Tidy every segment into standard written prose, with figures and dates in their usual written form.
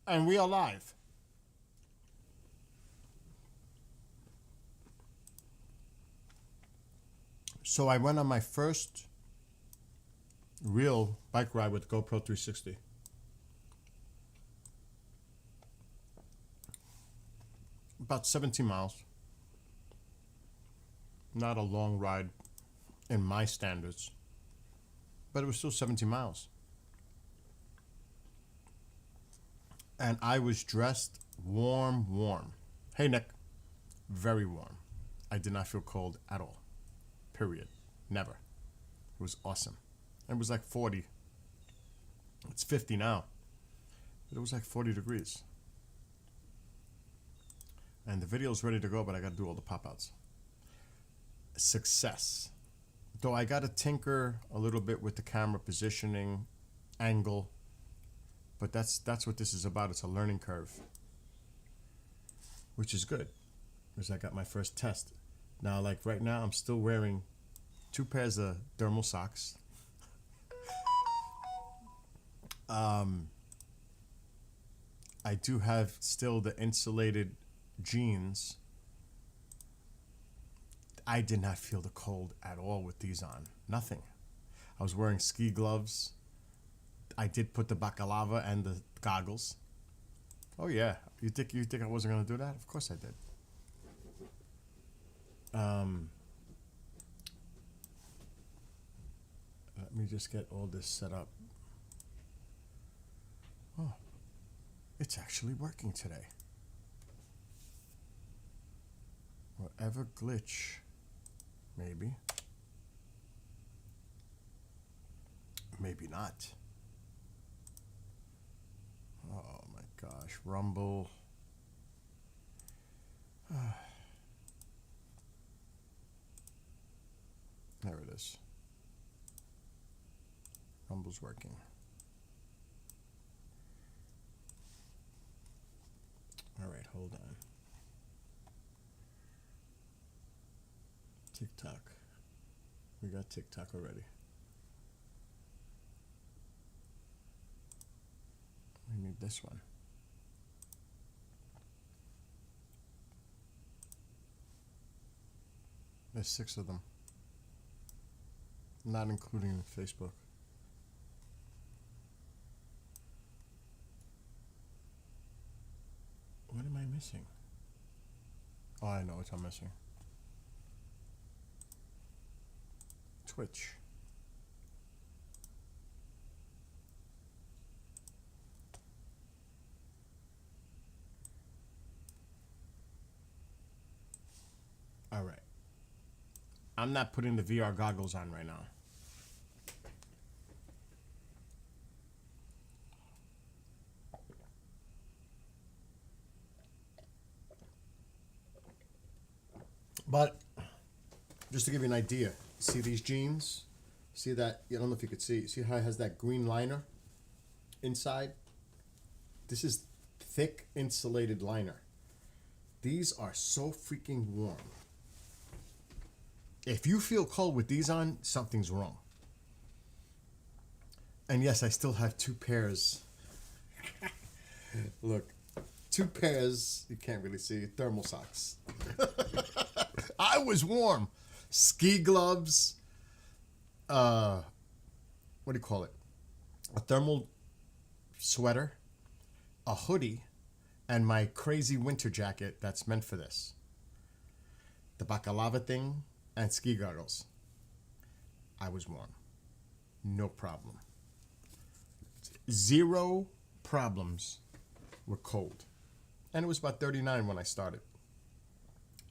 And we are live. So I went on my first real bike ride with GoPro 360. About 17 miles. Not a long ride in my standards, but it was still 17 miles. And I was dressed warm. Hey, Nick. Very warm. I did not feel cold at all. Period. Never. It was awesome. It was like 40. It's 50 now. But it was like 40 degrees. And the video's ready to go, but I got to do all the pop-outs. Success. Though I got to tinker a little bit with the camera positioning, angle. But that's what this is about. It's a learning curve. Which is good. Because I got my first test. Now, like right now, I'm still wearing 2 pairs of thermal socks. I do have still the insulated jeans. I did not feel the cold at all with these on. Nothing. I was wearing ski gloves. I did put the baklava and the goggles. Oh yeah. You think I wasn't gonna do that? Of course I did. Let me just get all this set up. Oh, it's actually working today. Whatever glitch, maybe. Maybe not. Oh my gosh, Rumble. There it is. Rumble's working. All right, hold on. TikTok. We got TikTok already. We need this one. There's 6 of them. Not including Facebook. What am I missing? Oh, I know what I'm missing. Twitch. All right. I'm not putting the VR goggles on right now. But just to give you an idea, see these jeans? See that? I don't know if you could see. See how it has that green liner inside? This is thick insulated liner. These are so freaking warm. If you feel cold with these on, something's wrong. And yes, I still have 2 pairs. Look, 2 pairs, you can't really see, thermal socks. I was warm. Ski gloves. What do you call it? A thermal sweater, a hoodie, and my crazy winter jacket that's meant for this. The baklava thing and ski goggles. I was warm. No problem. 0 problems with cold. And it was about 39 when I started.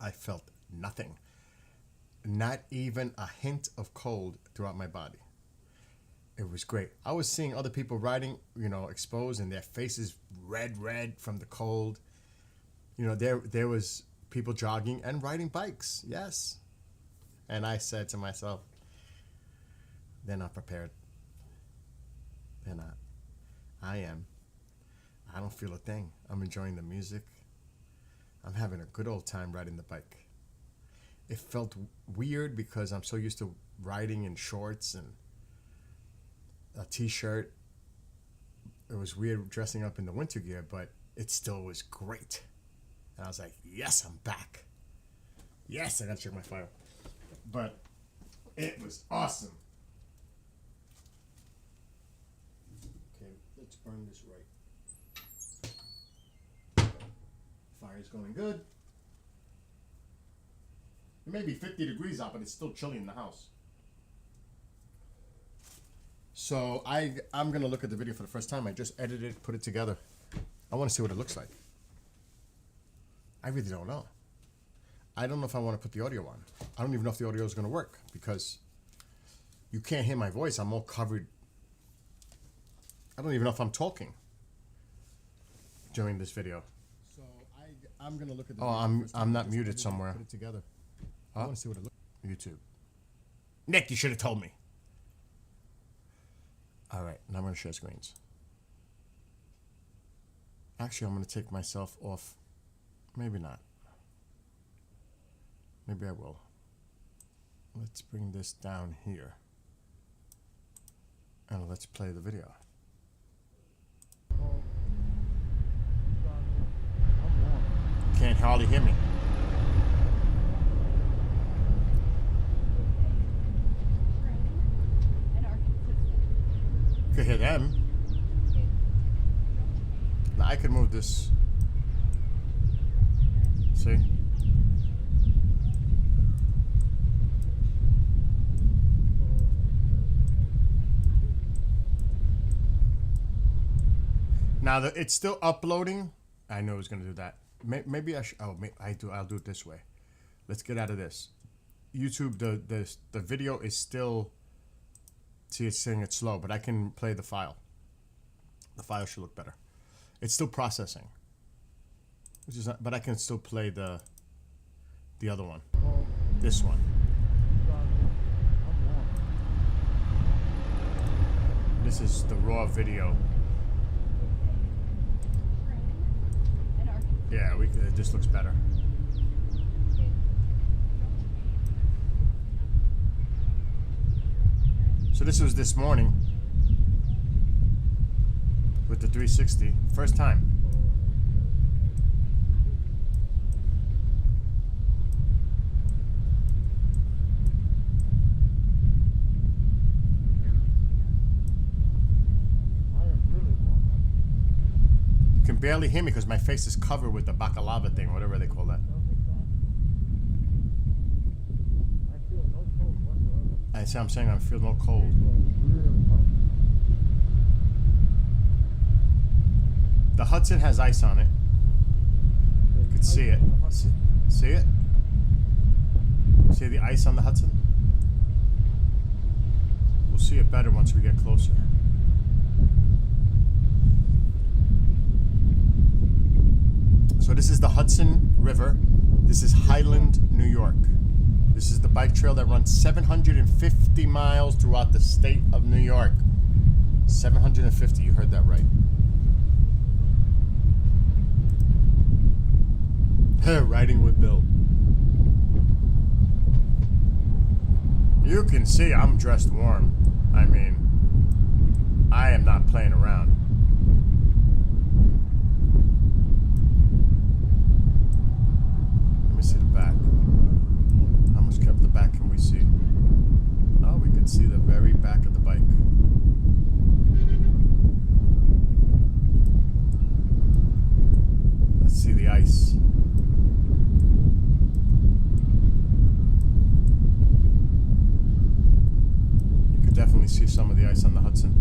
I felt nothing. Not even a hint of cold throughout my body. It was great. I was seeing other people riding, exposed, and their faces red from the cold. There was people jogging and riding bikes. Yes. And I said to myself, they're not prepared. They're not. I am. I don't feel a thing. I'm enjoying the music. I'm having a good old time riding the bike. It felt weird because I'm so used to riding in shorts and a t-shirt. it was weird dressing up in the winter gear, but it still was great. And I was like, yes, I'm back. Yes, I gotta check my file. But it was awesome. Okay, let's burn this right. Fire's going good. It may be 50 degrees out, but it's still chilly in the house. So I'm gonna look at the video for the first time. I just edited it, put it together. I want to see what it looks like. I really don't know. I don't know if I want to put the audio on. I don't even know if the audio is going to work because you can't hear my voice. I'm all covered. I don't even know if I'm talking during this video. So I'm going to look at the video. I'm not muted somewhere. Put it together. I want to see what it looks like. YouTube. Nick, you should have told me. All right, now I'm going to share screens. Actually, I'm going to take myself off. Maybe not. Maybe I will. Let's bring this down here. And let's play the video. Can't hardly hear me. You could hear them. Now I could move this. See? Now that it's still uploading, I know it's gonna do that. Maybe I should. Oh, I'll do it this way. Let's get out of this. YouTube, the video is still. See, it's saying it's slow, but I can play the file. The file should look better. It's still processing, which is not, but I can still play the other one. This one. This is the raw video. Yeah, it just looks better. So this was this morning with the 360, first time. You can barely hear me because my face is covered with the baklava thing, whatever they call that. I see. I'm saying I feel no cold. The Hudson has ice on it. You can see it. See it? See the ice on the Hudson? We'll see it better once we get closer. So this is the Hudson River. This is Highland, New York. This is the bike trail that runs 750 miles throughout the state of New York. 750, you heard that right. Riding with Bill. You can see I'm dressed warm. I mean, I am not playing around. Let me see the back. How much of the back can we see? Oh, we can see the very back of the bike. Let's see the ice. You could definitely see some of the ice on the Hudson.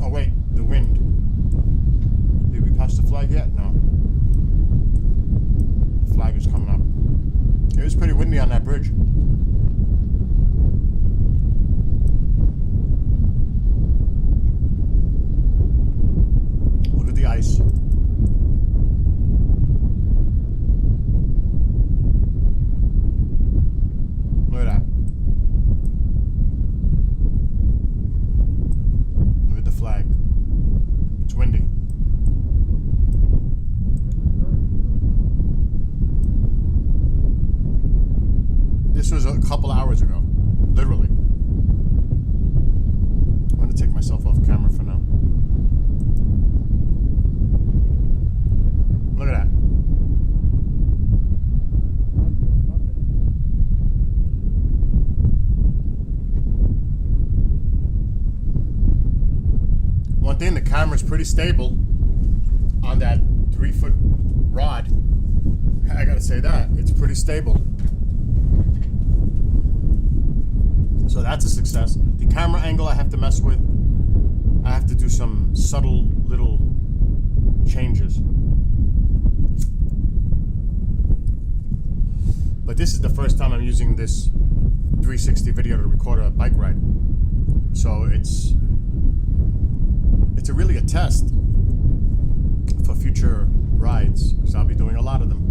Oh wait, the wind. Did we pass the flag yet? No. The flag is coming up. It was pretty windy on that bridge. Look at the ice. Look at that. Look at the flag. It's windy. a couple hours ago. Literally. I'm gonna take myself off camera for now. Look at that. One thing, the camera's pretty stable on that 3-foot rod. I gotta say that. It's pretty stable. So that's a success. The camera angle I have to mess with. I have to do some subtle little changes. But this is the first time I'm using this 360 video to record a bike ride. So it's really a test for future rides, because I'll be doing a lot of them.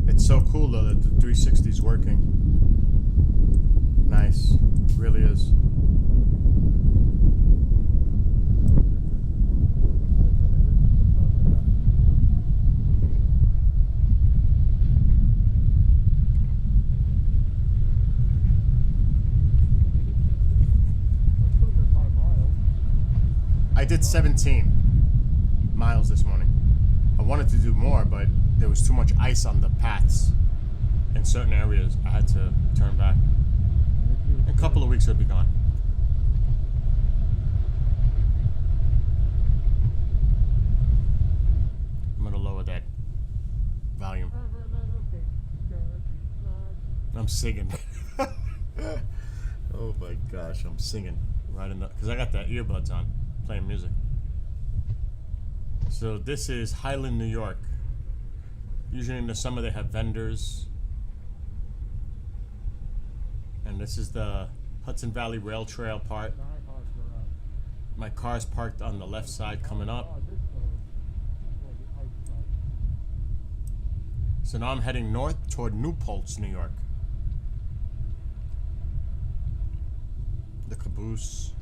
It's so cool though that the 360 is working. Nice, it really is. I did 17 miles this morning. I wanted to do more, but there was too much ice on the paths in certain areas. I had to turn back. In a couple of weeks, it'll be gone. I'm gonna lower that volume. I'm singing. Oh my gosh, I'm singing right in the, because I got the earbuds on, playing music. So this is Highland, New York. Usually in the summer they have vendors. And this is the Hudson Valley Rail Trail part. My car's parked on the left side coming up. So now I'm heading north toward New Paltz, New York. The caboose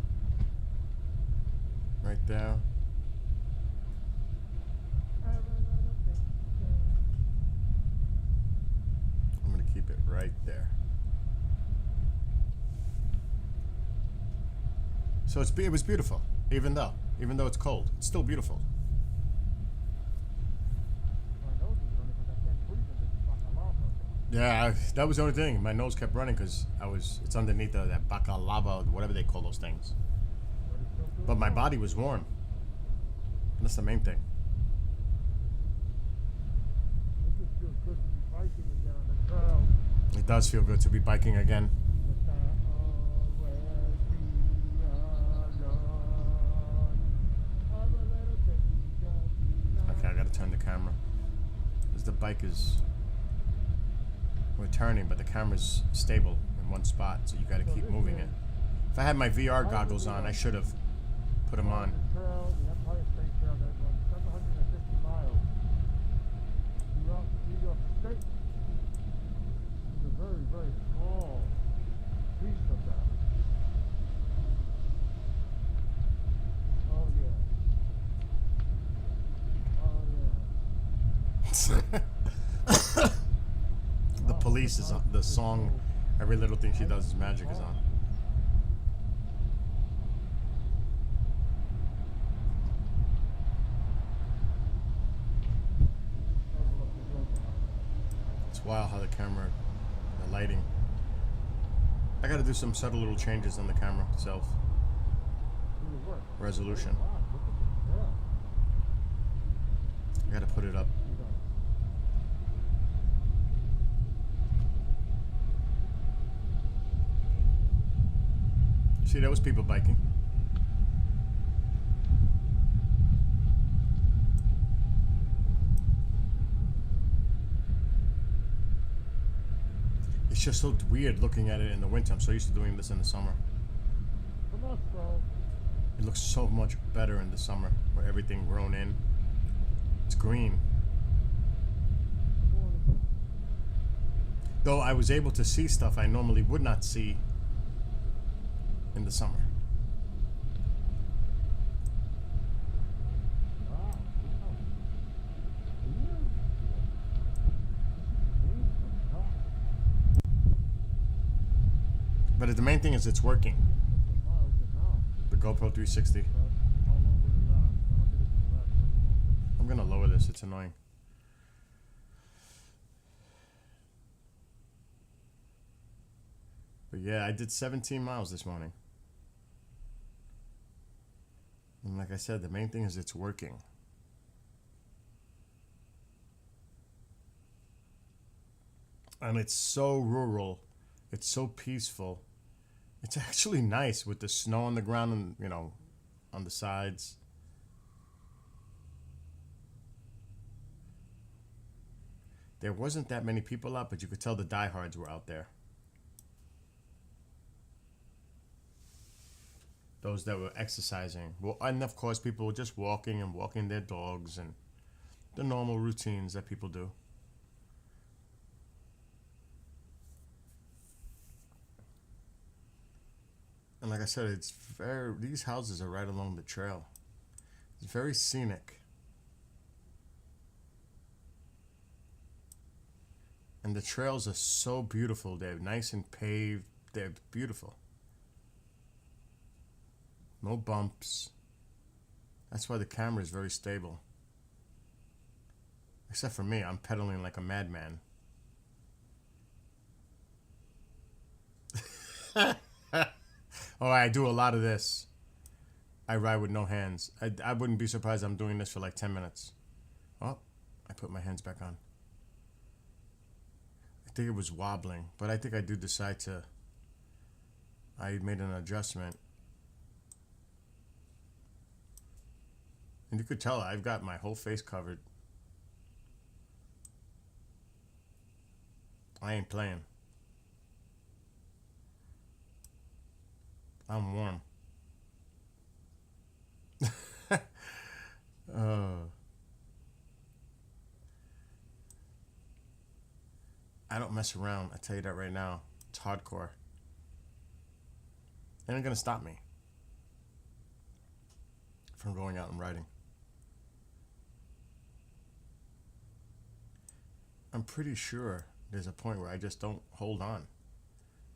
right there. I'm gonna keep it right there. So it was beautiful, even though it's cold, it's still beautiful. Yeah, that was the only thing. My nose kept running because it's underneath that baklava, whatever they call those things. But my body was warm. That's the main thing. It does feel good to be biking again. Okay, I gotta turn the camera. Because the bike is... We're turning, but the camera's stable in one spot, so you gotta keep moving it. If I had my VR goggles on, I should have put them on. Very small piece of that. Oh yeah. The police is on. The song, Every Little Thing She Does Is Magic is on. It's wild how the camera, the lighting. I gotta do some subtle little changes on the camera itself. Resolution. I gotta put it up. See, there was people biking. It's just so weird looking at it in the winter. I'm so used to doing this in the summer. It looks so much better in the summer, where everything grown in. It's green. Though I was able to see stuff I normally would not see in the summer. But the main thing is it's working. The GoPro 360. I'm gonna lower this, it's annoying. But yeah, I did 17 miles this morning. And like I said, the main thing is it's working. And it's so rural. It's so peaceful. It's actually nice with the snow on the ground and, you know, on the sides. There wasn't that many people out, but you could tell the diehards were out there. Those that were exercising. Well, and of course, people were just walking and walking their dogs and the normal routines that people do. And like I said, it's these houses are right along the trail. It's very scenic. And the trails are so beautiful. They're nice and paved. They're beautiful. No bumps. That's why the camera is very stable. Except for me, I'm pedaling like a madman. Oh, I do a lot of this. I ride with no hands. I wouldn't be surprised I'm doing this for like 10 minutes. Oh, I put my hands back on. I think it was wobbling, but I think I do decide to... I made an adjustment. And you could tell I've got my whole face covered. I ain't playing. I'm warm. I don't mess around. I tell you that right now. It's hardcore. It ain't gonna stop me from going out and riding. I'm pretty sure there's a point where I just don't hold on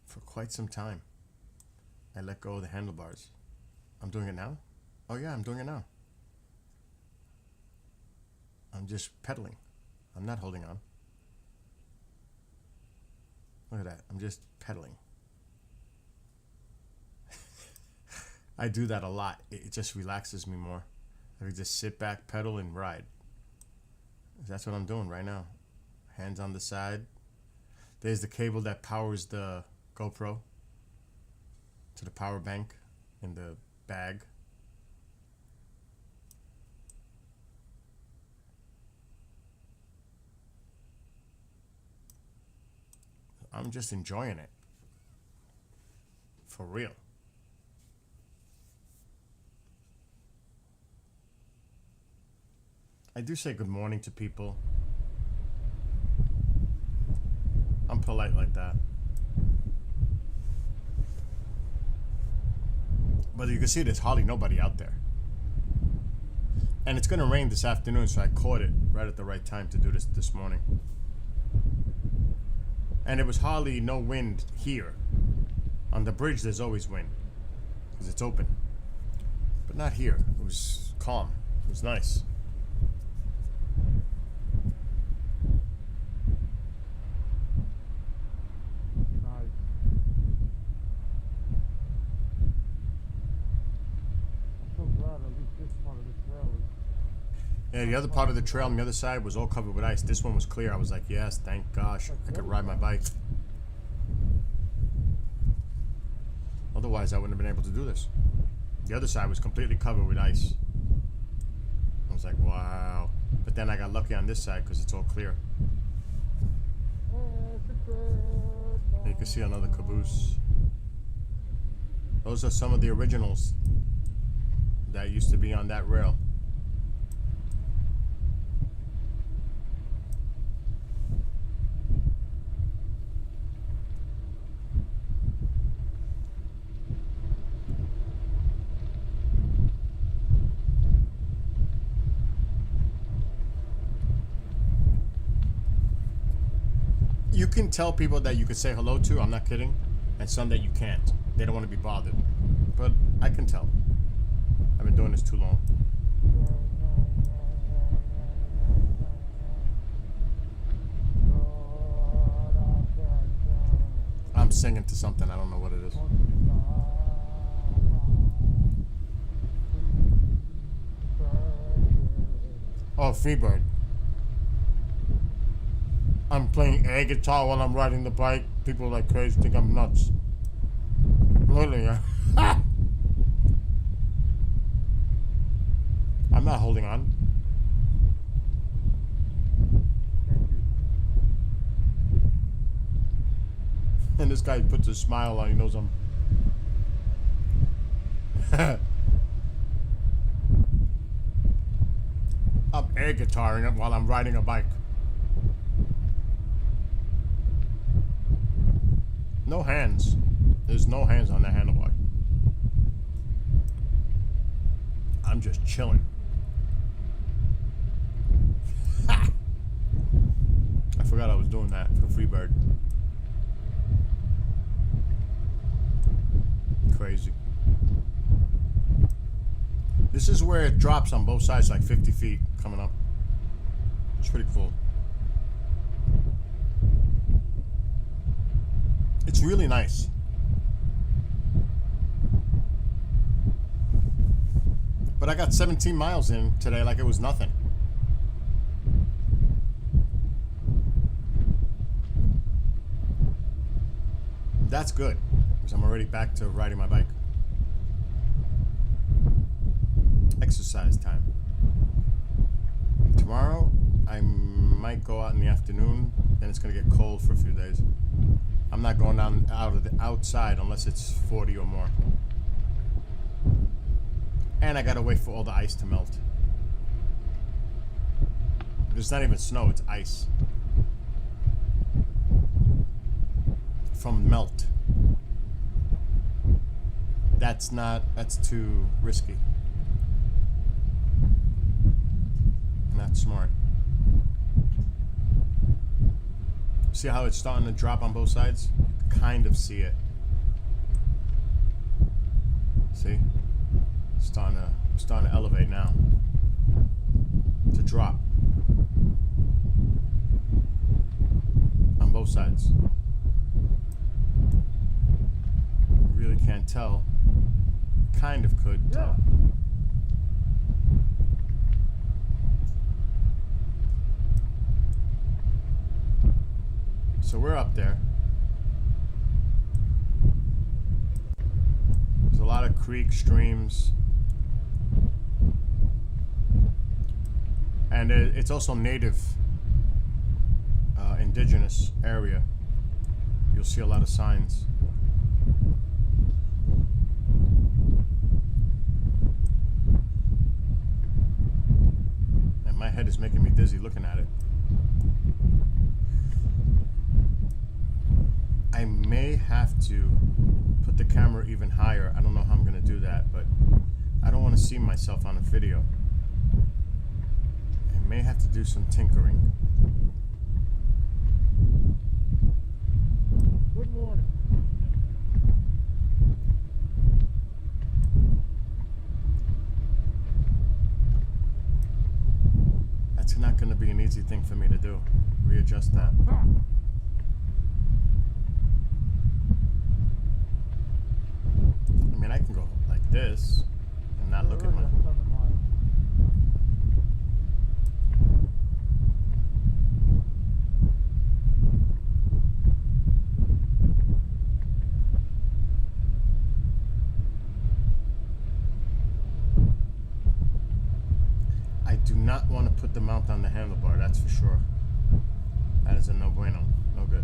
for quite some time. I let go of the handlebars. I'm doing it now? Oh yeah, I'm doing it now. I'm just pedaling. I'm not holding on. Look at that. I'm just pedaling. I do that a lot. It just relaxes me more. I can just sit back, pedal, and ride. That's what I'm doing right now. Hands on the side. There's the cable that powers the GoPro to the power bank in the bag. I'm just enjoying it. For real. I do say good morning to people. I'm polite like that. But you can see there's hardly nobody out there. And it's going to rain this afternoon, so I caught it right at the right time to do this morning. And there was hardly no wind here. On the bridge, there's always wind, because it's open. But not here. It was calm. It was nice. Yeah, the other part of the trail on the other side was all covered with ice. This one was clear. I was like, yes, thank gosh, I could ride my bike. Otherwise, I wouldn't have been able to do this. The other side was completely covered with ice. I was like, wow. But then I got lucky on this side because it's all clear. And you can see another caboose. Those are some of the originals that used to be on that rail. You can tell people that you could say hello to. I'm not kidding. and some that you can't. They don't want to be bothered. But I can tell. I've been doing this too long. I'm singing to something. I don't know what it is. Oh, Freebird. I'm playing air guitar while I'm riding the bike. People are like crazy, think I'm nuts. Really, yeah. I'm not holding on. And this guy puts a smile on. He knows I'm. I'm air guitaring it while I'm riding a bike. No hands. There's no hands on the handlebar. I'm just chilling. I forgot I was doing that for Freebird. Crazy. This is where it drops on both sides, like 50 feet coming up. It's pretty cool. It's really nice. But I got 17 miles in today like it was nothing. That's good, because I'm already back to riding my bike. Exercise time. Tomorrow, I might go out in the afternoon, then it's going to get cold for a few days. I'm not going down out of the outside unless it's 40 or more. And I gotta wait for all the ice to melt. It's not even snow, it's ice. From melt. That's too risky. Not smart. See how it's starting to drop on both sides? Kind of see it. See? Starting to elevate now. To drop. On both sides. Really can't tell. Kind of could tell. So we're up there. There's a lot of creeks, streams. And it's also native, indigenous area. You'll see a lot of signs. And my head is making me dizzy looking at it. I may have to put the camera even higher. I don't know how I'm going to do that, but I don't want to see myself on a video. I may have to do some tinkering. Good morning. That's not going to be an easy thing for me to do. Readjust that. I mean, I can go like this and not look at my... I do not want to put the mount on the handlebar, that's for sure. That is a no bueno. No good.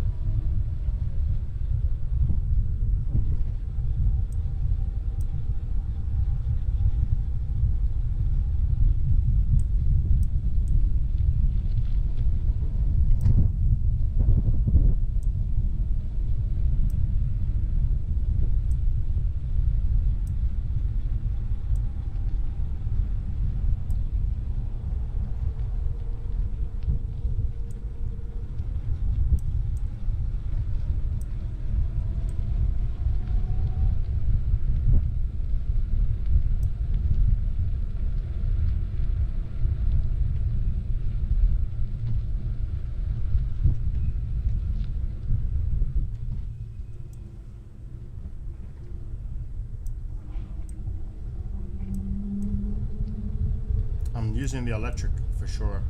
using the electric for sure.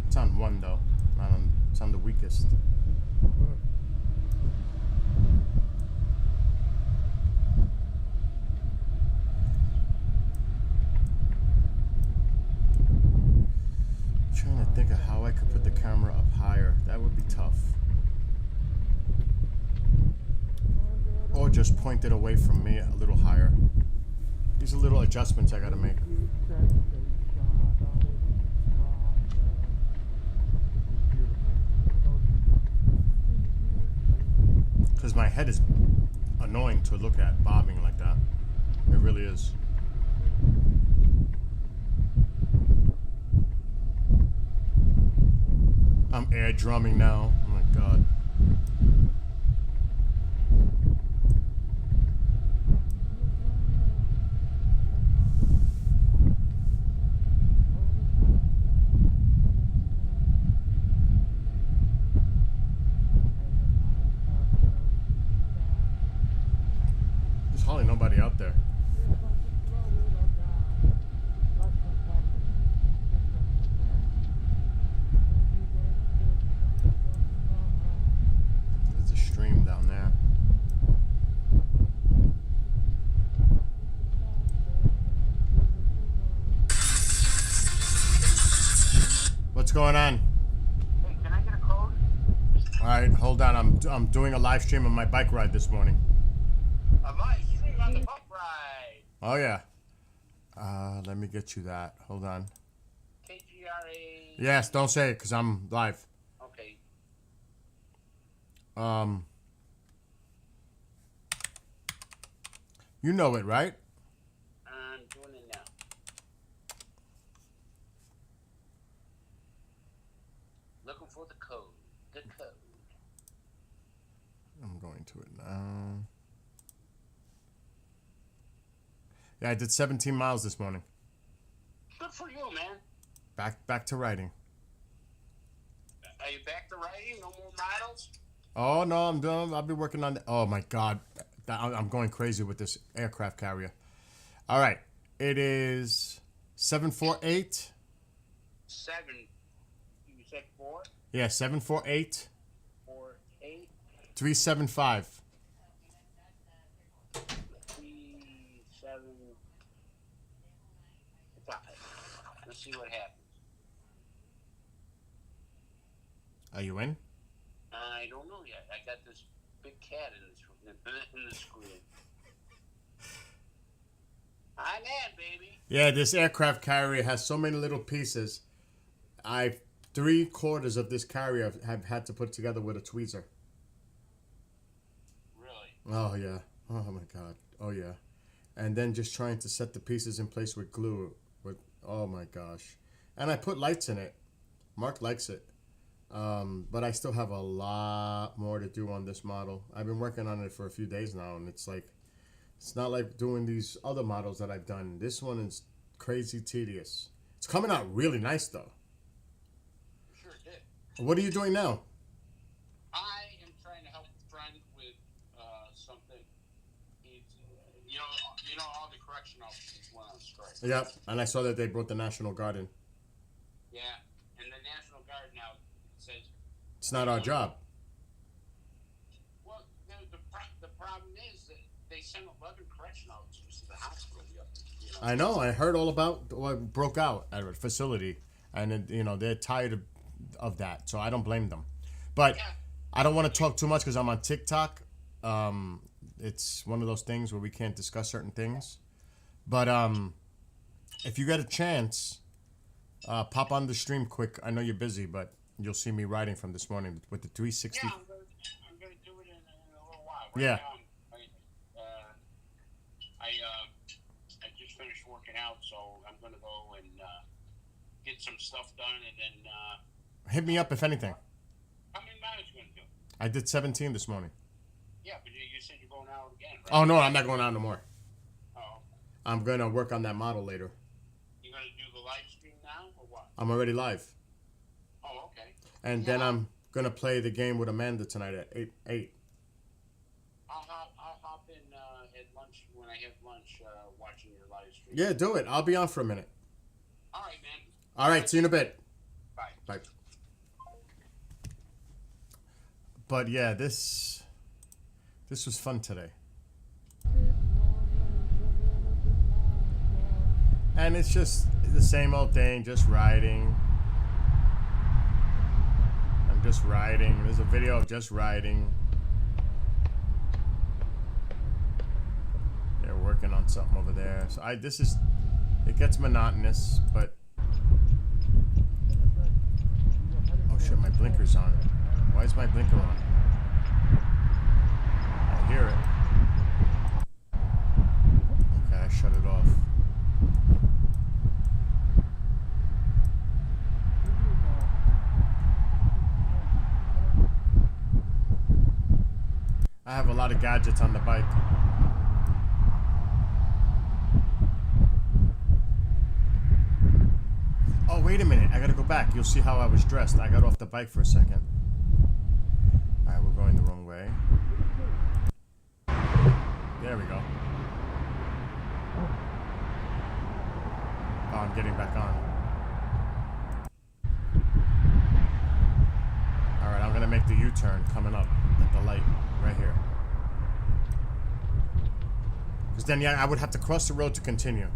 It's on 1 though. Not on, it's on the weakest. Trying to think of how I could put the camera up higher. That would be tough. Or just point it away from me a little higher. These are little adjustments I gotta make. Because my head is annoying to look at, bobbing like that. It really is. I'm air drumming now. Oh my god. There's hardly nobody out there. There's a stream down there. What's going on? Hey, can I get a code? All right, hold on. I'm doing a live stream of my bike ride this morning. A live stream on the bike ride. Oh yeah. Let me get you that. Hold on. KGRA. Yes, don't say it because I'm live. Okay. You know it, right? I'm doing it now. Looking for the code. The code. I'm going to it now. Yeah, I did 17 miles this morning. Good for you, man. Back to riding. Are you back to riding? No more models? Oh no, I'm done. I'll be working on. Oh my god, I'm going crazy with this aircraft carrier. All right, it is 748. 7. You said 4? Yeah, 748 4, 8, 375. 3, 7, 5. Let's see what happens. Are you in? I don't know yet. I got this big cat in the screen. I'm in, baby. Yeah, this aircraft carrier has so many little pieces. I've 3/4 of this carrier have had to put together with a tweezer. Really? Oh yeah. Oh my god. Oh yeah. And then just trying to set the pieces in place with glue. Oh my gosh. And I put lights in it. Mark likes it. But I still have a lot more to do on this model. I've been working on it for a few days now, and it's not like doing these other models that I've done. This one is crazy tedious. It's coming out really nice though. Sure did. What are you doing now? I am trying to help a friend with something. He's, you know, all the correction officers went on strike. Yep, and I saw that they brought the National Guard in. Yeah, and the National Guard now says It's not our job. Well, the problem is that they sent 11 correction officers to the hospital. I know. I heard all about what broke out at a facility, and they're tired of that. So I don't blame them. But Yeah. I don't want to talk too much because I'm on TikTok. It's one of those things where we can't discuss certain things. But if you get a chance, pop on the stream quick. I know you're busy, but you'll see me riding from this morning with the 360. Yeah, I'm going to do it in a little while. Right Yeah. now, I just finished working out, so I'm going to go and get some stuff done, and then Hit me up if anything. how many miles you going to do? I did 17 this morning. Yeah, but you said you're going out again, right? Oh no, I'm not going out no more. Oh, I'm gonna work on that model later. you're going to do the live stream now, or what? I'm already live, Oh, okay. and then I'm gonna play the game with Amanda tonight at 8. Uh-huh. I'll hop in at lunch when I have lunch, watching your live stream. Yeah, do it. I'll be on for a minute. All right, man. All right, see you in a bit. Bye. Bye. But yeah, this was fun today. And it's just the same old thing, just riding. I'm just riding. There's a video of just riding. They're working on something over there. So it gets monotonous, but oh shit, my blinker's on. Why is my blinker on? I hear it. Okay, I shut it off. I have a lot of gadgets on the bike. Oh, wait a minute. I gotta go back. You'll see how I was dressed. I got off the bike for a second. Alright, we're going the wrong way. There we go. Oh, I'm getting back on. Alright, I'm gonna make the U-turn coming up at the light right here. Because then, yeah, I would have to cross the road to continue.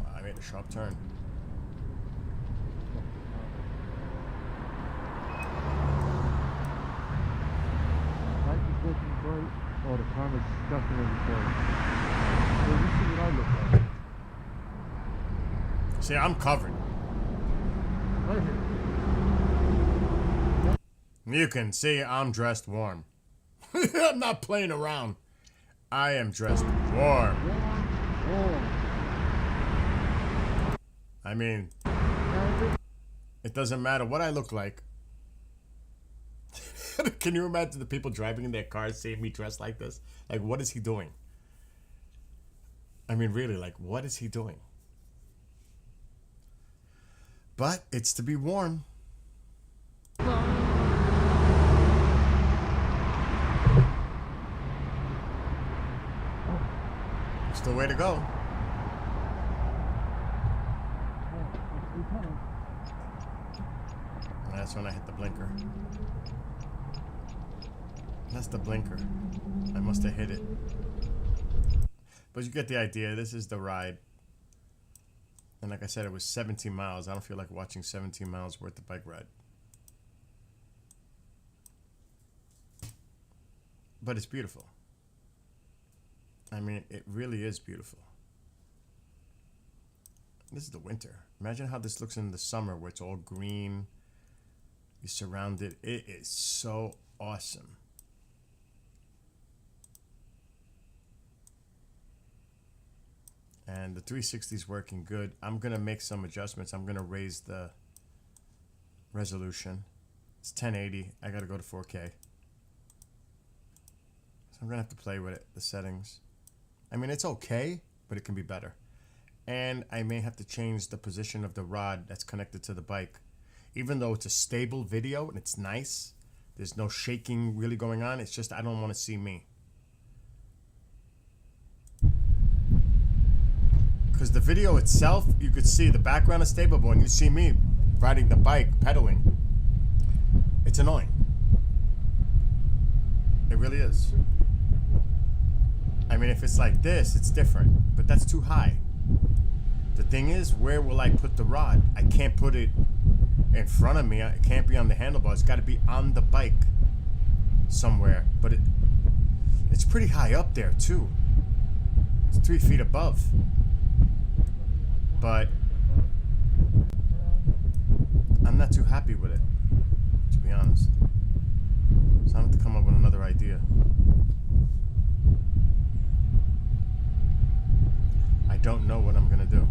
Oh, I made a sharp turn. Light is working bright. Oh, the camera's definitely bright. Well, you see what I look like. See, I'm covered. Right here. You can see I'm dressed warm. I'm not playing around. I am dressed warm. I mean, it doesn't matter what I look like. Can you imagine the people driving in their cars seeing me dressed like this? Like, what is he doing? I mean, really, like, what is he doing? But it's to be worn. Still way to go. And that's when I hit the blinker. That's the blinker. I must have hit it. But you get the idea. This is the ride. And like I said, it was 17 miles. I don't feel like watching 17 miles worth of bike ride. But it's beautiful. I mean, it really is beautiful. This is the winter. Imagine how this looks in the summer where it's all green. You're surrounded. It is so awesome. And the 360 is working good. I'm going to make some adjustments. I'm going to raise the resolution. It's 1080. I got to go to 4K. So I'm going to have to play with it, the settings. I mean, it's okay, but it can be better. And I may have to change the position of the rod that's connected to the bike. Even though it's a stable video and it's nice, there's no shaking really going on. It's just I don't want to see me. Because the video itself, you could see the background is stable, but when you see me riding the bike, pedaling, it's annoying. It really is. I mean, if it's like this, it's different, but that's too high. The thing is, where will I put the rod? I can't put it in front of me. It can't be on the handlebars. It's got to be on the bike somewhere. But it's pretty high up there, too. It's 3 feet above. But I'm not too happy with it, to be honest. So I have to come up with another idea. I don't know what I'm gonna do.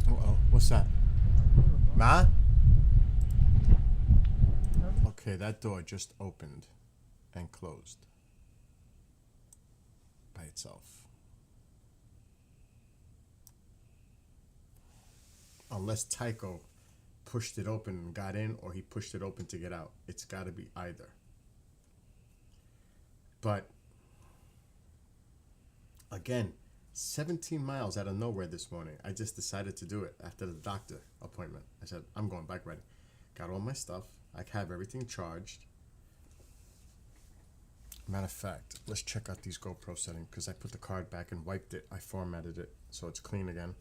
Uh-oh, what's that? Ma? Okay, that door just opened and closed by itself. Unless Tycho pushed it open and got in, or he pushed it open to get out. It's got to be either. But again, 17 miles out of nowhere this morning. I just decided to do it after the doctor appointment. I said, I'm going bike riding. Got all my stuff. I have everything charged. Matter of fact, let's check out these GoPro settings, because I put the card back and wiped it. I formatted it so it's clean again.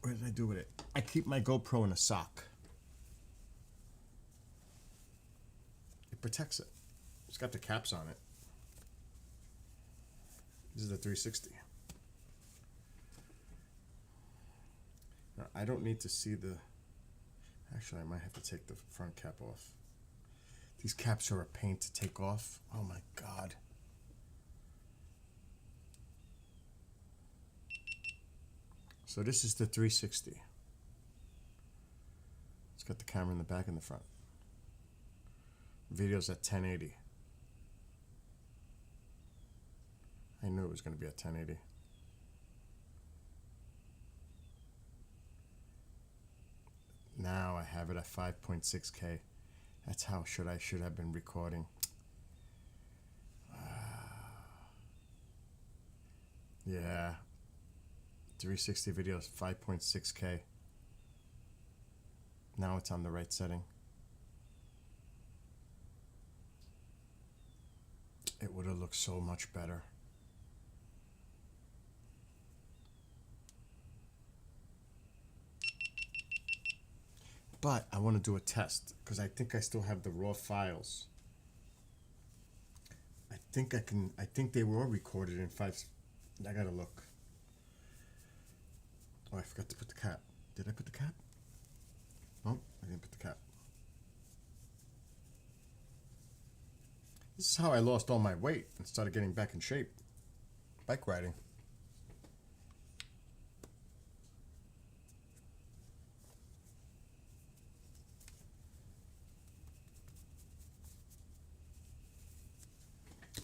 What did I do with it? I keep my GoPro in a sock. It protects it. It's got the caps on it. This is the 360. Now, I don't need to see the... Actually, I might have to take the front cap off. These caps are a pain to take off. Oh my God. So this is the 360. It's got the camera in the back and the front. Video's at 1080. I knew it was going to be at 1080. Now I have it at 5.6K. That's how I should have been recording. Yeah. 360 videos, 5.6K. Now it's on the right setting. It would have looked so much better. But I want to do a test because I think I still have the raw files. I think they were recorded in 5. I gotta look. Oh, I forgot to put the cap. Did I put the cap? No, I didn't put the cap. This is how I lost all my weight and started getting back in shape. Bike riding.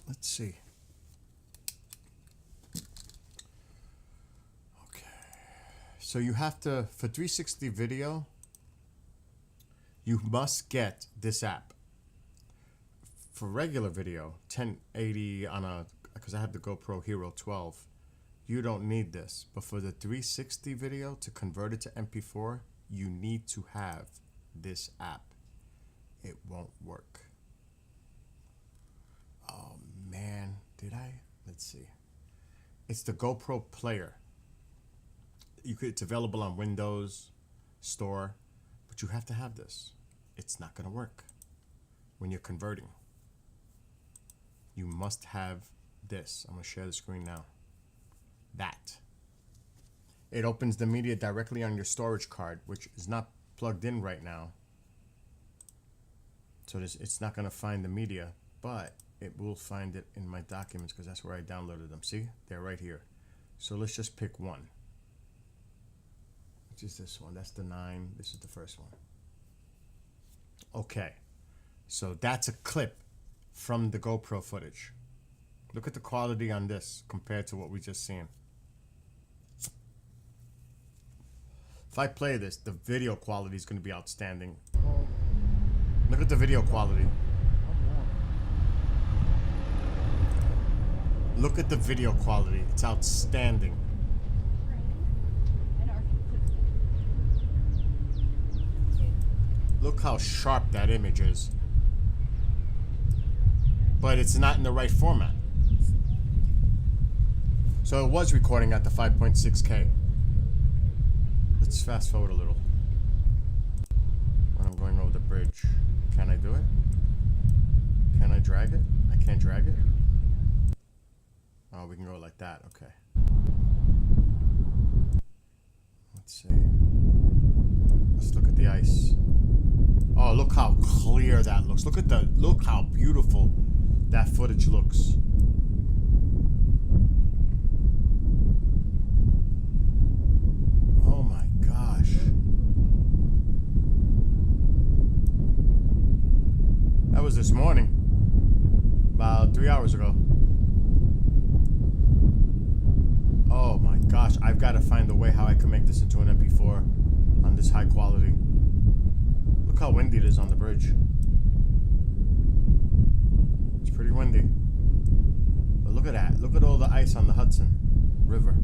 Let's see. Okay. So you have to, for 360 video, you must get this app. For regular video, 1080 on a, because I have the GoPro Hero 12, you don't need this. But for the 360 video, to convert it to MP4, you need to have this app. It won't work. Oh man, did I? Let's see. It's the GoPro Player. It's available on Windows Store, but you have to have this. It's not gonna work when you're converting. You must have this. I'm gonna share the screen now. That. It opens the media directly on your storage card, which is not plugged in right now. So it's not gonna find the media, but it will find it in my documents because that's where I downloaded them. See? They're right here. So let's just pick one. Which is this one. That's the 9. This is the first one. Okay. So that's a clip from the GoPro footage. Look at the quality on this compared to what we just seen. If I play this, the video quality is going to be outstanding. Look at the video quality. Look at the video quality. It's outstanding. Look how sharp that image is. But it's not in the right format. So it was recording at the 5.6K. Let's fast forward a little. When I'm going over the bridge. Can I do it? Can I drag it? I can't drag it? Oh, we can go like that. Okay. Let's see. Let's look at the ice. Oh, look how clear that looks. Look how beautiful that footage looks. Oh my gosh. That was this morning. About 3 hours ago. Oh my gosh, I've got to find a way how I can make this into an MP4 on this high quality. Look how windy it is on the bridge. It's pretty windy. But look at that. Look at all the ice on the Hudson River.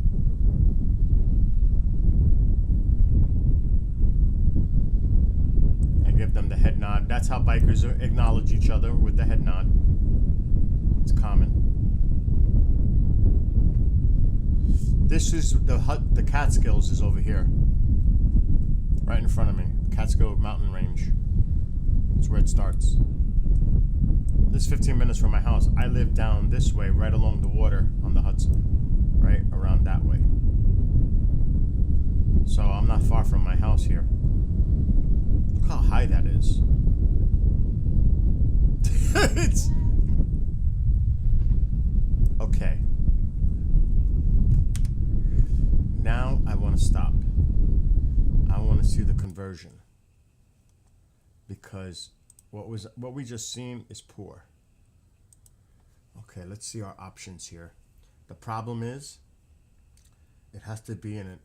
I give them the head nod. That's how bikers acknowledge each other, with the head nod. It's common. This is the Catskills is over here. Right in front of me. The Catskill mountain range. That's where it starts. This is 15 minutes from my house. I live down this way, right along the water on the Hudson. Right around that way. So I'm not far from my house here. Look how high that is. It's... Okay. Now I want to stop. I want to see the conversion. Because what we just seen is poor. Okay, let's see our options here. The problem is it has to be in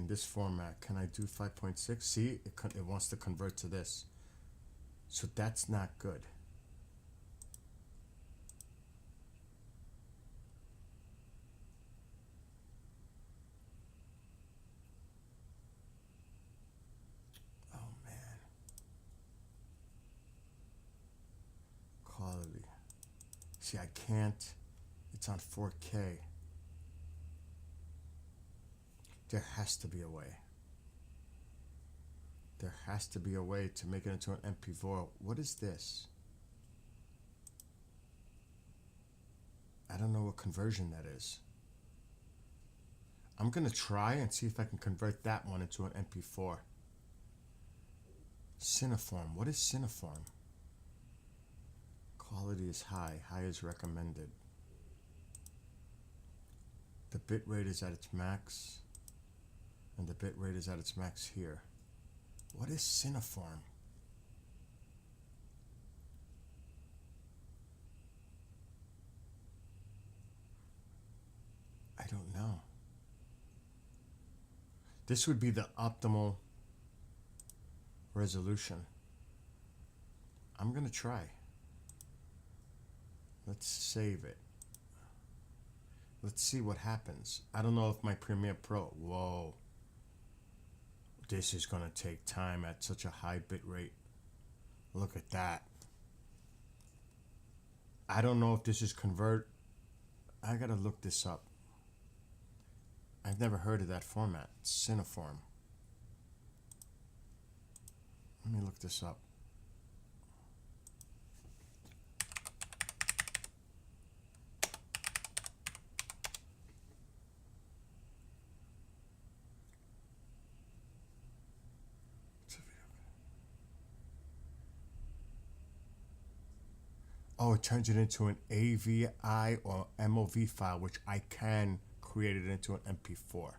this format. Can I do 5.6? See, it wants to convert to this. So that's not good. Oh man. Quality. See, I can't. It's on 4K. There has to be a way. There has to be a way to make it into an MP4. What is this? I don't know what conversion that is. I'm going to try and see if I can convert that one into an MP4. Cineform. What is Cineform? Quality is high. High is recommended. The bitrate is at its max. And the bitrate is at its max here. What is Cineform? I don't know. This would be the optimal resolution. I'm gonna try. Let's save it. Let's see what happens. I don't know if my Premiere Pro... Whoa. This is gonna take time at such a high bit rate. Look at that. I don't know if this is convert. I gotta look this up. I've never heard of that format. Cineform. Let me look this up. Oh, it turns it into an AVI or MOV file, which I can create it into an MP4.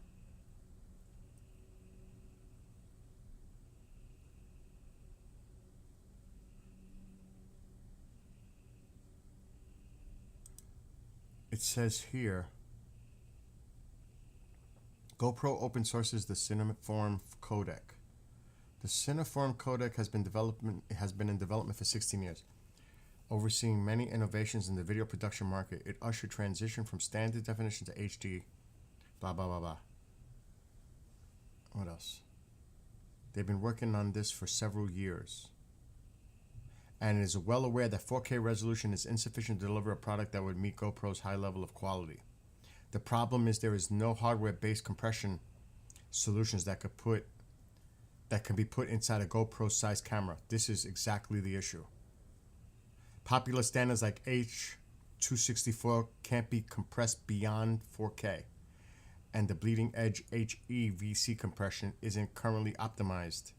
It says here, GoPro open sources the Cineform codec. The Cineform codec has been in development for 16 years. Overseeing many innovations in the video production market, it ushered transition from standard definition to HD. Blah, blah, blah, blah. What else? They've been working on this for several years. And is well aware that 4K resolution is insufficient to deliver a product that would meet GoPro's high level of quality. The problem is there is no hardware-based compression solutions that can be put inside a GoPro-sized camera. This is exactly the issue. Popular standards like H.264 can't be compressed beyond 4K, and the bleeding edge HEVC compression isn't currently optimized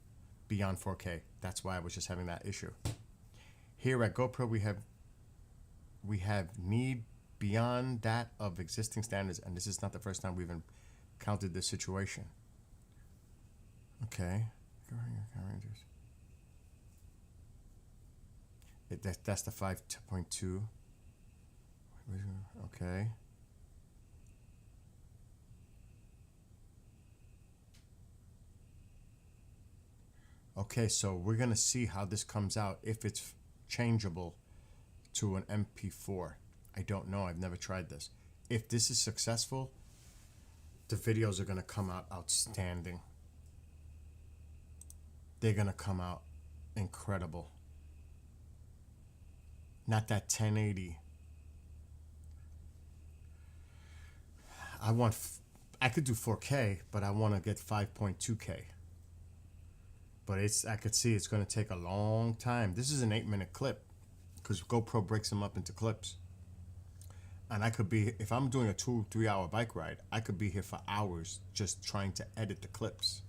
beyond 4K. That's why I was just having that issue. Here at GoPro, we have need beyond that of existing standards, and this is not the first time we've encountered this situation. Okay. That's the 5.2. Okay. Okay, so we're gonna see how this comes out, if it's changeable to an MP4. I don't know, I've never tried this. If this is successful, the videos are gonna come out outstanding. They're gonna come out incredible. Not that 1080. I could do 4K, but I want to get 5.2K. But I could see it's going to take a long time. This is an 8-minute clip because GoPro breaks them up into clips. And I could be, if I'm doing a 2-3 hour bike ride, I could be here for hours just trying to edit the clips.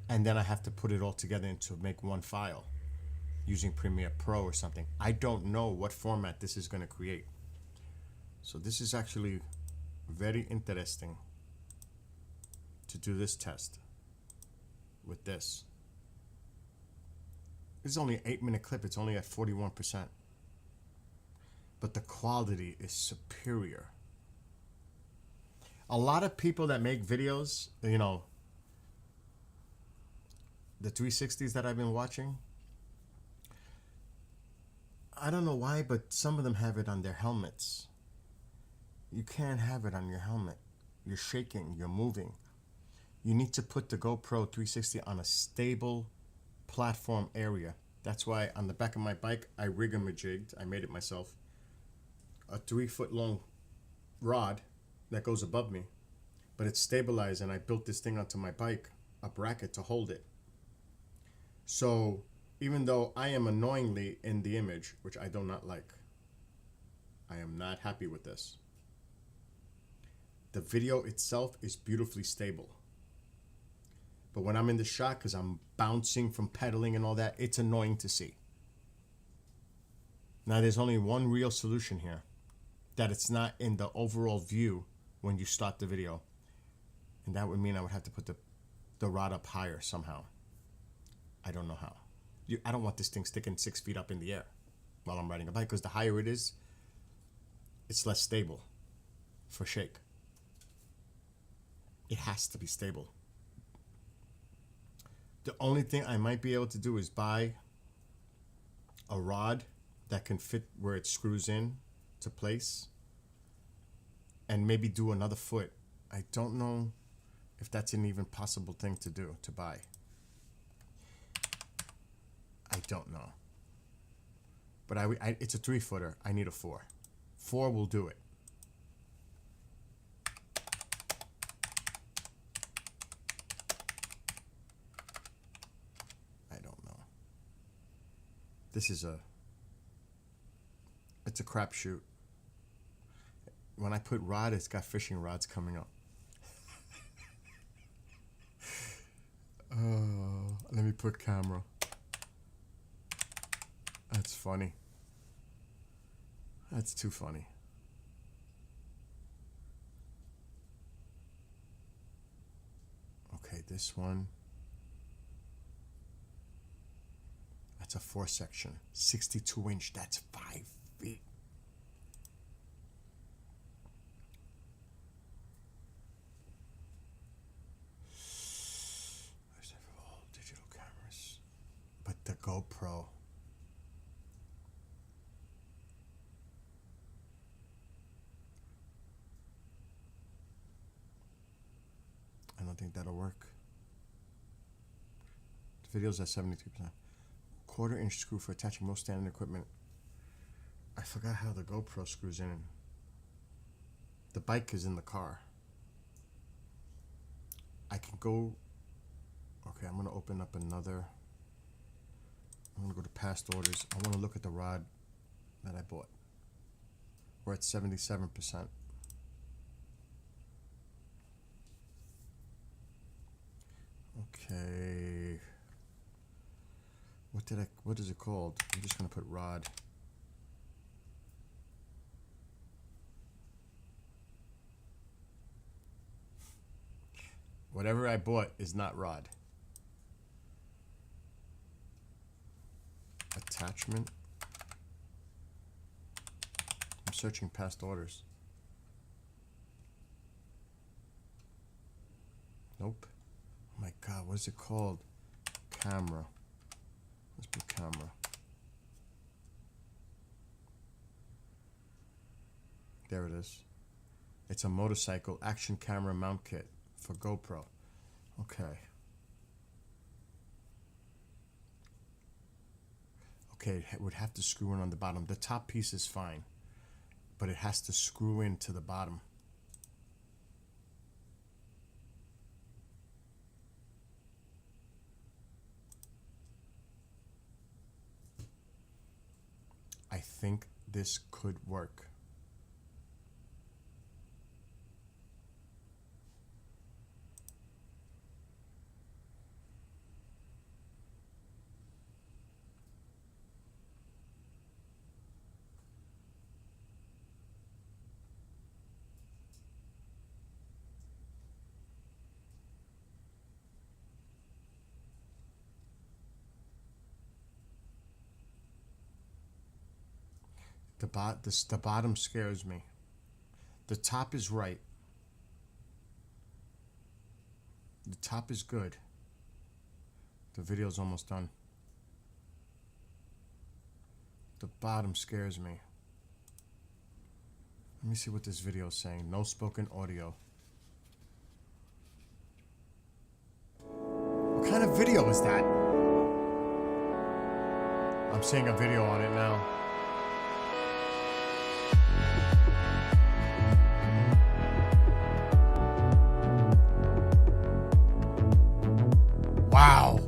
And then I have to put it all together into make one file using Premiere Pro or something. I don't know what format this is going to create. So this is actually very interesting to do this test with this. This is only an 8-minute clip. It's only at 41%. But the quality is superior. A lot of people that make videos, you know, the 360s that I've been watching, I don't know why, but some of them have it on their helmets. You can't have it on your helmet. You're shaking, you're moving. You need to put the GoPro 360 on a stable platform area. That's why on the back of my bike, I rig-a-jigged, I made it myself, a 3-foot long rod that goes above me, but it's stabilized, and I built this thing onto my bike, a bracket to hold it. So even though I am annoyingly in the image, which I do not like, I am not happy with this. The video itself is beautifully stable. But when I'm in the shot, because I'm bouncing from pedaling and all that, it's annoying to see. Now, there's only one real solution here, that it's not in the overall view when you start the video. And that would mean I would have to put the rod up higher somehow. I don't know how. I don't want this thing sticking 6 feet up in the air while I'm riding a bike, because the higher it is, it's less stable for shake. It has to be stable. The only thing I might be able to do is buy a rod that can fit where it screws in to place, and maybe do another foot. I don't know if that's an even possible thing to do, to buy. I don't know. But it's a 3-footer. I need a 4. 4 will do it. It's a crapshoot. When I put rod, it's got fishing rods coming up. Let me put camera. That's funny. That's too funny. Okay, this one. That's a 4 section, 62 inch, that's 5 feet. There's all digital cameras. But the GoPro. I don't think that'll work. The video's at 73%. 1/4-inch screw for attaching most standard equipment. I forgot how the GoPro screws in. The bike is in the car. I can go. Okay, I'm going to open up another. I'm going to go to past orders. I want to look at the rod that I bought. We're at 77%. Okay. What is it called? I'm just going to put rod. Whatever I bought is not rod. Attachment. I'm searching past orders. Nope. Oh my God, what is it called? camera. Let's put camera. There it is. It's a motorcycle action camera mount kit for GoPro. Okay. Okay, it would have to screw in on the bottom. The top piece is fine, but it has to screw in to the bottom. I think this could work. The bottom scares me. The top is right. The top is good. The video's almost done. The bottom scares me. Let me see what this video is saying. No spoken audio. What kind of video is that? I'm seeing a video on it now. Wow.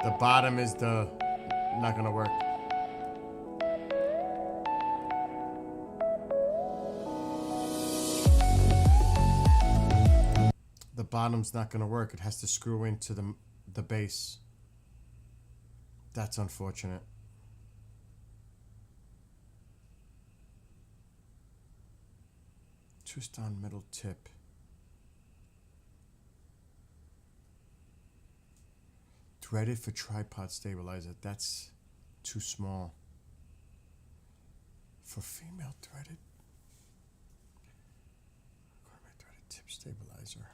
The bottom is not gonna work. The bottom's not gonna work. It has to screw into the base. That's unfortunate. Twist on middle tip. Threaded for tripod stabilizer. That's too small. For female threaded. Threaded tip stabilizer.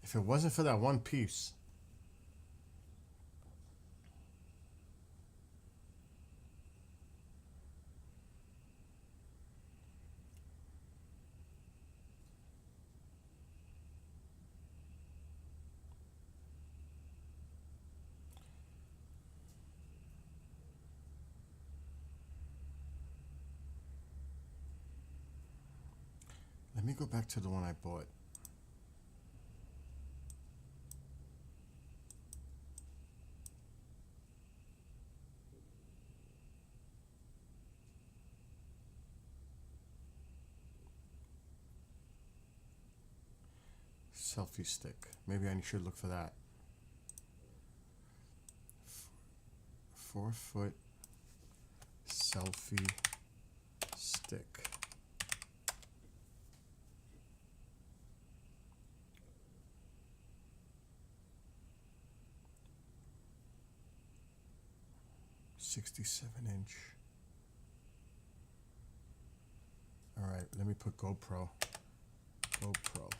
If it wasn't for that one piece, let me go back to the one I bought. Selfie stick. Maybe I should look for that. 4-foot selfie stick. $67-inch. All right, let me put GoPro. GoPro.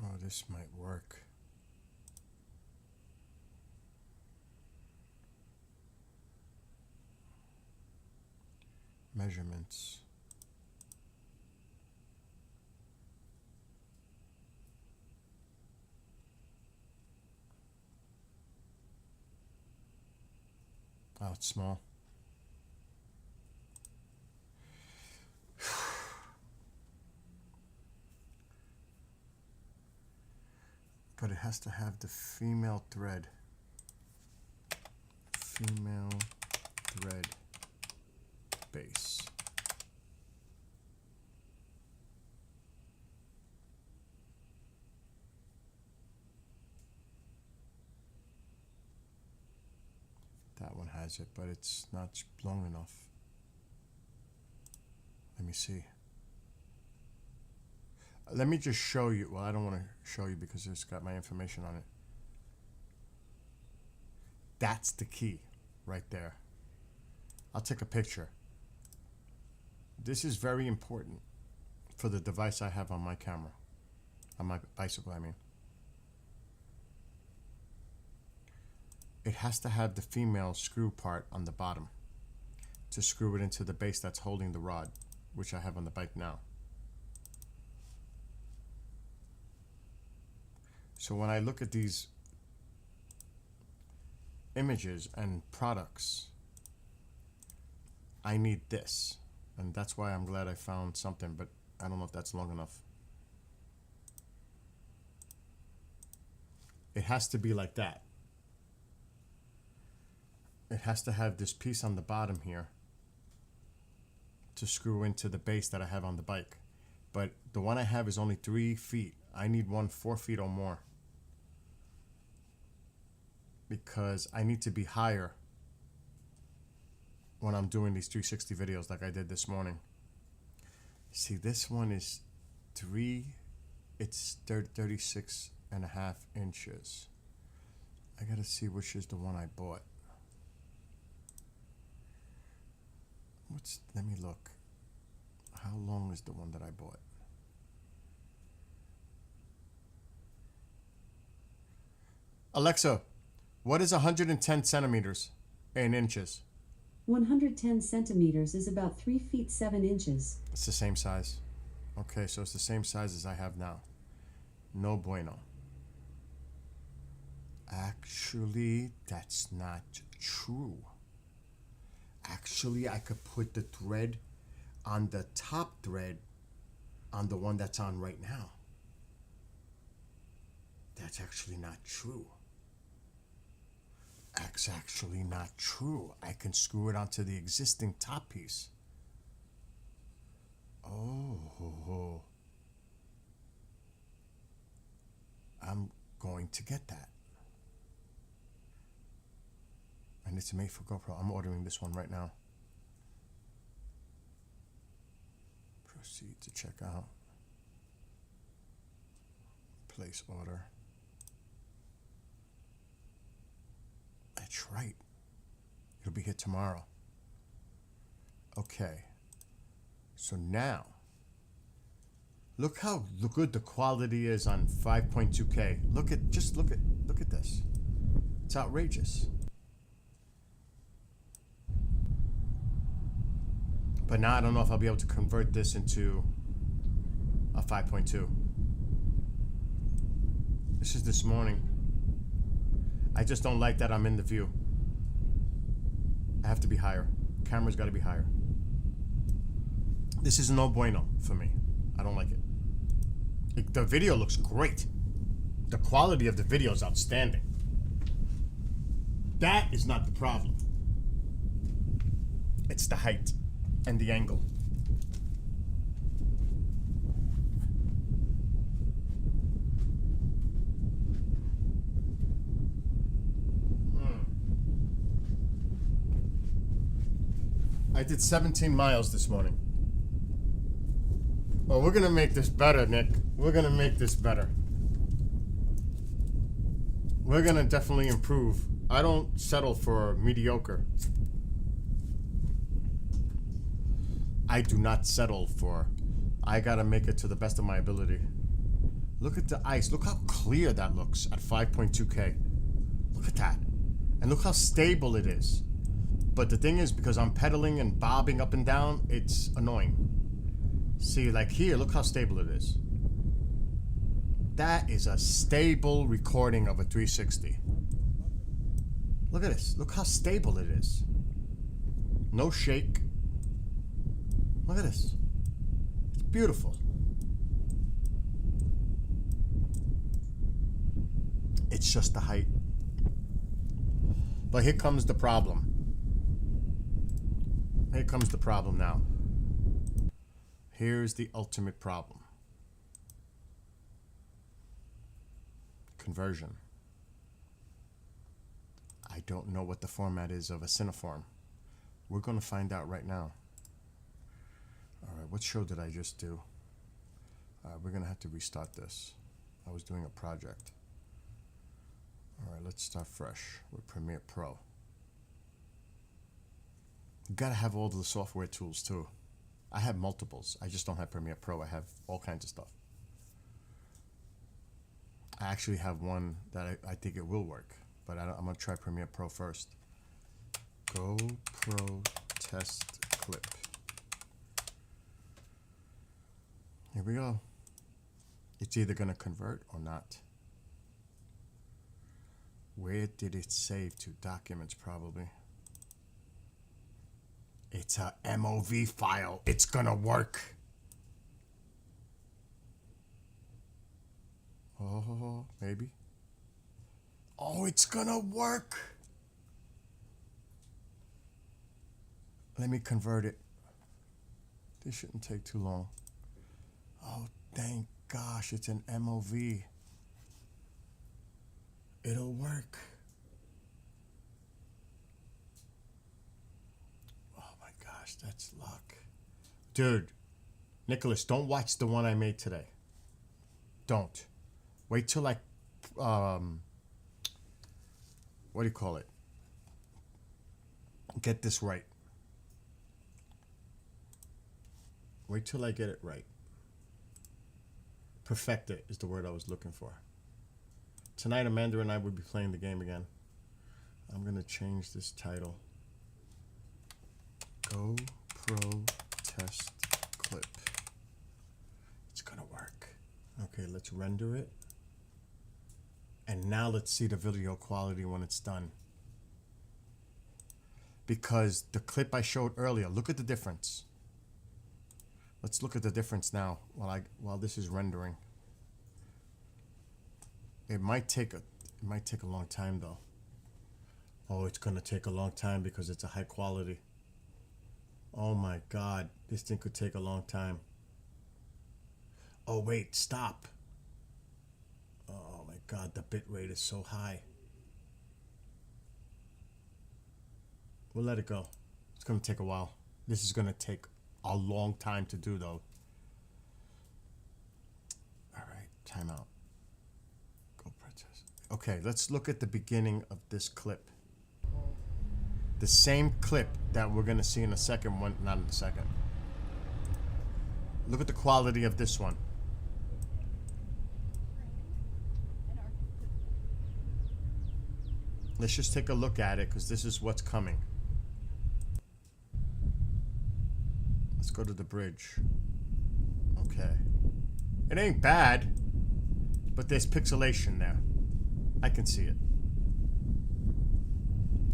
Oh, this might work. Measurements. Oh, it's small. But it has to have the female thread. Female thread base. That one has it, but it's not long enough. Let me see. Let me just show you. Well, I don't want to show you because it's got my information on it. That's the key right there. I'll take a picture. This is very important for the device I have on my camera. On my bicycle, I mean. It has to have the female screw part on the bottom to screw it into the base that's holding the rod, which I have on the bike now. So when I look at these images and products, I need this. And that's why I'm glad I found something, but I don't know if that's long enough. It has to be like that. It has to have this piece on the bottom here to screw into the base that I have on the bike. But the one I have is only 3 feet. I need one 4 feet or more, because I need to be higher when I'm doing these 360 videos like I did this morning. See, this one is it's 36.5 inches. I gotta see which is the one I bought. Let me look. How long is the one that I bought? Alexa, what is 110 centimeters in inches? 110 centimeters is about 3 feet 7 inches. It's the same size. Okay, so it's the same size as I have now. No bueno. Actually, that's not true. Actually, I could put the thread on the top thread on the one that's on right now. That's actually not true. That's actually not true. I can screw it onto the existing top piece. Oh. I'm going to get that. And it's made for GoPro. I'm ordering this one right now. Proceed to check out. Place order. That's right. It'll be here tomorrow. Okay. So now, look how good the quality is on 5.2K. Look at this. It's outrageous. But now I don't know if I'll be able to convert this into a 5.2. This is this morning. I just don't like that I'm in the view. I have to be higher. Camera's got to be higher. This is no bueno for me. I don't like it. The video looks great. The quality of the video is outstanding. That is not the problem. It's the height and the angle. I did 17 miles this morning. Well, we're gonna make this better, Nick. We're gonna make this better. We're gonna definitely improve. I don't settle for mediocre. I do not settle for. I gotta make it to the best of my ability. Look at the ice. Look how clear that looks at 5.2K. Look at that. And look how stable it is. But the thing is, because I'm pedaling and bobbing up and down, it's annoying. See, like here, look how stable it is. That is a stable recording of a 360. Look at this. Look how stable it is. No shake. Look at this. It's beautiful. It's just the height. But here comes the problem. Here comes the problem now. Here's the ultimate problem. Conversion. I don't know what the format is of a cineform. We're going to find out right now. All right, what show did I just do? We're going to have to restart this. I was doing a project. All right, let's start fresh with Premiere Pro. You got to have all the software tools too. I have multiples. I just don't have Premiere Pro. I have all kinds of stuff. I actually have one that I think it will work, but I'm going to try Premiere Pro first. GoPro test clip. Here we go. It's either going to convert or not. Where did it save to? Documents, probably. It's a MOV file. It's going to work. Oh, maybe. Oh, it's going to work. Let me convert it. This shouldn't take too long. Oh, thank gosh, it's an MOV. It'll work. Oh my gosh, that's luck. Dude, Nicholas, don't watch the one I made today. Don't. Wait till I, what do you call it? Get this right. Wait till I get it right. Perfect it is the word I was looking for. Tonight, Amanda and I will be playing the game again. I'm going to change this title. GoPro test clip. It's going to work. Okay, let's render it. And now let's see the video quality when it's done. Because the clip I showed earlier, look at the difference. Let's look at the difference now while this is rendering. It might take a long time though. Oh, it's gonna take a long time because it's a high quality. Oh my God, this thing could take a long time. Oh wait, stop. Oh my God, the bit rate is so high. We'll let it go. It's gonna take a while. This is gonna take a long time to do though. All right, time out. GoPro test. Okay, let's look at the beginning of this clip. The same clip that we're gonna see in a second one, not in a second. Look at the quality of this one. Let's just take a look at it because this is what's coming. Let's go to the bridge. Okay. It ain't bad, but there's pixelation there. I can see it.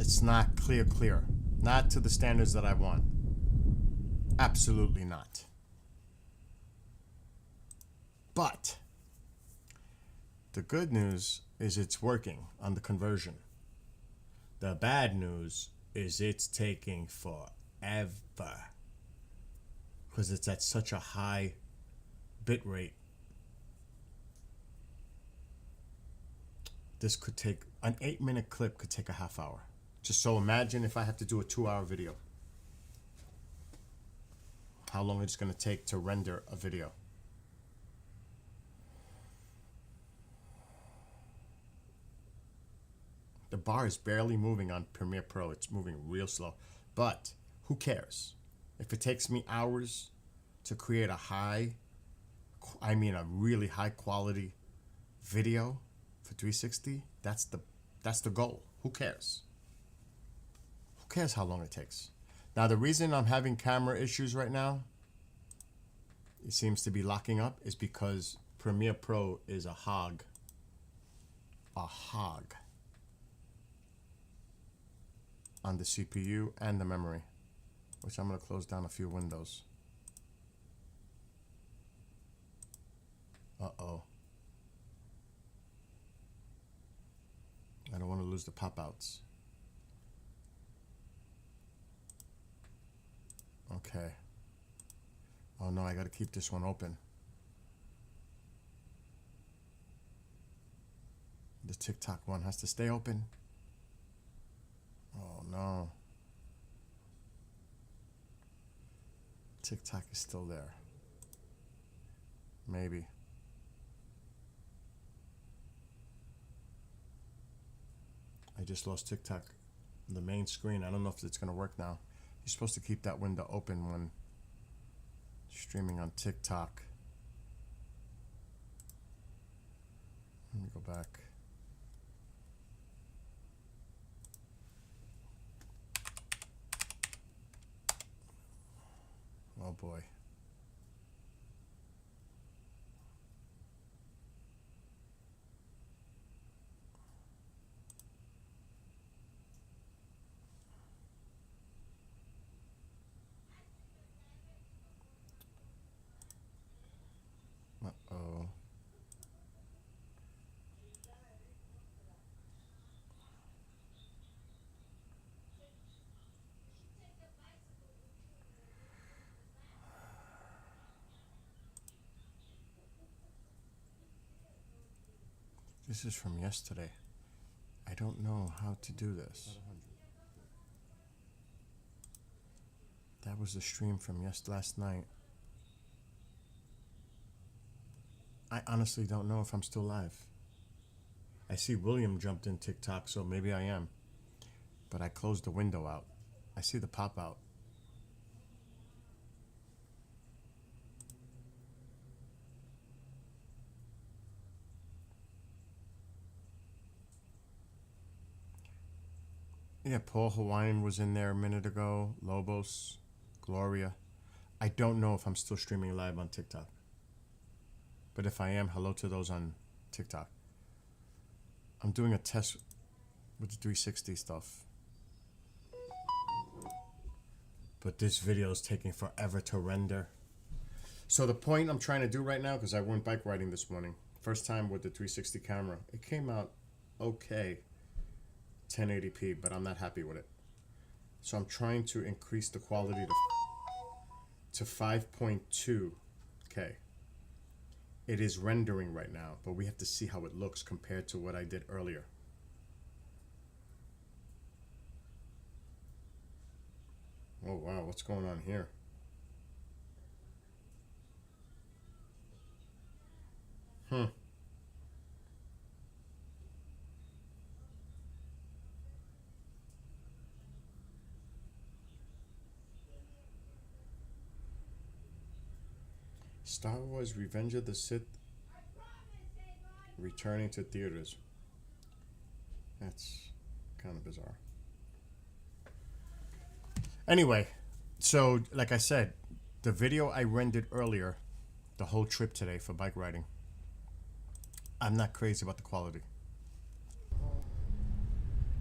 It's not clear. Not to the standards that I want. Absolutely not. But the good news is it's working on the conversion. The bad news is it's taking forever. Because it's at such a high bit rate. This could take, an 8-minute clip could take a half hour. Just so imagine if I have to do a 2-hour video. How long it's going to take to render a video. The bar is barely moving on Premiere Pro. It's moving real slow. But who cares? If it takes me hours to create a really high quality video for 360, that's the goal. Who cares? Who cares how long it takes? Now, the reason I'm having camera issues right now, it seems to be locking up, is because Premiere Pro is a hog. A hog. On the CPU and the memory, which I'm going to close down a few windows. Uh-oh. was the pop-outs. Okay. Oh no, I gotta keep this one open. The TikTok one has to stay open. Oh no. TikTok is still there. Maybe. I just lost TikTok. The main screen. I don't know if it's gonna work now. You're supposed to keep that window open when streaming on TikTok. Let me go back. Oh boy. Uh-oh. This is from yesterday. I don't know how to do this. That was the stream from last night. I honestly don't know if I'm still live. I see William jumped in TikTok, so maybe I am. But I closed the window out. I see the pop out. Yeah, Paul Hawaiian was in there a minute ago. Lobos, Gloria. I don't know if I'm still streaming live on TikTok. But if I am, hello to those on TikTok. I'm doing a test with the 360 stuff. But this video is taking forever to render. So the point I'm trying to do right now, because I went bike riding this morning. First time with the 360 camera. It came out okay. 1080p, but I'm not happy with it. So I'm trying to increase the quality to 5.2K. It is rendering right now, but we have to see how it looks compared to what I did earlier. Oh wow, what's going on here? Star Wars Revenge of the Sith returning to theaters. That's kind of bizarre. Anyway, so like I said, the video I rendered earlier, the whole trip today for bike riding, I'm not crazy about the quality.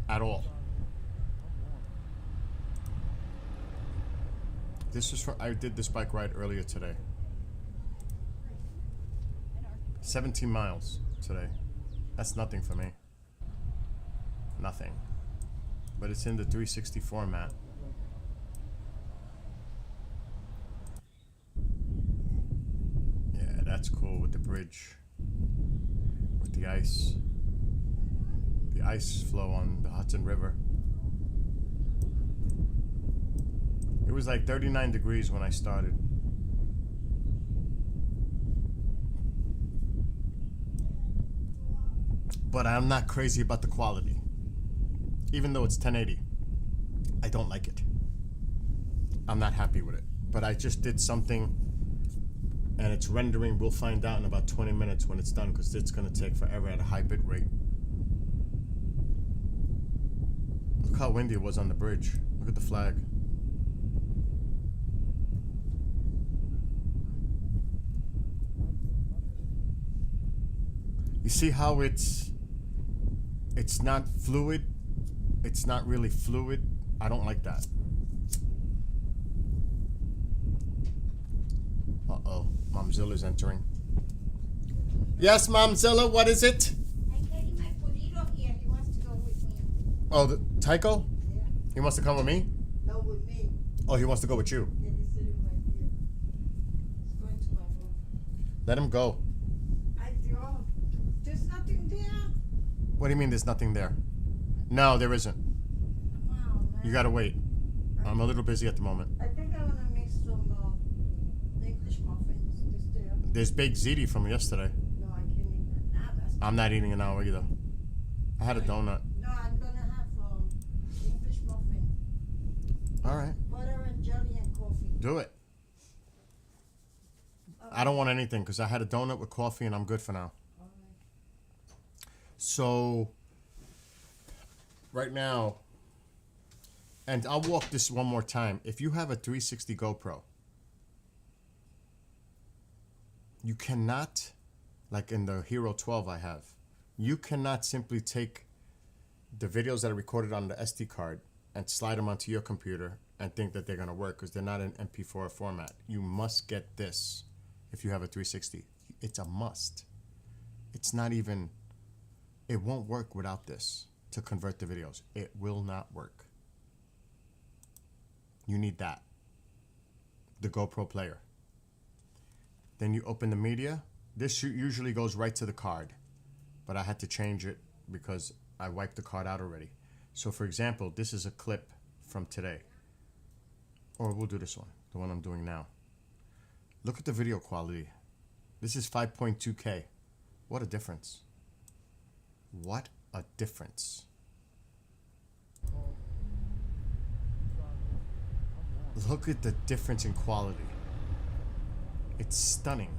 At all. This is for, I did this bike ride earlier today. 17 miles today. That's nothing for me. Nothing. But it's in the 360 format. Yeah, that's cool with the bridge. With the ice. The ice flow on the Hudson River. It was like 39 degrees when I started. But I'm not crazy about the quality. Even though it's 1080, I don't like it. I'm not happy with it. But I just did something, and it's rendering. We'll find out in about 20 minutes when it's done, because it's going to take forever at a high bit rate. Look how windy it was on the bridge. Look at the flag. You see how it's not fluid? It's not really fluid. I don't like that. Uh-oh. Momzilla's entering. Yes, Momzilla, what is it? I'm getting my Polito here. He wants to go with me. Oh, Tycho? Yeah. He wants to come with me? No, with me. Oh, he wants to go with you. Yeah, he's sitting right here. He's going to my room. Let him go. There's nothing there. What do you mean there's nothing there? No, there isn't. Wow, man. You gotta wait. I'm a little busy at the moment. I think I want to make some English muffins. Is there? There's baked ziti from yesterday. No, I can't eat that. Nah, that's I'm not eating it now either. I had a donut. No, I'm gonna have English muffin. All right, Butter and jelly and coffee. do it. I don't want anything because I had a donut with coffee and I'm good for now. All right. So, right now, and I'll walk this one more time. If you have a 360 GoPro, you cannot, like in the Hero 12 I have, you cannot simply take the videos that are recorded on the SD card and slide them onto your computer and think that they're going to work because they're not in MP4 format. You must get this if you have a 360. It's a must. It's not even, it won't work without this to convert the videos. It will not work. You need that. The GoPro player. Then you open the media. This usually goes right to the card, but I had to change it because I wiped the card out already. So for example, this is a clip from today. Or we'll do this one, the one I'm doing now. Look at the video quality. This is 5.2K. What a difference. What a difference. Look at the difference in quality. It's stunning.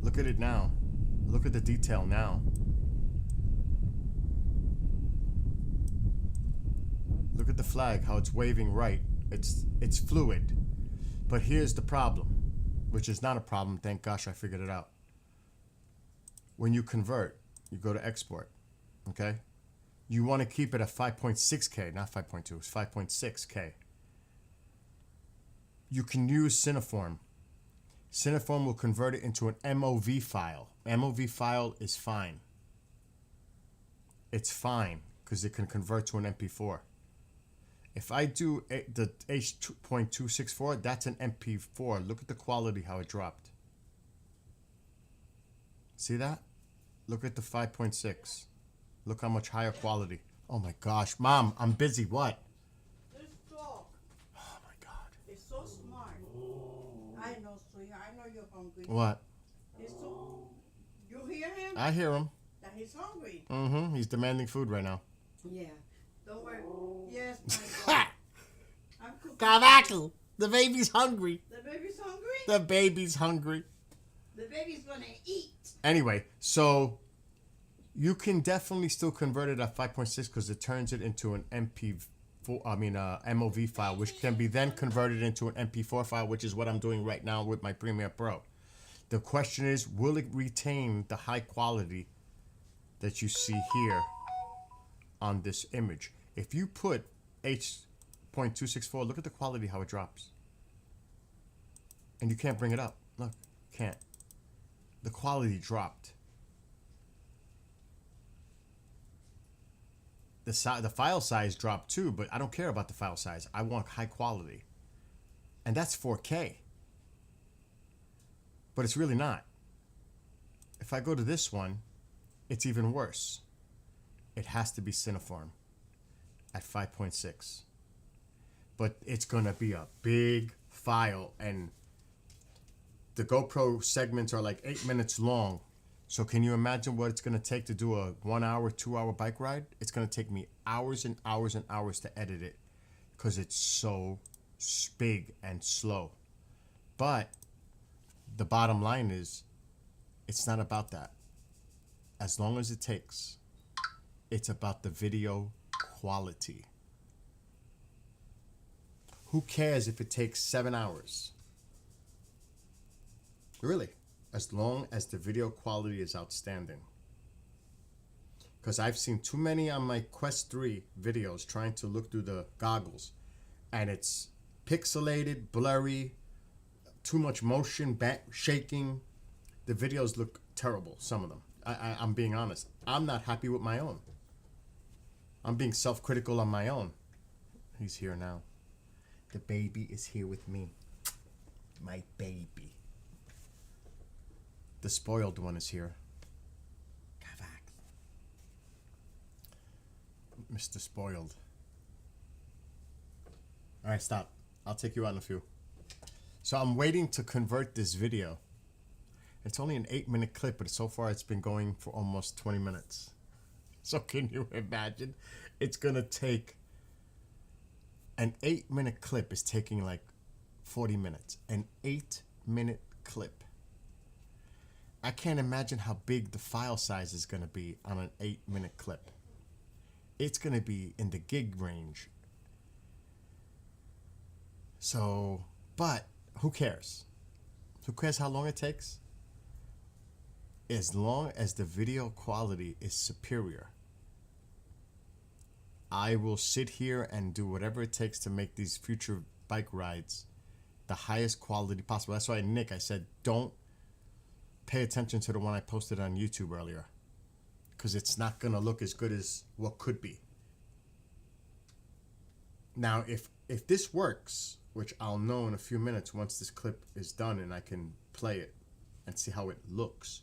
Look at it now. Look at the detail now. Look at the flag, how it's waving right. It's fluid. But here's the problem, which is not a problem. Thank gosh I figured it out. When you convert, you go to export, okay? You want to keep it at 5.6K, not 5.2, it's 5.6K. You can use Cineform. Cineform will convert it into an MOV file. MOV file is fine. It's fine because it can convert to an MP4. If I do the H.264, that's an MP4. Look at the quality, how it dropped. See that? Look at the 5.6. Look how much higher quality. Oh my gosh. Mom, I'm busy. What? This dog. Oh my God. It's so smart. I know, sweetheart. I know you're hungry. What? It's so... You hear him? I hear him. That he's hungry. Mm-hmm. He's demanding food right now. Yeah. Don't worry. Yes, my dog. I'm cooking. Cavaco. The baby's hungry. The baby's hungry? The baby's hungry. The baby's gonna eat. Anyway, so you can definitely still convert it at 5.6 because it turns it into an MOV file, which can be then converted into an MP4 file, which is what I'm doing right now with my Premiere Pro. The question is, will it retain the high quality that you see here on this image? If you put H.264, look at the quality, how it drops. And you can't bring it up. Look, can't. The quality dropped. The file size dropped too, but I don't care about the file size. I want high quality. And that's 4K. But it's really not. If I go to this one, it's even worse. It has to be Cineform at 5.6. But it's going to be a big file, and the GoPro segments are like 8 minutes long. So can you imagine what it's going to take to do a 1 hour, 2 hour bike ride? It's going to take me hours and hours and hours to edit it because it's so big and slow. But the bottom line is, it's not about that. As long as it takes, it's about the video quality. Who cares if it takes 7 hours? Really, as long as the video quality is outstanding. Because I've seen too many on my Quest 3 videos trying to look through the goggles, and it's pixelated, blurry, too much motion, back shaking. The videos look terrible, some of them. I'm being honest. I'm not happy with my own. I'm being self-critical on my own. He's here now. The baby is here with me. My baby. The spoiled one is here. Kavak. Mr. Spoiled. Alright, stop. I'll take you out in a few. So I'm waiting to convert this video. It's only an 8-minute clip, but so far it's been going for almost 20 minutes. So can you imagine? It's gonna take an 8-minute clip is taking like 40 minutes. An 8-minute clip. I can't imagine how big the file size is gonna be on an 8-minute clip. It's gonna be in the gig range. So, but who cares? Who cares how long it takes? As long as the video quality is superior, I will sit here and do whatever it takes to make these future bike rides the highest quality possible. That's why, Nick, I said, don't pay attention to the one I posted on YouTube earlier, because it's not going to look as good as what could be. Now, if this works, which I'll know in a few minutes once this clip is done and I can play it and see how it looks,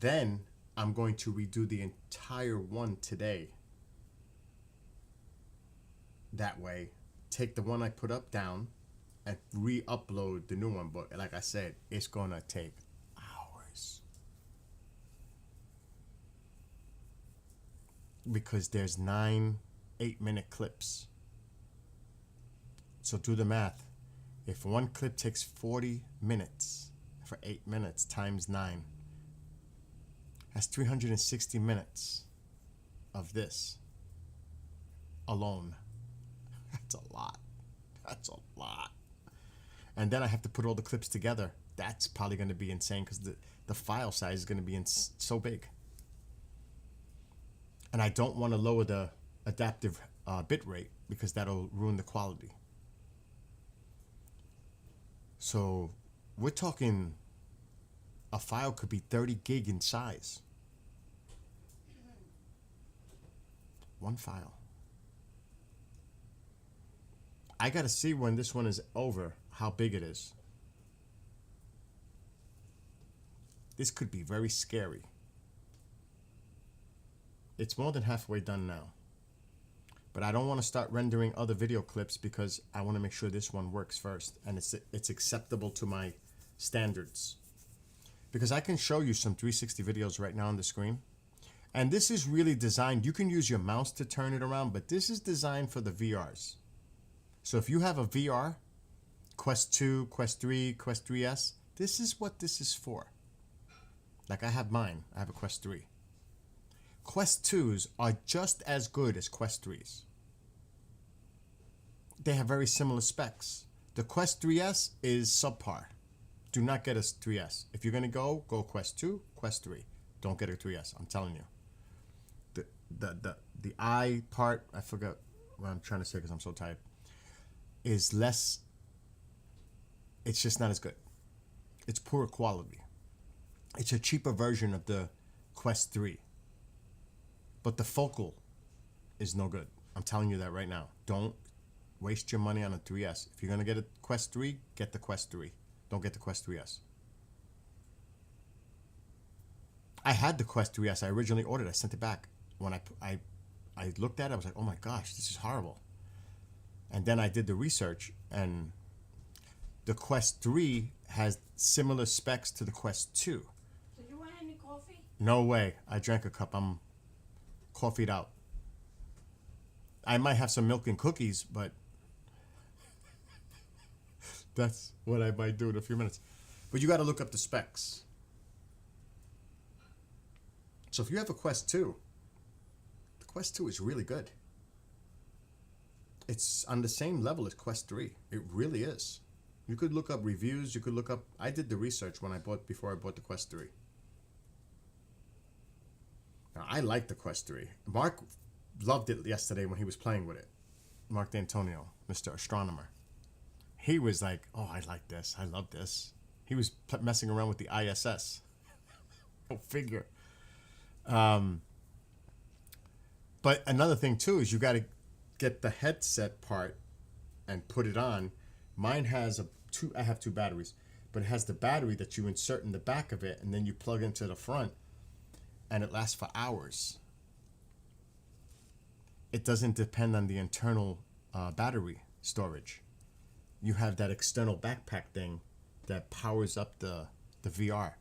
then I'm going to redo the entire one today. That way, take the one I put up down and re-upload the new one. But like I said, it's gonna take hours. Because there's 9 8-minute clips. So do the math. If one clip takes 40 minutes for 8 minutes times 9, that's 360 minutes of this alone. That's a lot. That's a lot. And then I have to put all the clips together. That's probably going to be insane because the file size is going to be so big. And I don't want to lower the adaptive bit rate because that'll ruin the quality. So we're talking a file could be 30 gig in size. One file. I gotta see when this one is over how big it is. This could be very scary. It's more than halfway done now. But I don't want to start rendering other video clips because I want to make sure this one works first and it's acceptable to my standards. Because I can show you some 360 videos right now on the screen. And this is really designed, you can use your mouse to turn it around, but this is designed for the VRs. So if you have a VR, Quest 2, Quest 3, Quest 3S, this is what this is for. Like I have mine, I have a Quest 3. Quest 2s are just as good as Quest 3s. They have very similar specs. The Quest 3S is subpar. Do not get a 3S. If you're going to go Quest 2, Quest 3. Don't get a 3S, I'm telling you. The eye part, I forgot what I'm trying to say because I'm so tired, is less, it's just not as good. It's poor quality. It's a cheaper version of the Quest 3. But the focal is no good. I'm telling you that right now. Don't waste your money on a 3S. If you're going to get a Quest 3, get the Quest 3. Don't get the Quest 3S. I had the Quest 3S. I originally ordered it. I sent it back. When I looked at it, I was like, oh my gosh, this is horrible. And then I did the research, and the Quest 3 has similar specs to the Quest 2. Did you want any coffee? No way. I drank a cup. I'm coffeeed out. I might have some milk and cookies, but that's what I might do in a few minutes. But you got to look up the specs. So if you have a Quest 2, the Quest 2 is really good. It's on the same level as Quest 3. It really is. You could look up reviews. You could look up. I did the research before I bought the Quest 3. Now, I like the Quest 3. Mark loved it yesterday when he was playing with it. Mark D'Antonio, Mr. Astronomer. He was like, oh, I like this. I love this. He was messing around with the ISS. Go figure. But another thing too is you got to get the headset part and put it on. Mine has I have two batteries, but it has the battery that you insert in the back of it, and then you plug into the front, and it lasts for hours. It doesn't depend on the internal battery storage. You have that external backpack thing that powers up the VR,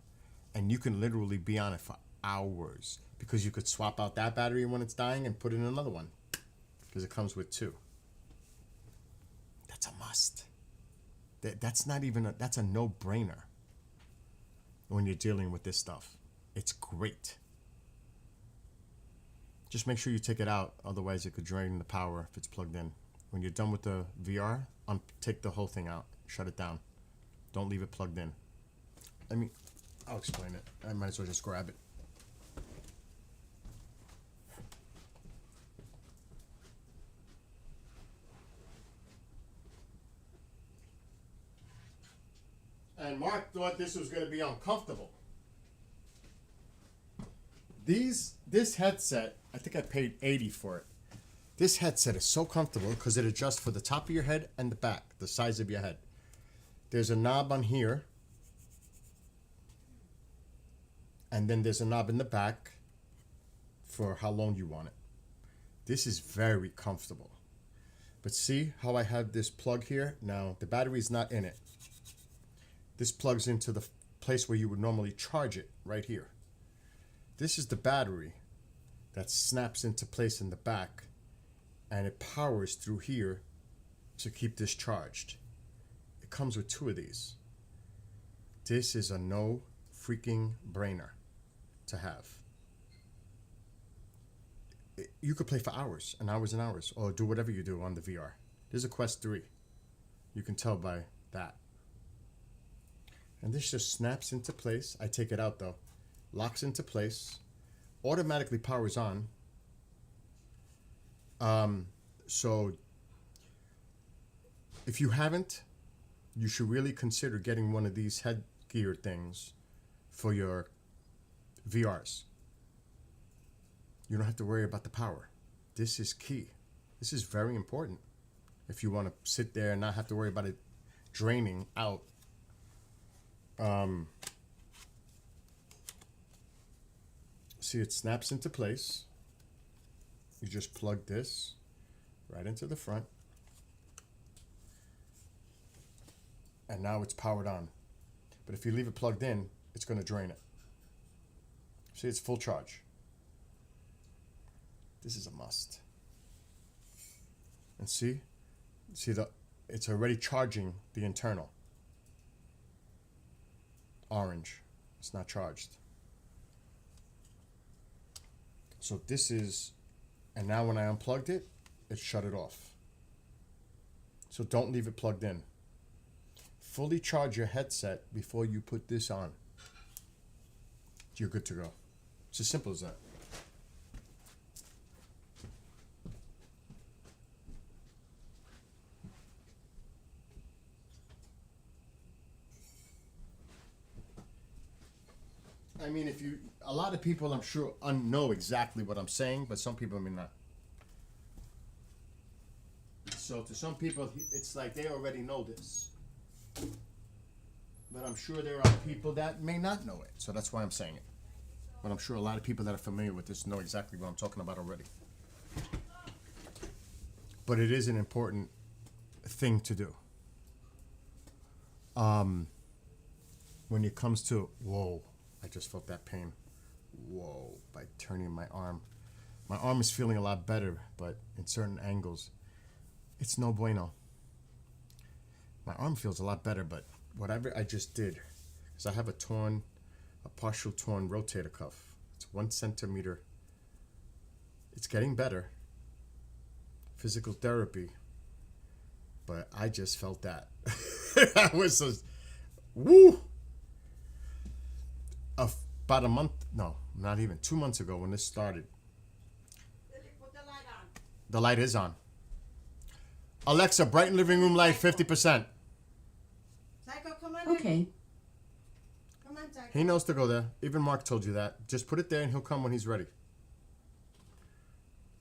and you can literally be on it for hours because you could swap out that battery when it's dying and put in another one because it comes with two. That's a must. That's not even that's a no-brainer when you're dealing with this stuff. It's great. Just make sure you take it out, otherwise it could drain the power if it's plugged in. When you're done with the VR, take the whole thing out, shut it down. Don't leave it plugged in. I'll explain it. I might as well just grab it. And Mark thought this was going to be uncomfortable. This headset, I think I paid $80 for it. This headset is so comfortable because it adjusts for the top of your head and the back, the size of your head. There's a knob on here. And then there's a knob in the back for how long you want it. This is very comfortable. But see how I have this plug here? Now, the battery's not in it. This plugs into the place where you would normally charge it, right here. This is the battery that snaps into place in the back, and it powers through here to keep this charged. It comes with two of these. This is a no freaking brainer to have. You could play for hours and hours and hours, or do whatever you do on the VR. This is a Quest 3. You can tell by that. And this just snaps into place. I take it out though. Locks into place. Automatically powers on. So if you haven't, you should really consider getting one of these headgear things for your VRs. You don't have to worry about the power. This is key. This is very important if you want to sit there and not have to worry about it draining out. See, it snaps into place. You just plug this right into the front. And now it's powered on. But if you leave it plugged in, it's going to drain it. See, it's full charge. This is a must. And see it's already charging the internal. Orange. It's not charged. So this is, and now when I unplugged it, it shut it off. So don't leave it plugged in. Fully charge your headset before you put this on. You're good to go. It's as simple as that. I mean, a lot of people, I'm sure, know exactly what I'm saying, but some people may not. So to some people, it's like they already know this. But I'm sure there are people that may not know it, so that's why I'm saying it. But I'm sure a lot of people that are familiar with this know exactly what I'm talking about already. But it is an important thing to do. When it comes to, whoa, I just felt that pain. Whoa, by turning my arm. My arm is feeling a lot better, but in certain angles, it's no bueno. My arm feels a lot better, but whatever I just did, because I have a partial torn rotator cuff. It's 1 centimeter. It's getting better. Physical therapy. But I just felt that. I was so, woo! About a month, no, not even, 2 months ago when this started. Put the light on. The light is on. Alexa, brighten living room light 50%. Psycho, come on in. Okay. Come months I He knows to go there. Even Mark told you that. Just put it there and he'll come when he's ready.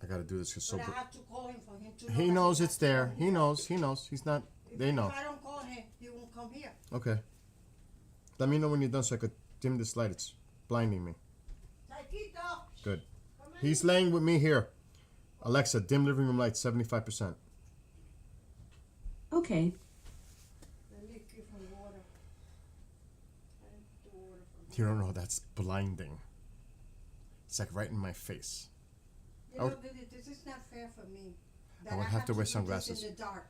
I gotta do this because so. But I have to call him for him to know. He that knows has it's to come there. He here. knows. He knows. He's not. They know. If I don't call him, he won't come here. Okay. Let me know when you're done so I could dim this light. It's blinding me. Taquito, Good. come on. He's laying with me here. Alexa, dim living room light 75%. Okay. Let me give him water. I need the water from You don't know that's blinding. It's like right in my face. You Oh. know, this is not fair for me. I would have to wear sunglasses. Do this in the dark.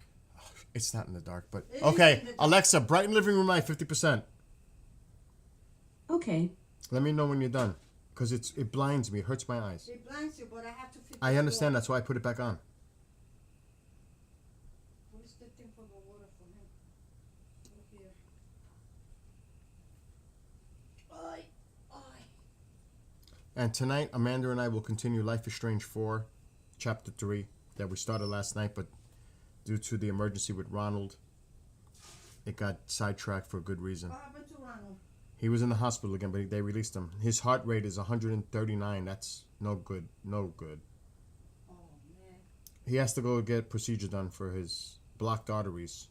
It's not in the dark, but It is okay. in the dark. Alexa, brighten living room light 50%. Okay. Let me know when you're done, because it blinds me. It hurts my eyes. It blinds you, but I have to fit. I the understand. door. That's why I put it back on. Where's the thing for the water for him? Over here. Oi, oi. And tonight, Amanda and I will continue Life is Strange 4, Chapter 3, that we started last night, but due to the emergency with Ronald, it got sidetracked for a good reason. What happened to Ronald? He was in the hospital again, but they released him. His heart rate is 139. That's no good. No good. Oh man. He has to go get procedure done for his blocked arteries,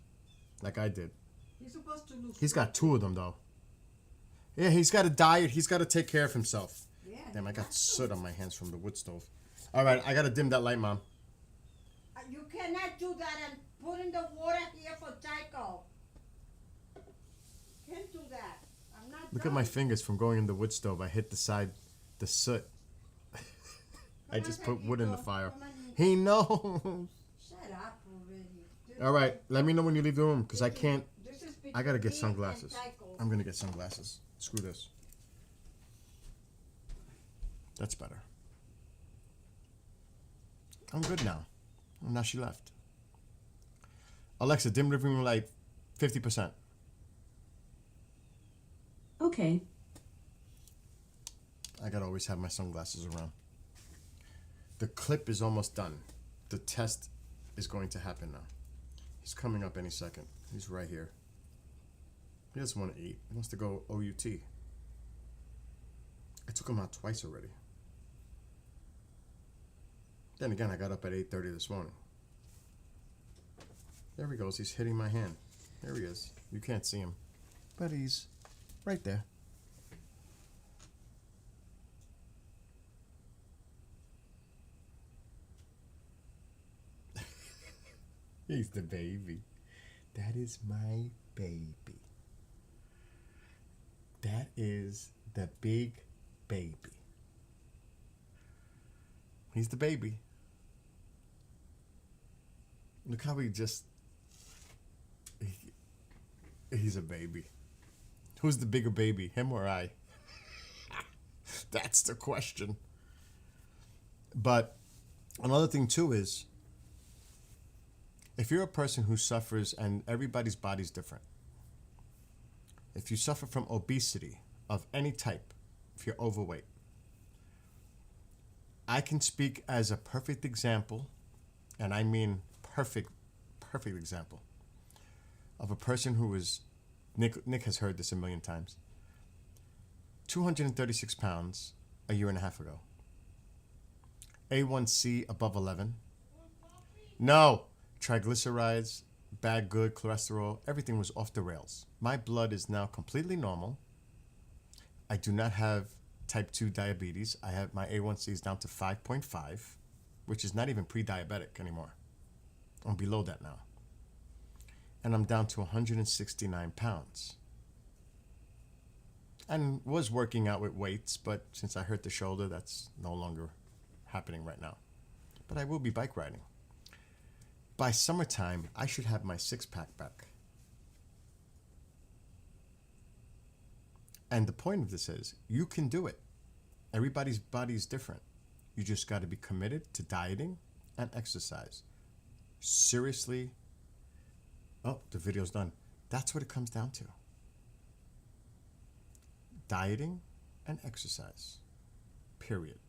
like I did. He's supposed to lose. He's got 2 of them, though. Yeah, he's got a diet. He's got to take care of himself. Yeah. Damn, I got that's soot true. on my hands from the wood stove. All right, I got to dim that light, Mom. You cannot do that and put in the water here for Tycho. Can't do that. I'm not. Look at my fingers from going in the wood stove. I hit the side, the soot. I Come just on, put wood in the Taquito. fire. Come on. He knows. Shut up already. All right, let me know when you leave the room, because I can't. This is I gotta get between me and sunglasses. Tycho. I'm gonna get sunglasses. Screw this. That's better. I'm good now. Oh, now she left. Alexa, dim living room light 50%. Okay. I gotta always have my sunglasses around. The clip is almost done. The test is going to happen now. He's coming up any second. He's right here. He doesn't want to eat. He wants to go OUT. I took him out twice already. Then again, I got up at 8:30 this morning. There he goes. He's hitting my hand. There he is. You can't see him, but he's right there. He's the baby. That is my baby. That is the big baby. He's the baby. Look how he just... He's a baby. Who's the bigger baby, him or I? That's the question. But another thing too is, if you're a person who suffers, and everybody's body's different. If you suffer from obesity of any type, if you're overweight, I can speak as a perfect example, and I mean perfect example, of a person who was, Nick has heard this a million times, 236 pounds a year and a half ago. A1C above 11. No! Triglycerides, bad good, cholesterol, everything was off the rails. My blood is now completely normal. I do not have type 2 diabetes. I have my A1C is down to 5.5, which is not even pre-diabetic anymore. I'm below that now. And I'm down to 169 pounds. And was working out with weights, but since I hurt the shoulder, that's no longer happening right now. But I will be bike riding. By summertime, I should have my 6-pack back. And the point of this is, you can do it. Everybody's body is different. You just got to be committed to dieting and exercise. Seriously. Oh, the video's done. That's what it comes down to. Dieting and exercise. Period.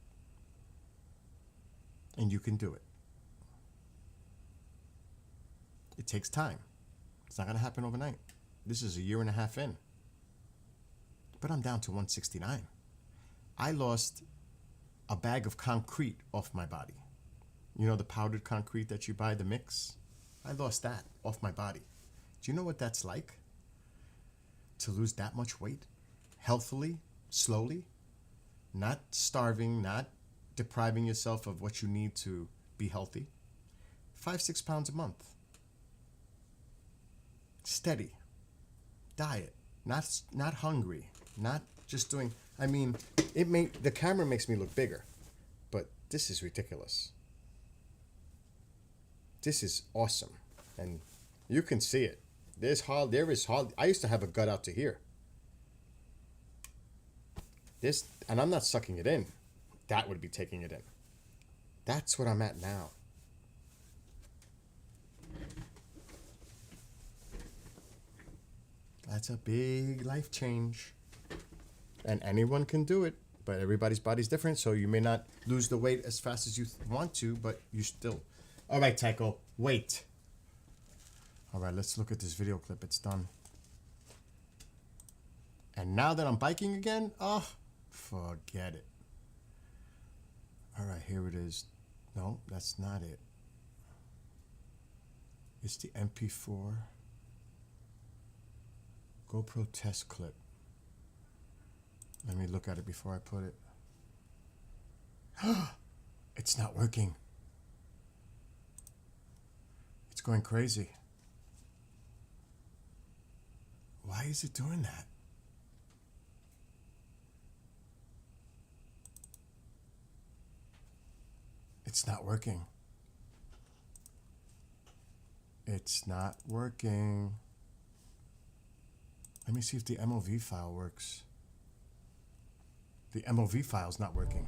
And you can do it. It takes time. It's not going to happen overnight. This is a year and a half in. but I'm down to 169. I lost a bag of concrete off my body. You know the powdered concrete that you buy, the mix? I lost that off my body. Do you know what that's like? To lose that much weight? Healthily, slowly, not starving, not depriving yourself of what you need to be healthy. 5-6 pounds a month. Steady. Diet. Not hungry. Not just doing, I mean, the camera makes me look bigger, but this is ridiculous. This is awesome. And you can see it. There is hard. I used to have a gut out to here. And I'm not sucking it in. That would be taking it in. That's what I'm at now. That's a big life change. And anyone can do it, but everybody's body's different, so you may not lose the weight as fast as you want to, but you still. All right, Tycho, wait. All right, let's look at this video clip. It's done. And now that I'm biking again, oh, forget it. All right, here it is. No, that's not it. It's the MP4 GoPro test clip. Let me look at it before I put it. It's not working. It's going crazy. Why is it doing that? It's not working. It's not working. Let me see if the MOV file works. The MOV file's not working.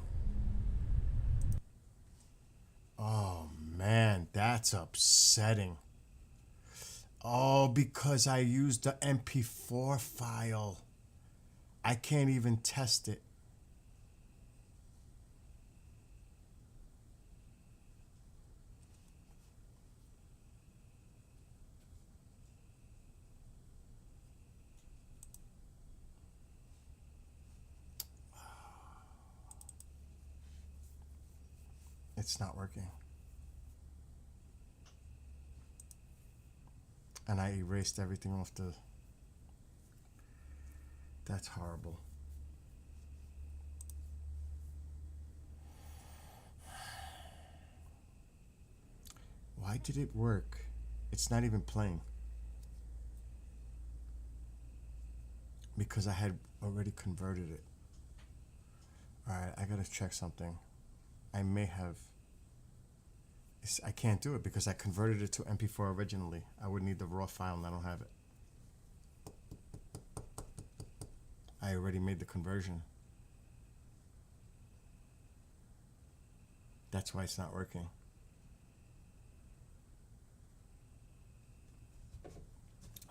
Oh man, that's upsetting. Oh, because I used the MP4 file. I can't even test it. It's not working. And I erased everything off the... That's horrible. Why did it work? It's not even playing. Because I had already converted it. Alright, I gotta check something. I may have... I can't do it because I converted it to MP4 originally. I would need the raw file and I don't have it. I already made the conversion. That's why it's not working.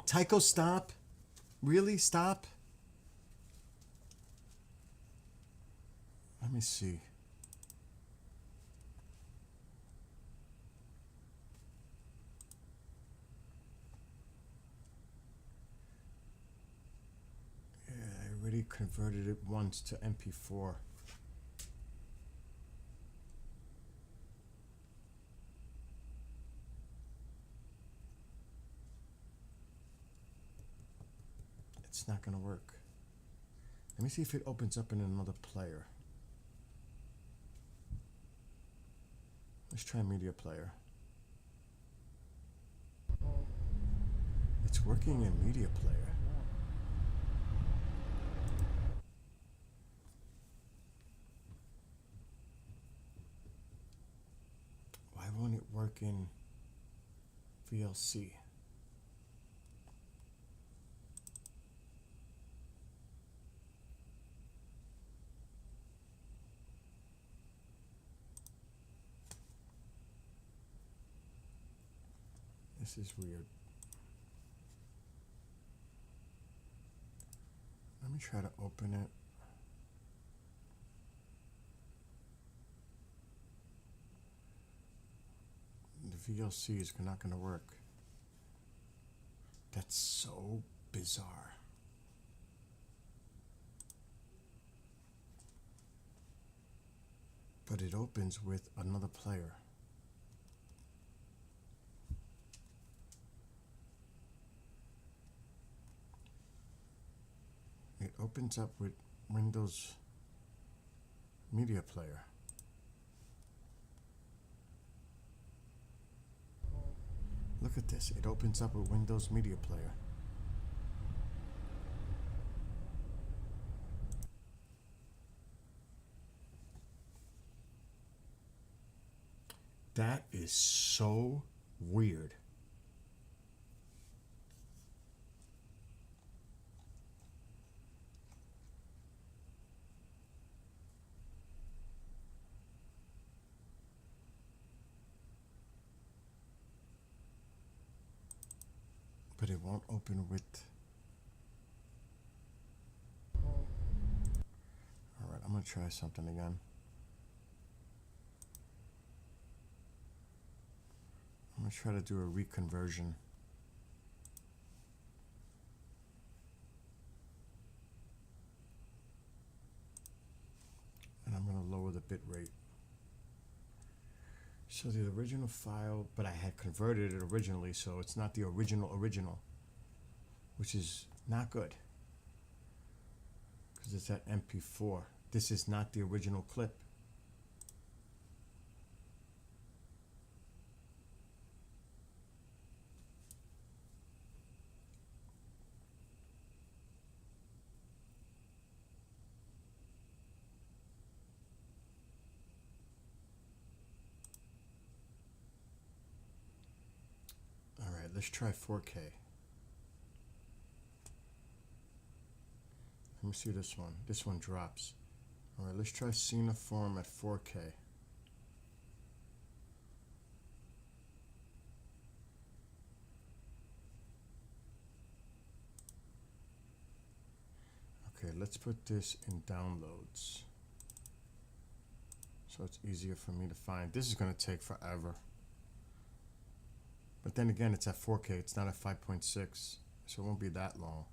Tycho, stop. Really? Stop? Let me see. Already converted it once to MP4. It's not gonna work. Let me see if it opens up in another player. Let's try media player. It's working in media player. Why won't it work in VLC? This is weird. Let me try to open it. The VLC is not going to work. That's so bizarre. But it opens with another player. It opens up with Windows Media Player. Look at this. It opens up with Windows Media Player. That is so weird. But it won't open with... Alright, I'm gonna try something again. I'm gonna try to do a reconversion. And I'm gonna lower the bit rate. So the original file, but I had converted it originally, so it's not the original, which is not good. Because it's at MP4. This is not the original clip. Let's try 4K. Let me see this one. This one drops. Alright, let's try Cineform at 4K. Okay, let's put this in downloads, so it's easier for me to find. This is going to take forever. But then again, it's at 4K, it's not at 5.6, so it won't be that long.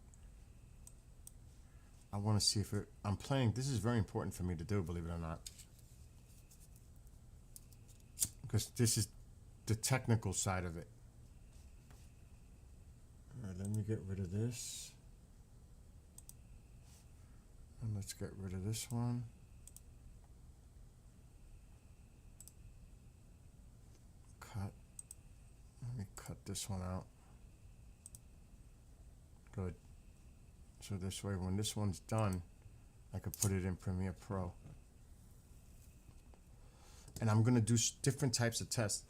I want to see if I'm playing, this is very important for me to do, believe it or not. Because this is the technical side of it. Alright, let me get rid of this. And let's get rid of this one. Cut. Let me cut this one out. Good. So this way, when this one's done, I could put it in Premiere Pro. And I'm going to do different types of tests.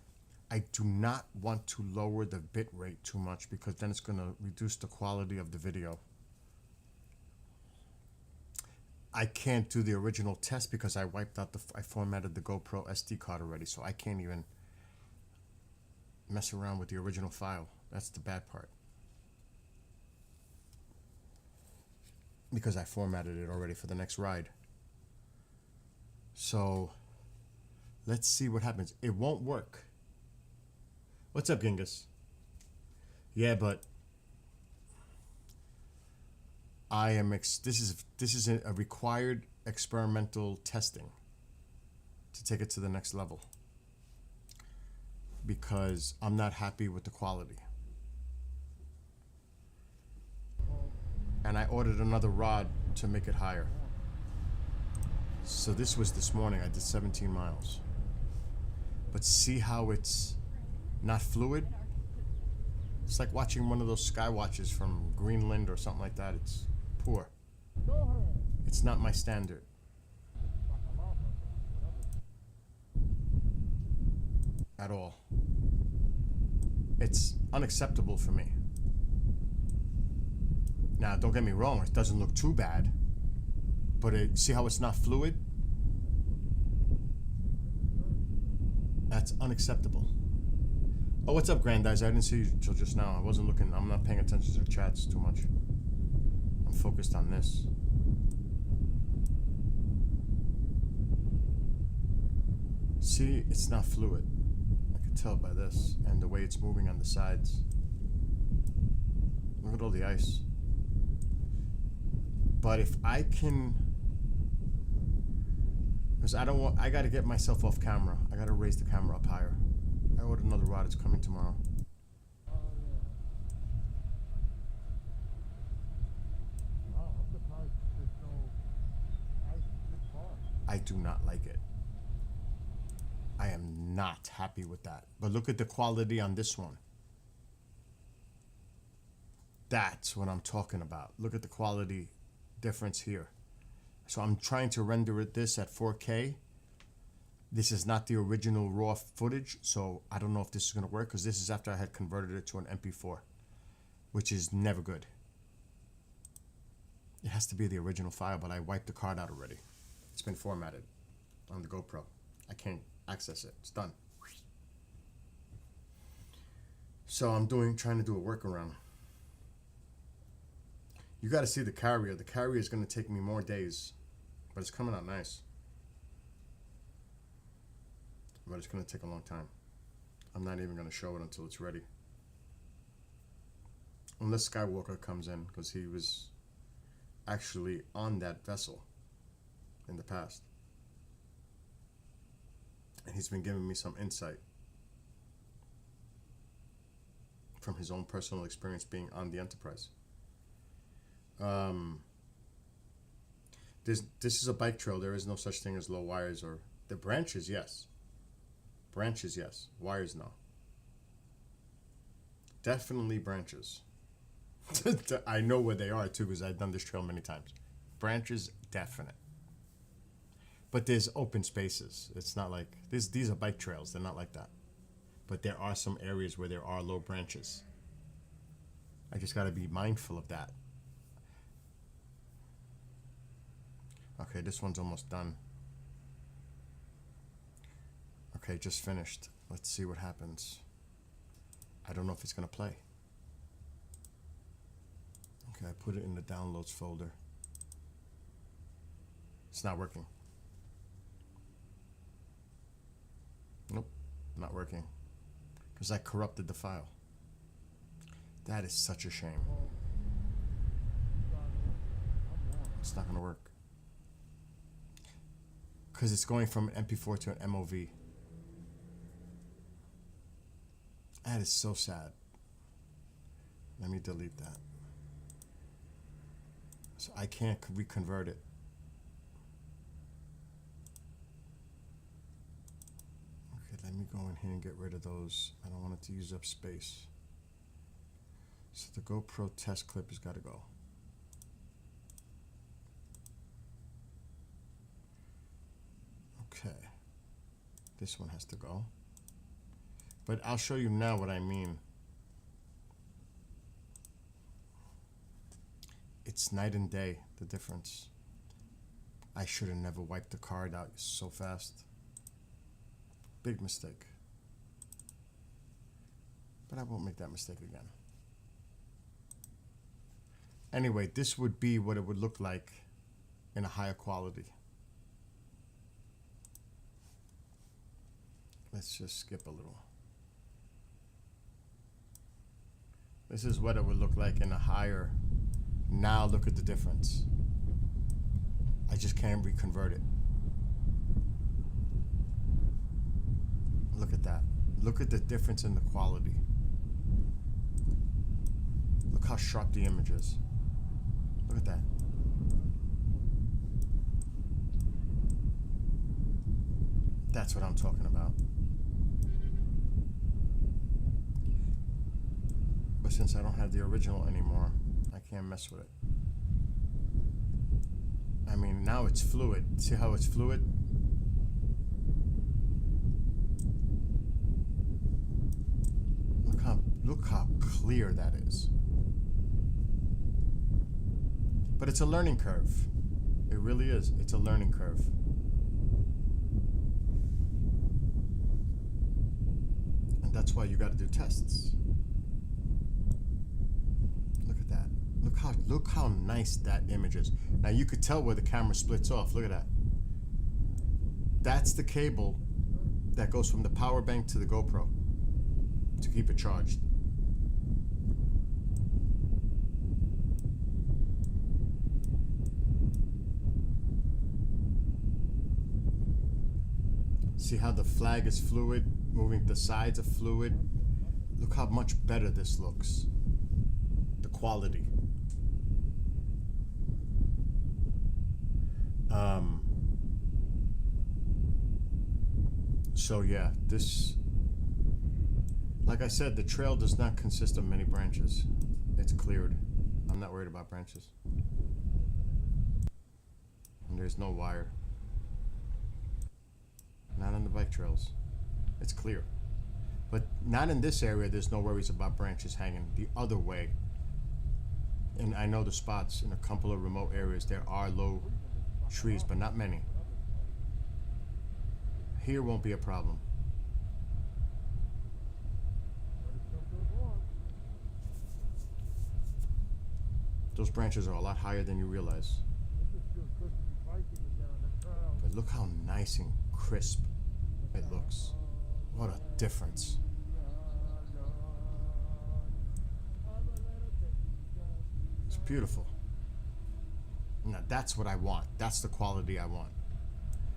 I do not want to lower the bit rate too much because then it's going to reduce the quality of the video. I can't do the original test because I wiped out I formatted the GoPro SD card already, so I can't even mess around with the original file. That's the bad part. Because I formatted it already for the next ride. So, let's see what happens. It won't work. What's up, Genghis? Yeah, but I am this is a required experimental testing to take it to the next level because I'm not happy with the quality. And I ordered another rod to make it higher. So this was this morning. I did 17 miles. But see how it's not fluid? It's like watching one of those sky watches from Greenland or something like that. It's poor. It's not my standard. At all. It's unacceptable for me. Now, don't get me wrong, it doesn't look too bad. But see how it's not fluid? That's unacceptable. Oh, what's up, Grandize? I didn't see you until just now. I wasn't looking. I'm not paying attention to the chats too much. I'm focused on this. See, it's not fluid. I can tell by this and the way it's moving on the sides. Look at all the ice. But if I can Because I gotta get myself off camera. I gotta raise the camera up higher. I ordered another rod, it's coming tomorrow. Oh, yeah. Wow, I'm surprised there's no ice in this car. I do not like it. I am not happy with that. But look at the quality on this one. That's what I'm talking about. Look at the quality difference here. So I'm trying to render this at 4K. This is not the original raw footage, so I don't know if this is going to work, because this is after I had converted it to an MP4, which is never good. It has to be the original file, but I wiped the card out already. It's been formatted on the GoPro. I can't access it. It's done. So I'm trying to do a workaround. You got to see the carrier. The carrier is going to take me more days, but it's coming out nice. But it's going to take a long time. I'm not even going to show it until it's ready. Unless Skywalker comes in, because he was actually on that vessel in the past. And he's been giving me some insight from his own personal experience being on the Enterprise. This is a bike trail. There is no such thing as low wires, or the branches, yes. Branches, yes. Wires, no. Definitely branches. I know where they are too, because I've done this trail many times. Branches, definite. But there's open spaces. It's not like these are bike trails. They're not like that. But there are some areas where there are low branches. I just got to be mindful of that. Okay, this one's almost done. Okay, just finished. Let's see what happens. I don't know if it's going to play. Okay, I put it in the downloads folder. It's not working. Nope, not working. Because I corrupted the file. That is such a shame. It's not going to work. Because it's going from an MP4 to an MOV. That is so sad. Let me delete that. So I can't reconvert it. Okay, let me go in here and get rid of those. I don't want it to use up space. So the GoPro test clip has got to go. Okay. This one has to go. But I'll show you now what I mean. It's night and day, the difference. I should have never wiped the card out so fast. Big mistake. But I won't make that mistake again. Anyway, this would be what it would look like in a higher quality. Let's just skip a little. This is what it would look like in a higher. Now look at the difference. I just can't reconvert it. Look at that. Look at the difference in the quality. Look how sharp the image is. Look at that. That's what I'm talking about. But since I don't have the original anymore, I can't mess with it. I mean, now it's fluid. See how it's fluid? Look how clear that is. But it's a learning curve. It really is. It's a learning curve. And that's why you got to do tests. Look how nice that image is. Now you could tell where the camera splits off. Look at that. That's the cable that goes from the power bank to the GoPro to keep it charged. See how the flag is fluid, moving, the sides are fluid. Look how much better this looks. The quality. So yeah, this, like I said, the trail does not consist of many branches. It's cleared. I'm not worried about branches. And there's no wire. Not on the bike trails. It's clear. But not in this area, there's no worries about branches hanging. The other way, and I know the spots in a couple of remote areas, there are low trees, but not many. Here won't be a problem. Those branches are a lot higher than you realize. But look how nice and crisp it looks. What a difference. It's beautiful. Now that's what I want. That's the quality I want.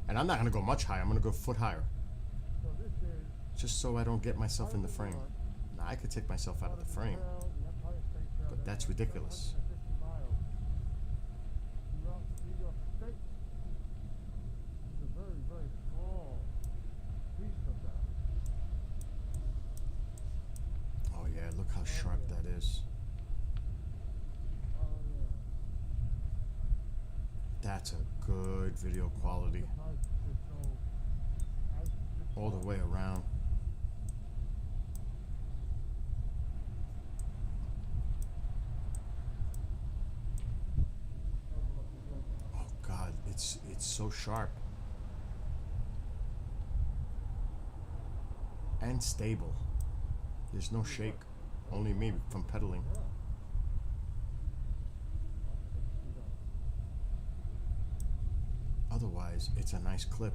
And I'm not going to go much higher. I'm going to go a foot higher. Just so I don't get myself in the frame. Now I could take myself out of the frame. But that's ridiculous. Oh yeah, look how sharp that is. That's a good video quality. All the way around. Oh God, it's so sharp. And stable. There's no shake. Only me from pedaling. Otherwise, it's a nice clip.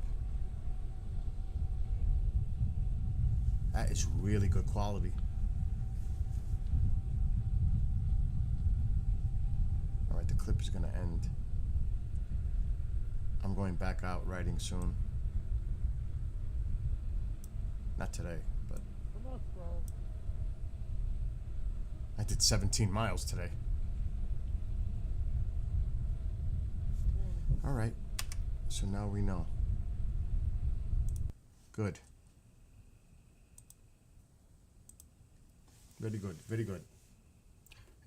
That is really good quality. Alright, the clip is gonna end. I'm going back out riding soon. Not today, but I did 17 miles today. Alright, so now we know. Good. Very good, very good.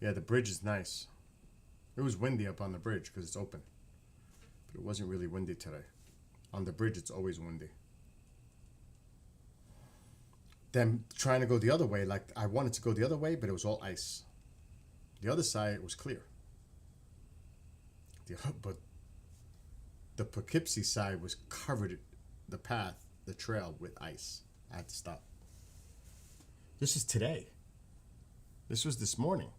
Yeah, the bridge is nice. It was windy up on the bridge because it's open. But it wasn't really windy today. On the bridge, it's always windy. Then trying to go the other way, like I wanted to go the other way, but it was all ice. The other side was clear. But the Poughkeepsie side was covered, the path, the trail, with ice. I had to stop. This is today. This was this morning,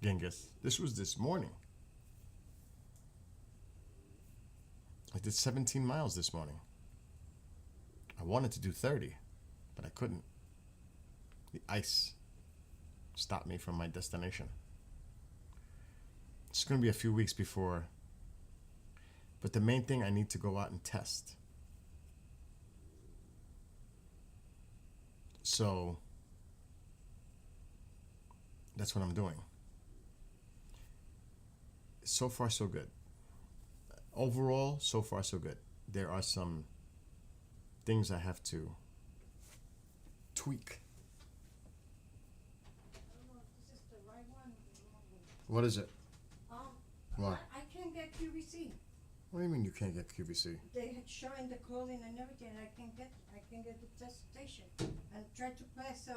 Genghis. This was this morning. I did 17 miles this morning. I wanted to do 30, but I couldn't. The ice stopped me from my destination. It's going to be a few weeks before, but the main thing, I need to go out and test. So that's what I'm doing. So far, so good. Overall, so far, so good. There are some things I have to tweak. I don't know if this is the right one or the wrong one. What is it? What? I can't get QVC. What do you mean you can't get QVC? They had showing the clothing and everything. I can get the test station and try to pass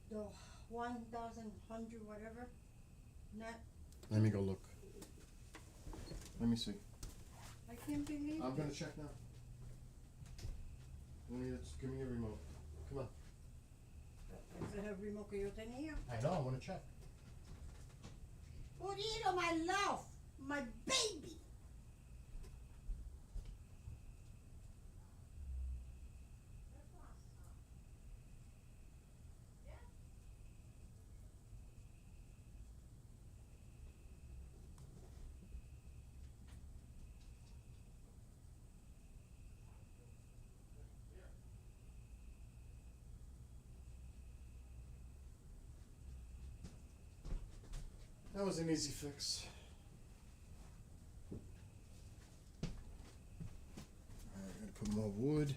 the 1,100 whatever. Not. Let me go look. Let me see. I can't believe. I'm gonna check now. Give me your remote. Come on. Ese es el remote que yo tenía. I know, I wanna check. Purito, my love, my baby. That was an easy fix. Alright, gotta put more wood.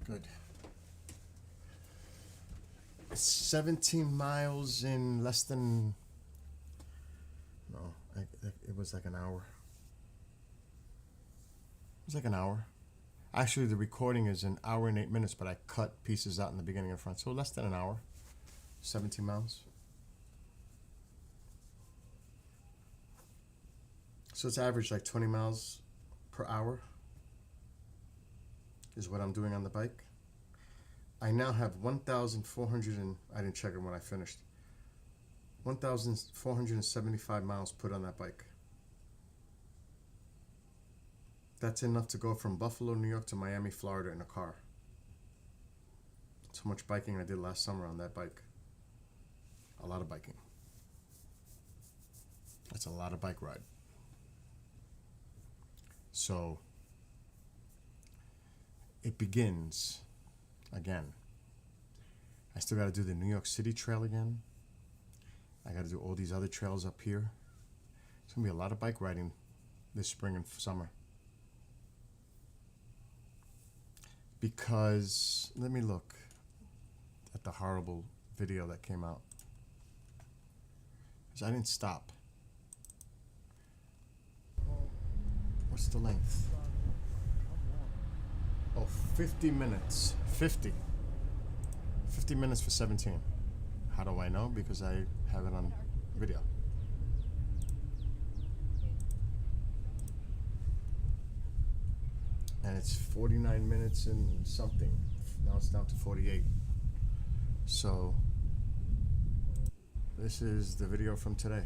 Good. It's 17 miles in less than. No, it was like an hour. It was like an hour. Actually, the recording is an hour and 8 minutes, but I cut pieces out in the beginning and front. So less than an hour. 17 miles. So it's average like 20 miles per hour is what I'm doing on the bike. I now have 1,400 and I didn't check it when I finished. 1,475 miles put on that bike. That's enough to go from Buffalo, New York to Miami, Florida in a car. That's how much biking I did last summer on that bike. A lot of biking. That's a lot of bike ride. So it begins again. I still got to do the New York City trail again. I got to do all these other trails up here. It's going to be a lot of bike riding this spring and summer. Because, let me look at the horrible video that came out. Because I didn't stop. What's the length? Oh, 50 minutes. 50 minutes for 17. How do I know? Because I have it on video. And it's 49 minutes and something. Now it's down to 48. So this is the video from today.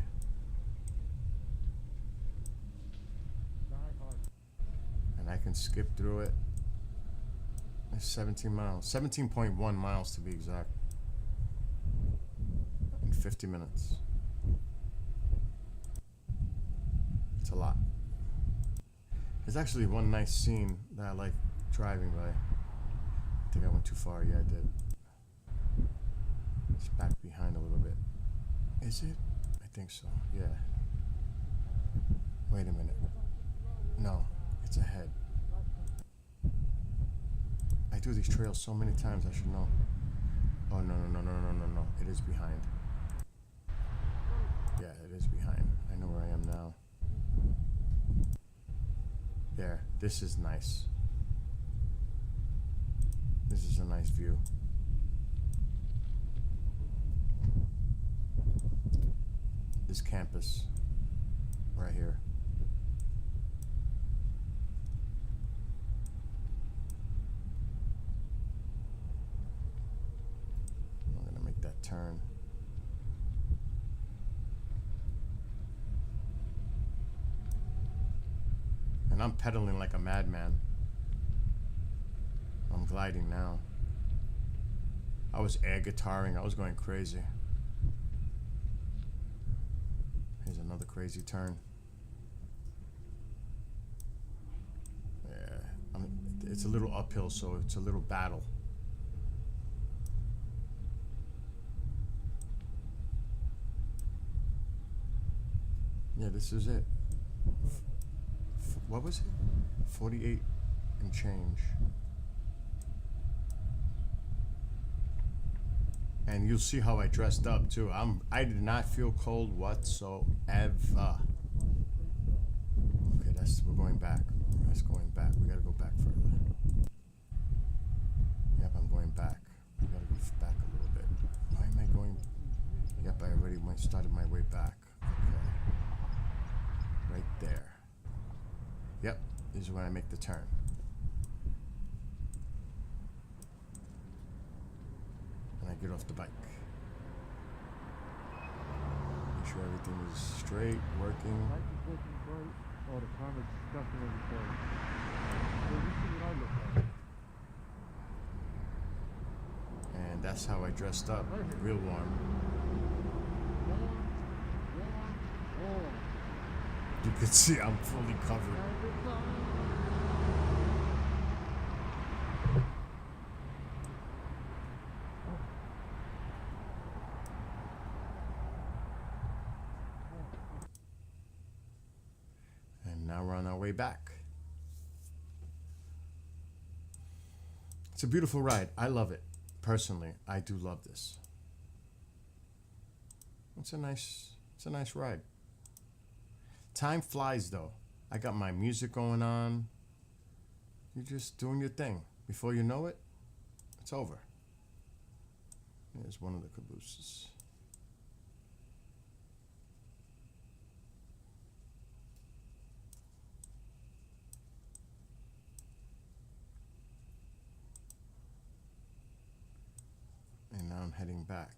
And I can skip through it. It's 17 miles. 17.1 miles to be exact. In 50 minutes. It's a lot. There's actually one nice scene that I like driving by. I think I went too far. Yeah, I did. It's back behind a little bit. Is it? I think so. Yeah. Wait a minute. No, it's ahead. I do these trails so many times, I should know. Oh, no. It is behind. Yeah, it is behind. I know where I am now. There. This is nice. This is a nice view. This campus. Right here. I'm gonna make that turn. And I'm pedaling like a madman. I'm gliding now. I was air guitaring. I was going crazy. Here's another crazy turn. Yeah, it's a little uphill, so it's a little battle. Yeah, this is it. What was it? 48 and change. And you'll see how I dressed up too. I did not feel cold whatsoever. Okay, we're going back. That's going back. We gotta go back further. Yep, I'm going back. We gotta go back a little bit. Why am I going? Yep, I already started my way back. Okay. Right there. Yep, this is when I make the turn. And I get off the bike. Make sure everything is straight, working. Bike is working great. Oh, the camera's stuck in everything. So you see what I look like. And that's how I dressed up. Real warm. Warm. You can see I'm fully covered. our way back. It's a beautiful ride. I love it. Personally, I do love this. It's a nice ride. Time flies though. I got my music going on. You're just doing your thing. Before you know it, it's over. There's one of the cabooses. And now I'm heading back.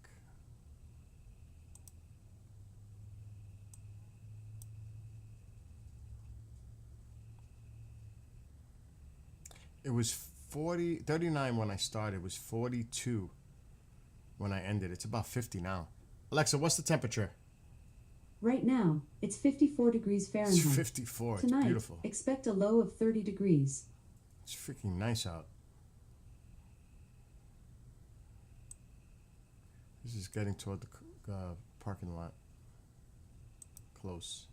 It was 39 when I started. It was 42 when I ended. It's about 50 now. Alexa, what's the temperature? Right now, it's 54 degrees Fahrenheit. It's 54. It's Tonight, beautiful. expect a low of 30 degrees. It's freaking nice out. This is getting toward the parking lot. Close.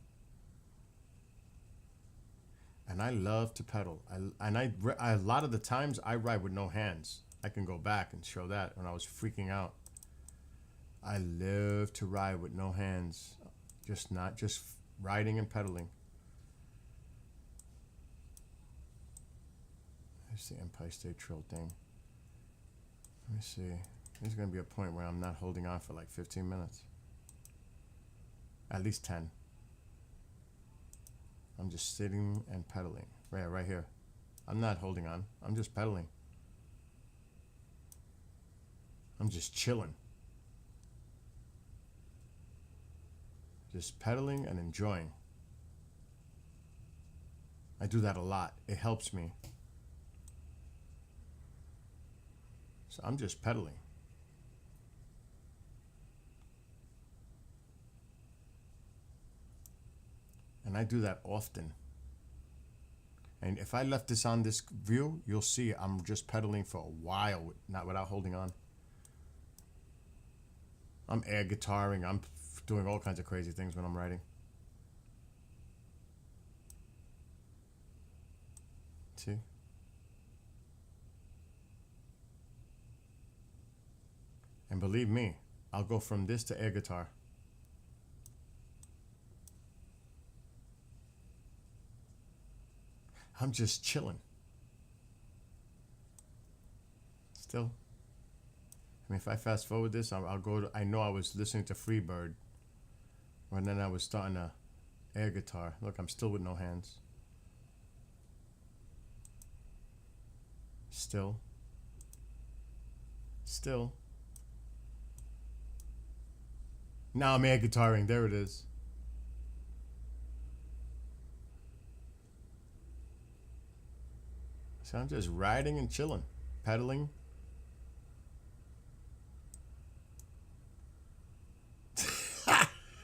And I love to pedal. A lot of the times I ride with no hands. I can go back and show that when I was freaking out. I love to ride with no hands. Just riding and pedaling. There's the Empire State Trail thing. Let me see. There's going to be a point where I'm not holding on for like 15 minutes. At least 10. I'm just sitting and pedaling. Right here. I'm not holding on. I'm just pedaling. I'm just chilling. Just pedaling and enjoying. I do that a lot. It helps me. So I'm just pedaling. And I do that often. And if I left this on this view, you'll see I'm just pedaling for a while, not without holding on. I'm air guitaring. I'm doing all kinds of crazy things when I'm riding. See? And believe me, I'll go from this to air guitar. I'm just chilling. Still. I mean, if I fast forward this, I'll go to, I know I was listening to Freebird. And then I was starting a air guitar. Look, I'm still with no hands. Still. Still. Now I'm air guitaring. There it is. So I'm just riding and chilling, pedaling.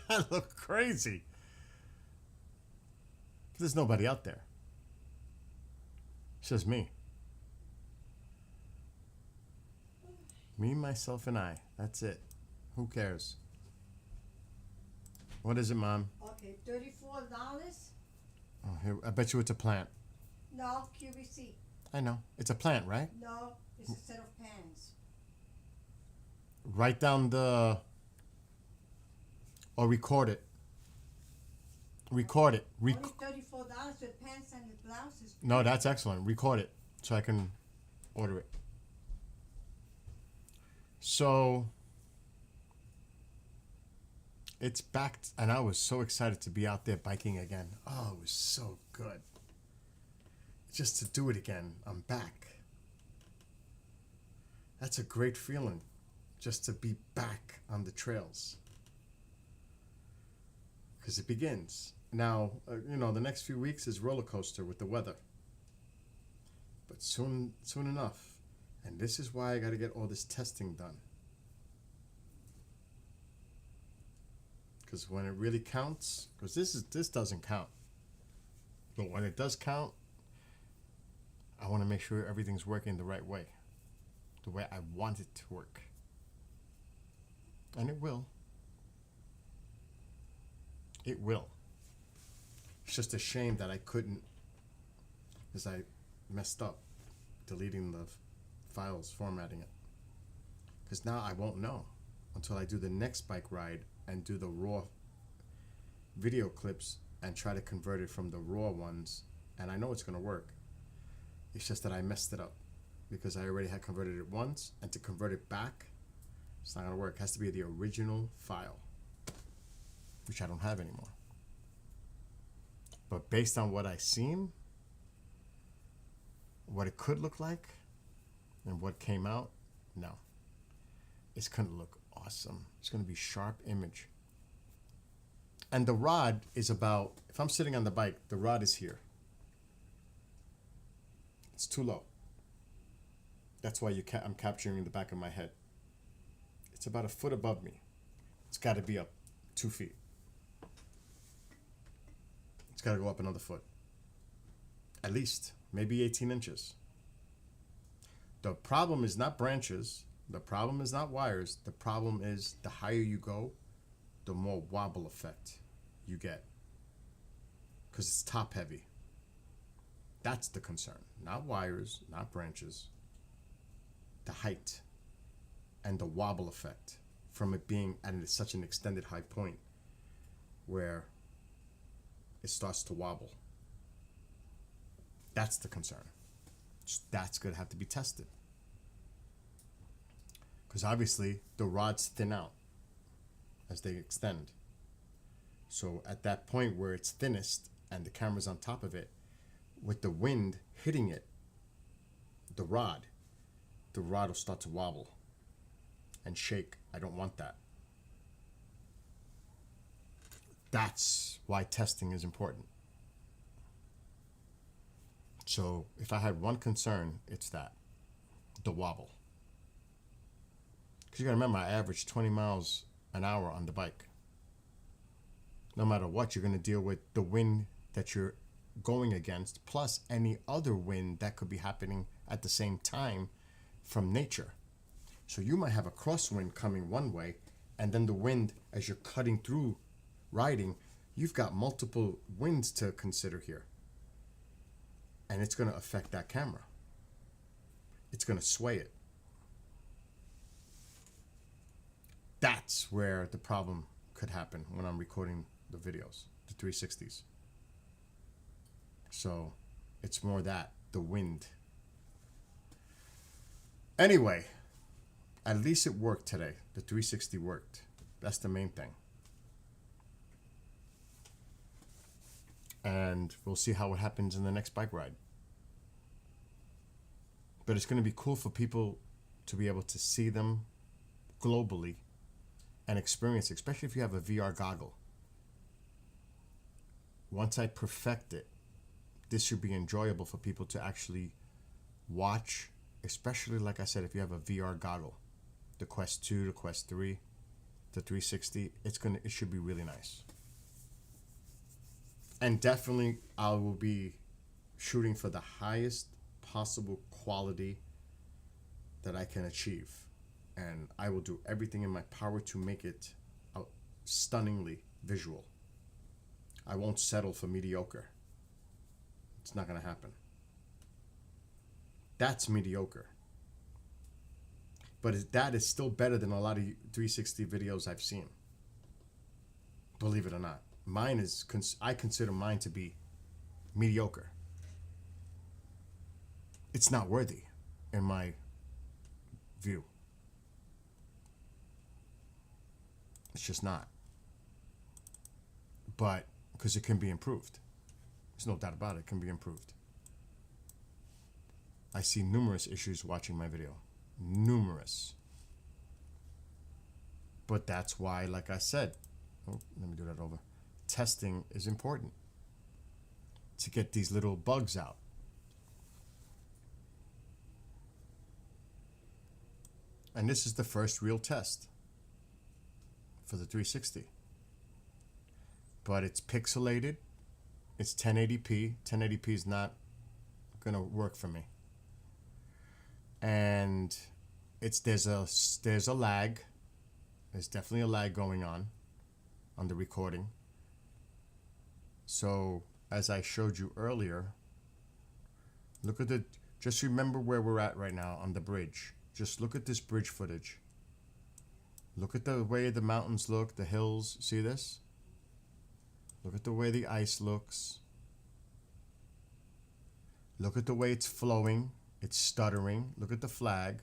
I look crazy. There's nobody out there. It's just me. Me, myself, and I. That's it. Who cares? What is it, Mom? Okay, $34. Oh, here, I bet you it's a plant. No, QVC. I know. It's a plant, right? No, it's a set of pans. Write down the... Or record it. Record it. Only $34 with pants and the blouses. No, that's excellent. Record it so I can order it. So... It's back, and I was so excited to be out there biking again. Oh, it was so good. Just to do it again. I'm back. That's a great feeling, just to be back on the trails. Because it begins. Now, the next few weeks is roller coaster with the weather. But soon enough. And this is why I got to get all this testing done. Because when it really counts, because this doesn't count. But when it does count, I want to make sure everything's working the right way. The way I want it to work. And it will. It will. It's just a shame that I couldn't is I messed up deleting the files, formatting it. Because now I won't know until I do the next bike ride and do the raw video clips and try to convert it from the raw ones. And I know it's going to work. It's just that I messed it up because I already had converted it once, and to convert it back, it's not going to work. It has to be the original file, which I don't have anymore. But based on what I've seen, what it could look like, and what came out, no. It's going to look awesome. It's going to be sharp image. And the rod is about, if I'm sitting on the bike, the rod is here. It's too low. That's why I'm capturing the back of my head. It's about a foot above me. It's got to be up 2 feet. It's got to go up another foot. At least, maybe 18 inches. The problem is not branches. The problem is not wires. The problem is the higher you go, the more wobble effect you get. Because it's top heavy. That's the concern. Not wires, not branches. The height and the wobble effect from it being at such an extended high point where it starts to wobble. That's the concern. That's going to have to be tested. Because obviously the rods thin out as they extend. So at that point where it's thinnest and the camera's on top of it, with the wind hitting it, the rod will start to wobble and shake. I don't want that. That's why testing is important. So if I had one concern, it's that, the wobble. Because you gotta remember, I average 20 miles an hour on the bike. No matter what, you're gonna deal with the wind that you're going against, plus any other wind that could be happening at the same time from nature. So you might have a crosswind coming one way, and then the wind, as you're cutting through riding, you've got multiple winds to consider here. And it's gonna affect that camera. It's gonna sway it. That's where the problem could happen when I'm recording the videos, the 360s. So it's more that, the wind. Anyway, at least it worked today. The 360 worked. That's the main thing. And we'll see how it happens in the next bike ride. But it's going to be cool for people to be able to see them globally and experience it, especially if you have a VR goggle. Once I perfect it, this should be enjoyable for people to actually watch, especially, like I said, if you have a VR goggle. The Quest 2, the Quest 3, the 360, it should be really nice. And definitely I will be shooting for the highest possible quality that I can achieve. And I will do everything in my power to make it stunningly visual. I won't settle for mediocre. It's not going to happen. That's mediocre. But that is still better than a lot of 360 videos I've seen. Believe it or not. Mine is, I consider mine to be mediocre. It's not worthy in my view. It's just not. But, because it can be improved. There's no doubt about it, it can be improved. I see numerous issues watching my video. Numerous. But that's why, like I said, let me do that over. Testing is important to get these little bugs out. And this is the first real test for the 360. But it's pixelated. It's 1080p. 1080p is not going to work for me. And there's a lag. There's definitely a lag going on the recording. So, as I showed you earlier, Look at the, just remember where we're at right now on the bridge. Just look at this bridge footage. Look at the way the mountains look, the hills. See this? Look at the way the ice looks. Look at the way it's flowing. It's stuttering. Look at the flag.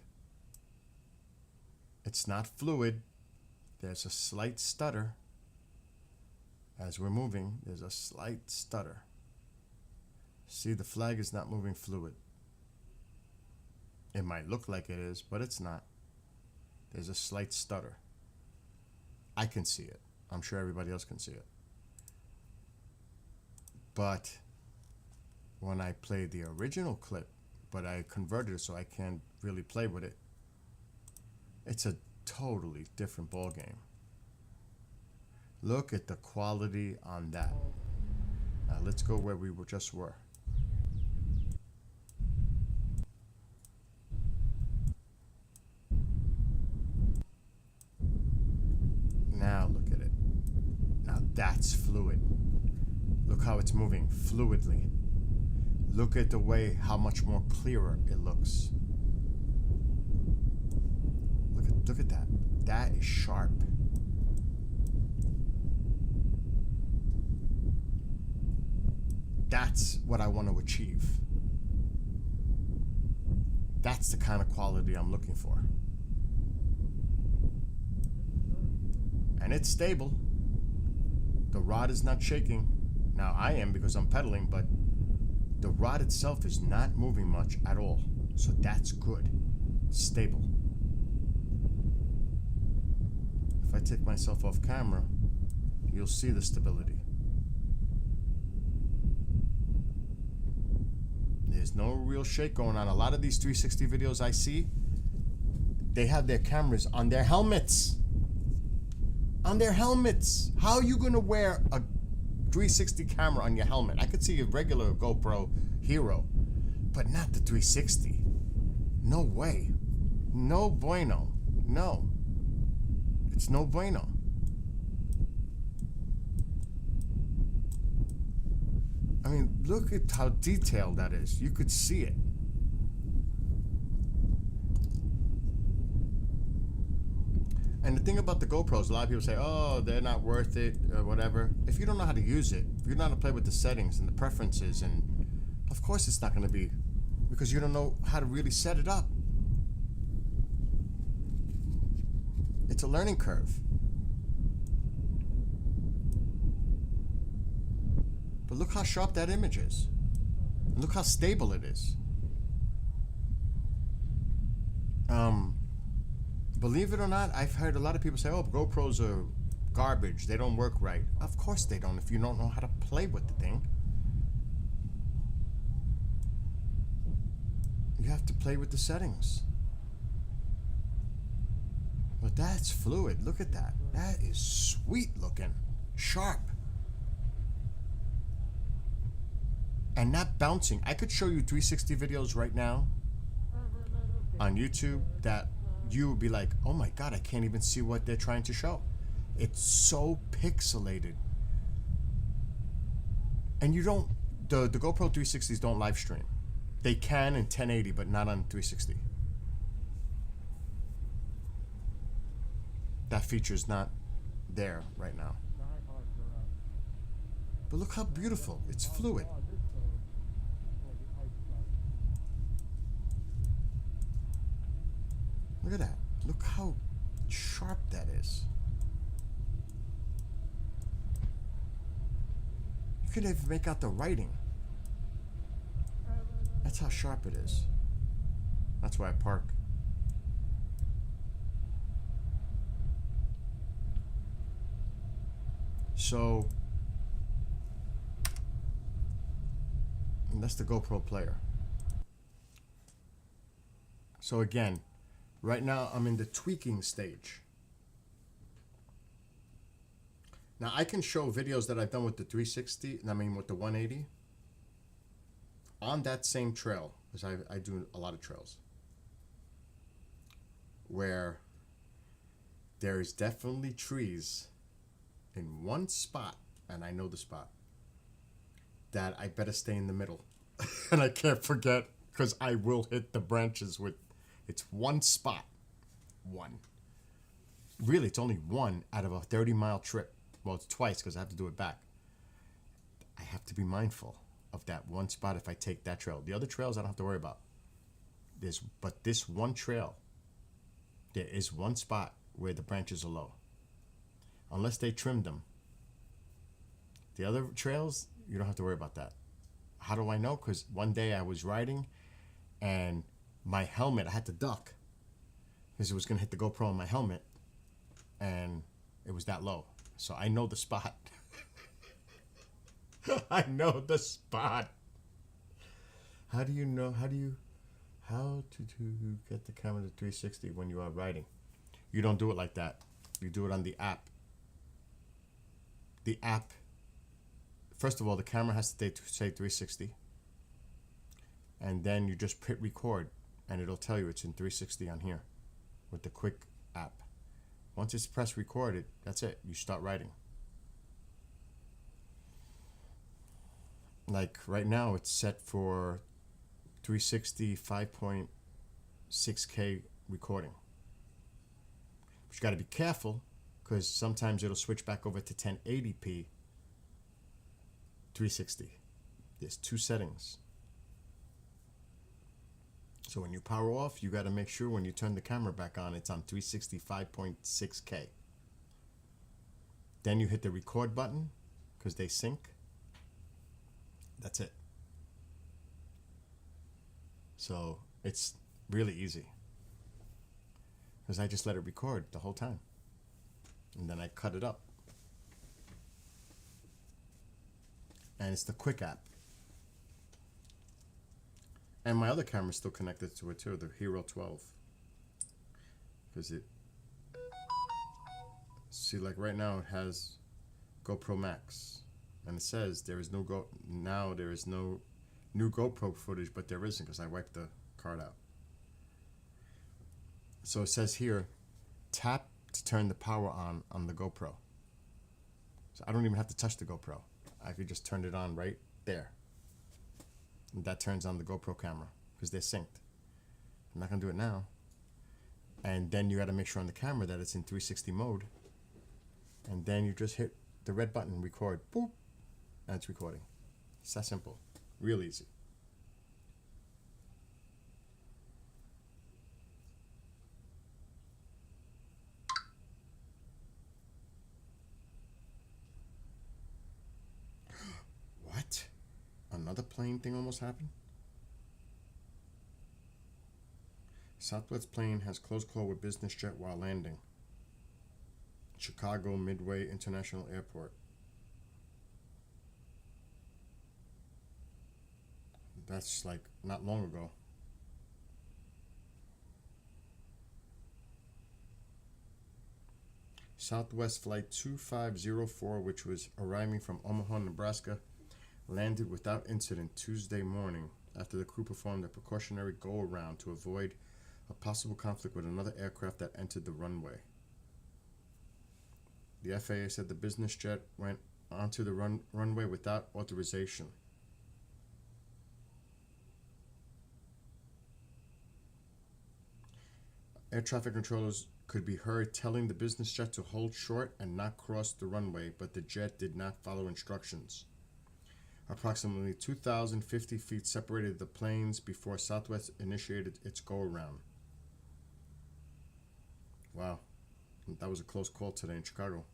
It's not fluid. There's a slight stutter. As we're moving, there's a slight stutter. See, the flag is not moving fluid. It might look like it is, but it's not. There's a slight stutter. I can see it. I'm sure everybody else can see it. But when I played the original clip, but I converted it so I can't really play with it, it's a totally different ball game. Look at the quality on that. Now let's go where we just were. Now look at it. Now that's fluid. Look how it's moving fluidly. Look at the way, how much more clearer it looks. Look at that. That is sharp. That's what I want to achieve. That's the kind of quality I'm looking for. And it's stable. The rod is not shaking. Now I am because I'm pedaling, but the rod itself is not moving much at all. So that's good. Stable. If I take myself off camera, you'll see the stability. There's no real shake going on. A lot of these 360 videos I see, they have their cameras on their helmets. On their helmets. How are you going to wear a 360 camera on your helmet? I could see a regular GoPro Hero, but not the 360. No way. No bueno. No. It's no bueno. I mean, look at how detailed that is. You could see it. And the thing about the GoPros, a lot of people say, oh, they're not worth it, or whatever. If you don't know how to use it, if you don't know how to play with the settings and the preferences, and of course it's not going to be, because you don't know how to really set it up. It's a learning curve. But look how sharp that image is. And look how stable it is. Believe it or not, I've heard a lot of people say, oh, GoPros are garbage. They don't work right. Of course they don't if you don't know how to play with the thing. You have to play with the settings. But that's fluid. Look at that. That is sweet looking. Sharp. And not bouncing. I could show you 360 videos right now on YouTube that you would be like, oh my God, I can't even see what they're trying to show. It's so pixelated. And you don't, the GoPro 360s don't live stream. They can in 1080, but not on 360. That feature is not there right now. But look how beautiful. It's fluid. Look at that. Look how sharp that is. You can even make out the writing. That's how sharp it is. That's why I park. So, and that's the GoPro player. So again, right now I'm in the tweaking stage. Now I can show videos that I've done with the 360, I mean with the 180, on that same trail, because I do a lot of trails, where there is definitely trees in one spot, and I know the spot, that I better stay in the middle. And I can't forget because I will hit the branches with. It's one spot. One. Really, it's only one out of a 30-mile trip. Well, it's twice because I have to do it back. I have to be mindful of that one spot if I take that trail. The other trails I don't have to worry about. But this one trail, there is one spot where the branches are low. Unless they trimmed them. The other trails, you don't have to worry about that. How do I know? Because one day I was riding and my helmet, I had to duck because it was going to hit the GoPro on my helmet and it was that low. So I know the spot. I know the spot. How do you know? How to get the camera to 360 when you are riding? You don't do it like that. You do it on the app. The app, first of all, the camera has to say 360. And then you just hit record and it'll tell you it's in 360 on here with the quick app. Once it's pressed record, that's it. You start riding. Like right now, it's set for 360 5.6K recording. But you got to be careful because sometimes it'll switch back over to 1080p 360. There's two settings. So when you power off, you got to make sure when you turn the camera back on, it's on 360 5.6K. Then you hit the record button because they sync. That's it. So it's really easy because I just let it record the whole time and then I cut it up. And it's the quick app. And my other camera's still connected to it too, the Hero 12. Because see, like right now it has GoPro Max. And it says there is no new GoPro footage, but there isn't because I wiped the card out. So it says here, tap to turn the power on the GoPro. So I don't even have to touch the GoPro. I could just turn it on right there. And that turns on the GoPro camera because they're synced. I'm not going to do it now. And then you got to make sure on the camera that it's in 360 mode. And then you just hit the red button, record, boop, and it's recording. It's that simple. Real easy. What? Another plane thing almost happened? Southwest plane has close call with business jet while landing. Chicago Midway International Airport. That's like not long ago. Southwest Flight 2504, which was arriving from Omaha, Nebraska, landed without incident Tuesday morning after the crew performed a precautionary go-around to avoid a possible conflict with another aircraft that entered the runway. The FAA said the business jet went onto the runway without authorization. Air traffic controllers could be heard telling the business jet to hold short and not cross the runway, but the jet did not follow instructions. Approximately 2,050 feet separated the planes before Southwest initiated its go-around. Wow, that was a close call today in Chicago.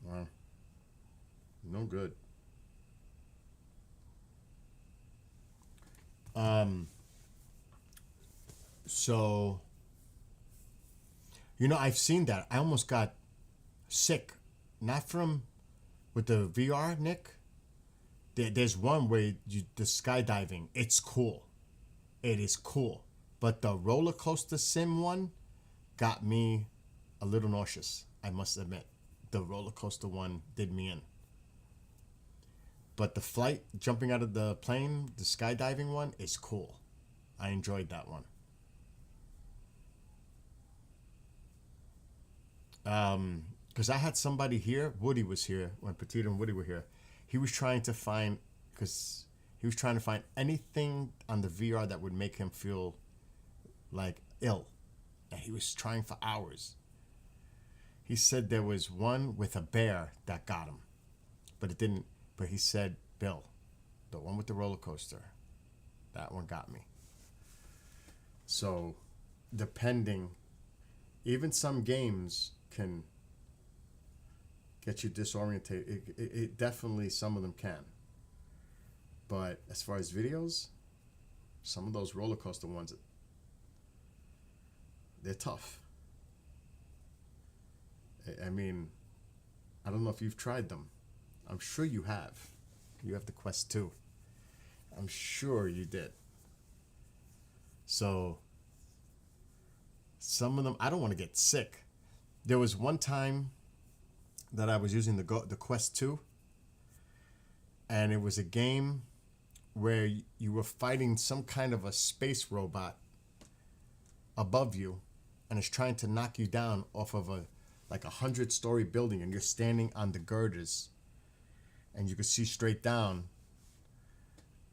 Wow. No good. So, I've seen that. I almost got sick. Not from with the VR, Nick. There's one where the skydiving, it's cool. It is cool. But the roller coaster sim one got me a little nauseous, I must admit. The roller coaster one did me in. But the flight, jumping out of the plane, the skydiving one, is cool. I enjoyed that one. Because I had somebody here, Woody was here, when Petita and Woody were here. He was trying to find, anything on the VR that would make him feel like ill. And he was trying for hours. He said there was one with a bear that got him. But it didn't, but he said, Bill, the one with the roller coaster, that one got me. So, depending, even some games can get you disoriented. It definitely, some of them can. But as far as videos, some of those roller coaster ones, they're tough. I mean, I don't know if you've tried them. I'm sure you have. You have the Quest 2. I'm sure you did. So, some of them, I don't want to get sick. There was one time that I was using the Quest 2, and it was a game where you were fighting some kind of a space robot above you, and it's trying to knock you down off of a 100-story building, and you're standing on the girders, and you could see straight down.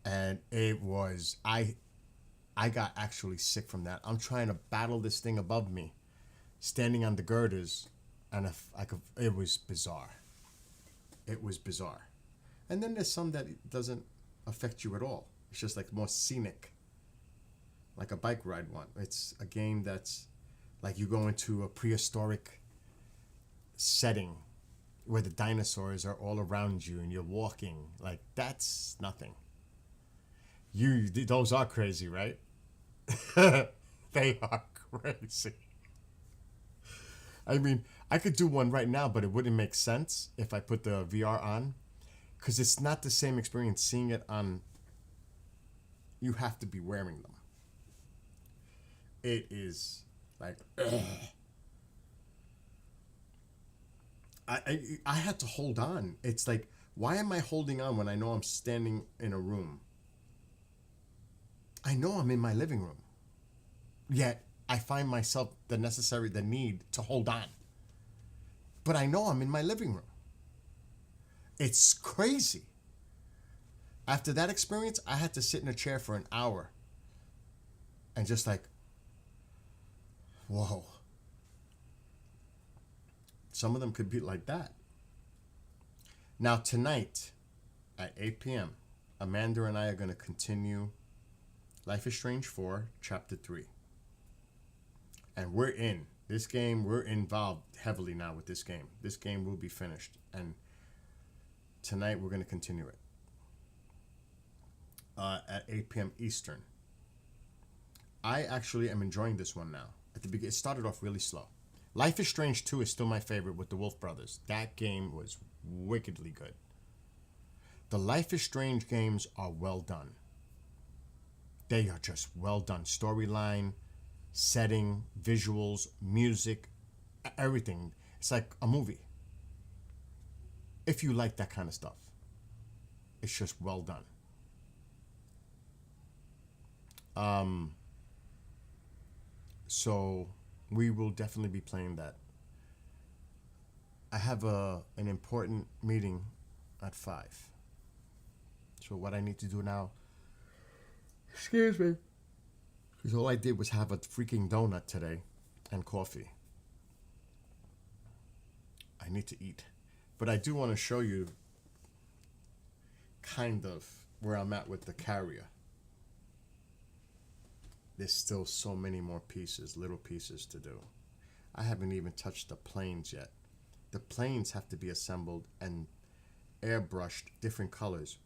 And it was, I got actually sick from that. I'm trying to battle this thing above me, standing on the girders, and it was bizarre. It was bizarre. And then there's some that doesn't affect you at all. It's just like more scenic, like a bike ride one. It's a game that's like you go into a prehistoric setting where the dinosaurs are all around you and you're walking. Like, that's nothing. Those are crazy, right? They are crazy. I mean, I could do one right now, but it wouldn't make sense if I put the VR on, because it's not the same experience seeing it on. You have to be wearing them. It is like, ugh. I had to hold on. It's like, why am I holding on when I know I'm standing in a room? I know I'm in my living room. Yet I find myself the need to hold on. But I know I'm in my living room. It's crazy. After that experience, I had to sit in a chair for an hour and just like, whoa. Some of them could be like that. Now tonight at 8 p.m., Amanda and I are going to continue Life is Strange 4, Chapter 3. And we're in. This game, we're involved heavily now with this game. This game will be finished. And tonight we're going to continue it. At 8 p.m. Eastern. I actually am enjoying this one now. At the beginning, it started off really slow. Life is Strange 2 is still my favorite with the Wolf Brothers. That game was wickedly good. The Life is Strange games are well done. They are just well done. Storyline, setting, visuals, music, everything. It's like a movie. If you like that kind of stuff, it's just well done. So we will definitely be playing that. I have an important meeting at 5. So what I need to do now, excuse me, because all I did was have a freaking donut today and coffee. I need to eat. But I do want to show you kind of where I'm at with the carrier. There's still so many more pieces, little pieces to do. I haven't even touched the planes yet. The planes have to be assembled and airbrushed different colors.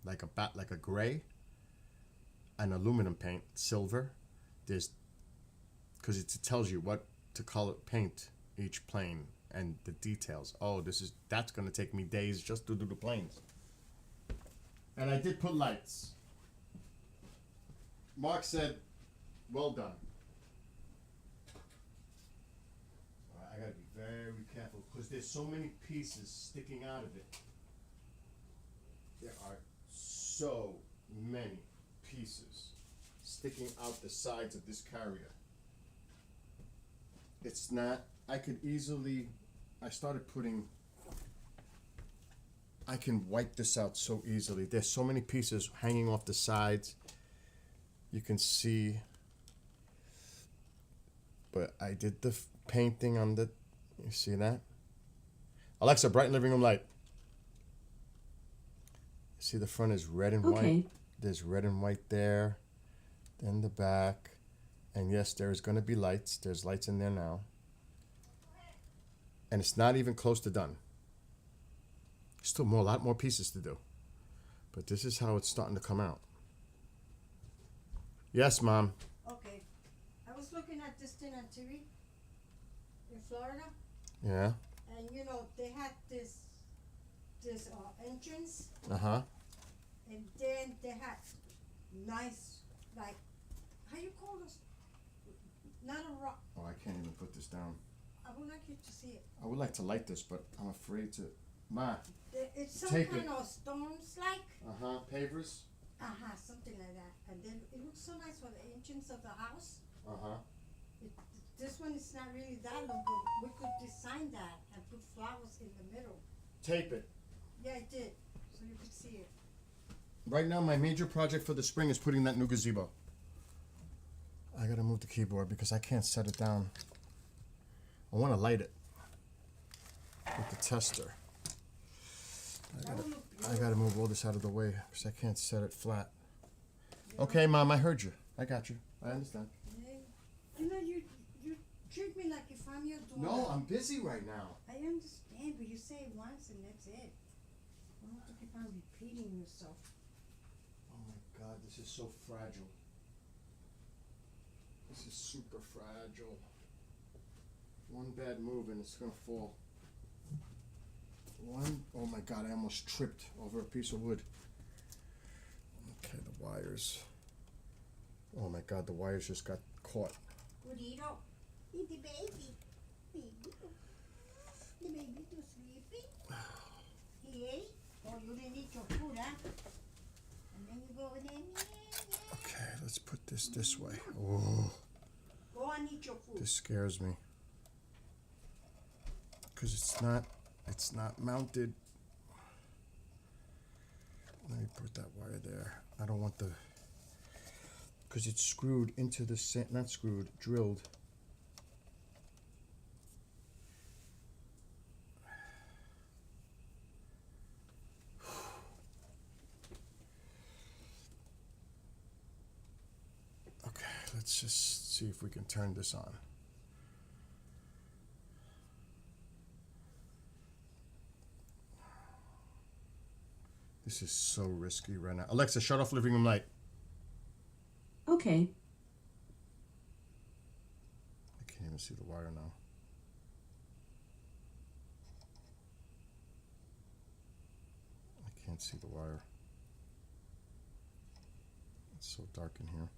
Like a gray, an aluminum paint, silver. Because it tells you what to color paint each plane and the details. Oh, that's gonna take me days just to do the planes. And I did put lights. Mark said, well done. I gotta be very careful because there's so many pieces sticking out of it. There are so many pieces sticking out the sides of this carrier. It's not, I could easily, I started putting, I can wipe this out so easily. There's so many pieces hanging off the sides. You can see, but I did the painting on the, you see that? Alexa, brighten living room light. See, the front is red and white. Okay. There's red and white there. Then the back. And yes, there's going to be lights. There's lights in there now. And it's not even close to done. Still a lot more pieces to do. But this is how it's starting to come out. Yes, Mom. Okay. I was looking at this thing on TV in Florida, Yeah. and you know they had this entrance, Uh-huh. and then they had nice, like, how you call this? Not a rock. Oh, I can't even put this down. I would like you to see it. I would like to light this, but I'm afraid to. Ma. It's some Take kind it. of stones, like. Uh-huh. Pavers. Something like that. And then it looks so nice for the entrance of the house. Uh-huh. This one is not really that long, but we could design that and put flowers in the middle. Tape it. Yeah, I did, so you could see it. Right now, my major project for the spring is putting that new gazebo. I gotta move the keyboard because I can't set it down. I want to light it with the tester. I gotta move all this out of the way because I can't set it flat. Okay, Mom, I heard you. I got you. I understand. You know, you treat me like if I'm your daughter. No, I'm busy right now. I understand, but you say it once and that's it. You don't have to keep on repeating yourself. Oh my God, this is so fragile. This is super fragile. One bad move and it's gonna fall. Oh my God, I almost tripped over a piece of wood. Okay, the wires. Oh my God, the wires just got caught. Gurito, eat the baby. Baby. The baby too sleepy. He ate? Oh, you didn't eat your food, huh? And then you go over there. Yeah. Okay, let's put this way. Oh, Go and eat your food. this scares me. Because it's not mounted. Let me put that wire there. I don't want the, because it's screwed into the, not screwed, drilled. Okay, let's just see if we can turn this on. This is so risky right now. Alexa, shut off living room light. Okay. I can't even see the wire now. I can't see the wire. It's so dark in here.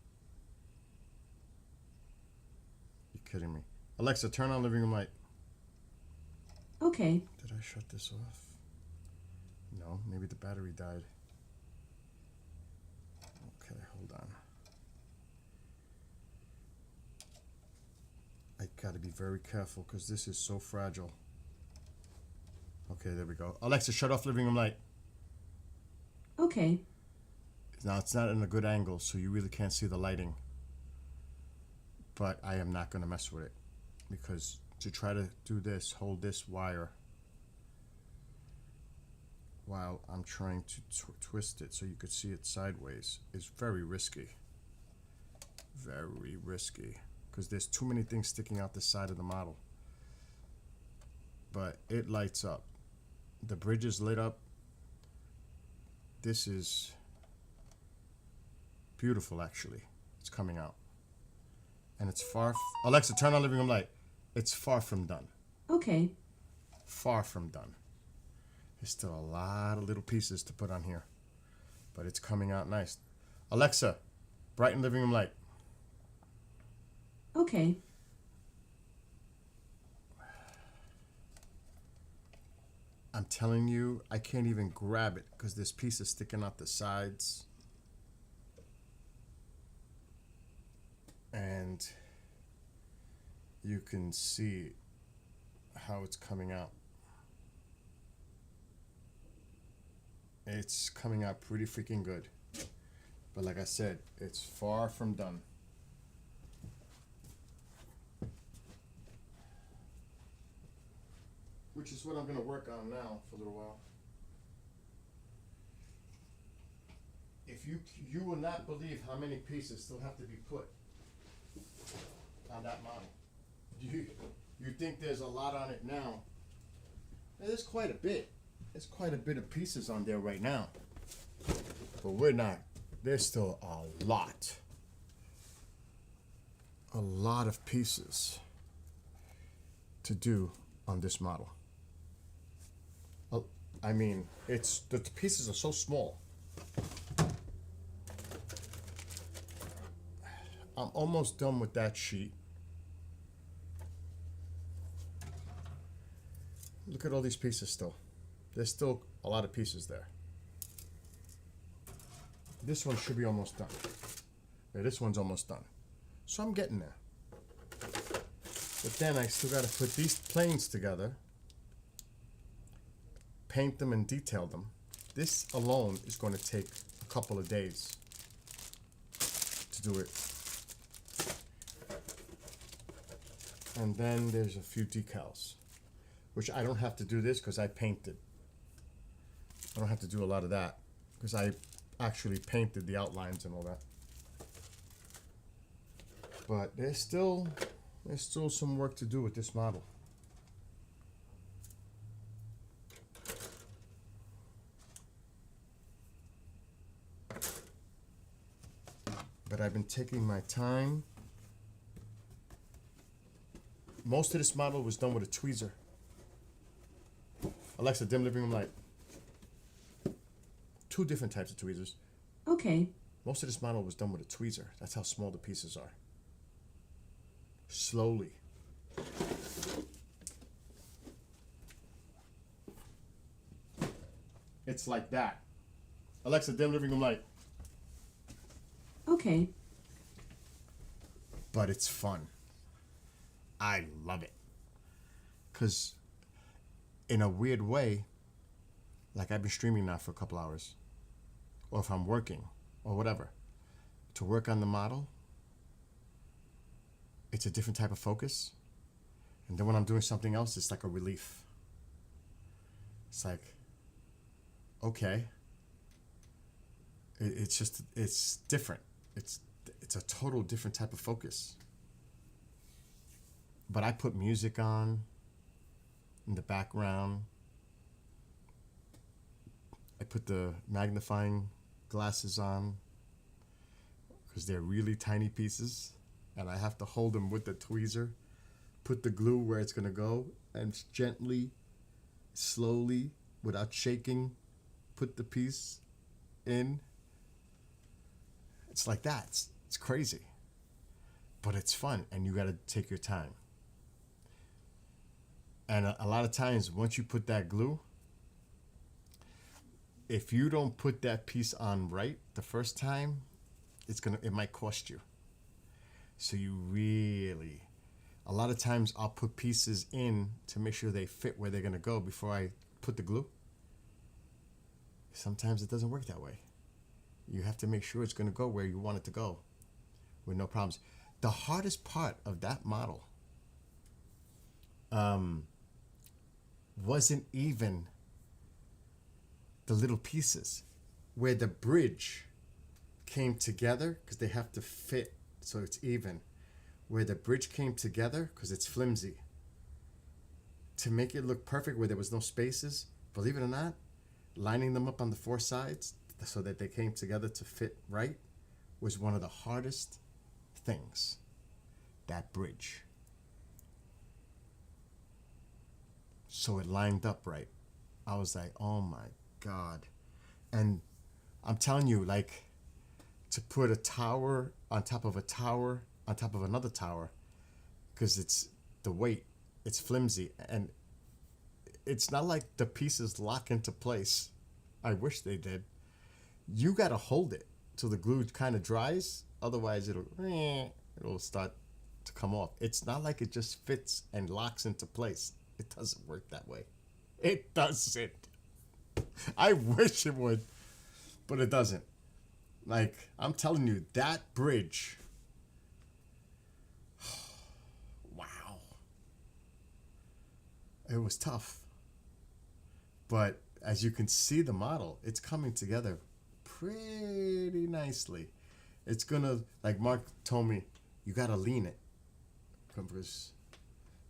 You're kidding me. Alexa, turn on living room light. Okay. Did I shut this off? No, maybe the battery died. Okay, hold on. I gotta be very careful because this is so fragile. Okay, there we go. Alexa, shut off living room light. Okay. Now, it's not in a good angle, so you really can't see the lighting. But I am not going to mess with it. Because to try to do this, hold this wire while I'm trying to twist it so you could see it sideways is very risky. Very risky. Because there's too many things sticking out the side of the model. But it lights up. The bridge is lit up. This is beautiful, actually. It's coming out. And it's far... Alexa, turn on living room light. It's far from done. Okay. Far from done. There's still a lot of little pieces to put on here. But it's coming out nice. Alexa, brighten living room light. Okay. I'm telling you, I can't even grab it because this piece is sticking out the sides. And you can see how it's coming out. It's coming out pretty freaking good. But like I said, it's far from done. Which is what I'm going to work on now for a little while. If you will not believe how many pieces still have to be put on that model. You think there's a lot on it now. There's quite a bit. There's quite a bit of pieces on there right now. But we're not. There's still a lot. A lot of pieces to do on this model. I mean, the pieces are so small. I'm almost done with that sheet. Look at all these pieces still. There's still a lot of pieces there. This one should be almost done. Yeah, this one's almost done. So I'm getting there. But then I still got to put these planes together, paint them and detail them. This alone is going to take a couple of days to do it. And then there's a few decals, which I don't have to do this because I painted. I don't have to do a lot of that because I actually painted the outlines and all that. But there's still some work to do with this model. But I've been taking my time. Most of this model was done with a tweezer. Alexa, dim living room light. 2 different types of tweezers. Okay. Most of this model was done with a tweezer. That's how small the pieces are. Slowly. It's like that. Alexa, dim living room light. Okay. But it's fun. I love it. Because in a weird way, like I've been streaming now for a couple hours, or if I'm working or whatever, to work on the model, it's a different type of focus. And then when I'm doing something else, it's like a relief. It's like, okay, it's different. It's a total different type of focus. But I put music on in the background. I put the magnifying glasses on because they're really tiny pieces and I have to hold them with the tweezer, put the glue where it's going to go, and gently, slowly, without shaking, put the piece in. It's like that. It's crazy. But it's fun, and you got to take your time. And a lot of times, once you put that glue, if you don't put that piece on right the first time, it might cost you. So you really, a lot of times I'll put pieces in to make sure they fit where they're gonna go before I put the glue. Sometimes it doesn't work that way. You have to make sure it's gonna go where you want it to go with no problems. The hardest part of that model wasn't even the little pieces where the bridge came together, because they have to fit so it's even, where the bridge came together because it's flimsy, to make it look perfect where there was no spaces. Believe it or not, lining them up on the 4 sides so that they came together to fit right was one of the hardest things. That bridge. So it lined up right. I was like, oh my God. And I'm telling you, like, to put a tower on top of a tower on top of another tower, because it's the weight, it's flimsy, and it's not like the pieces lock into place. I wish they did. You got to hold it till the glue kind of dries. Otherwise, it'll start to come off. It's not like it just fits and locks into place. It doesn't work that way. It doesn't. I wish it would, but it doesn't. Like, I'm telling you, that bridge, wow. It was tough. But as you can see the model, it's coming together pretty nicely. It's gonna, like Mark told me, you gotta lean it. Because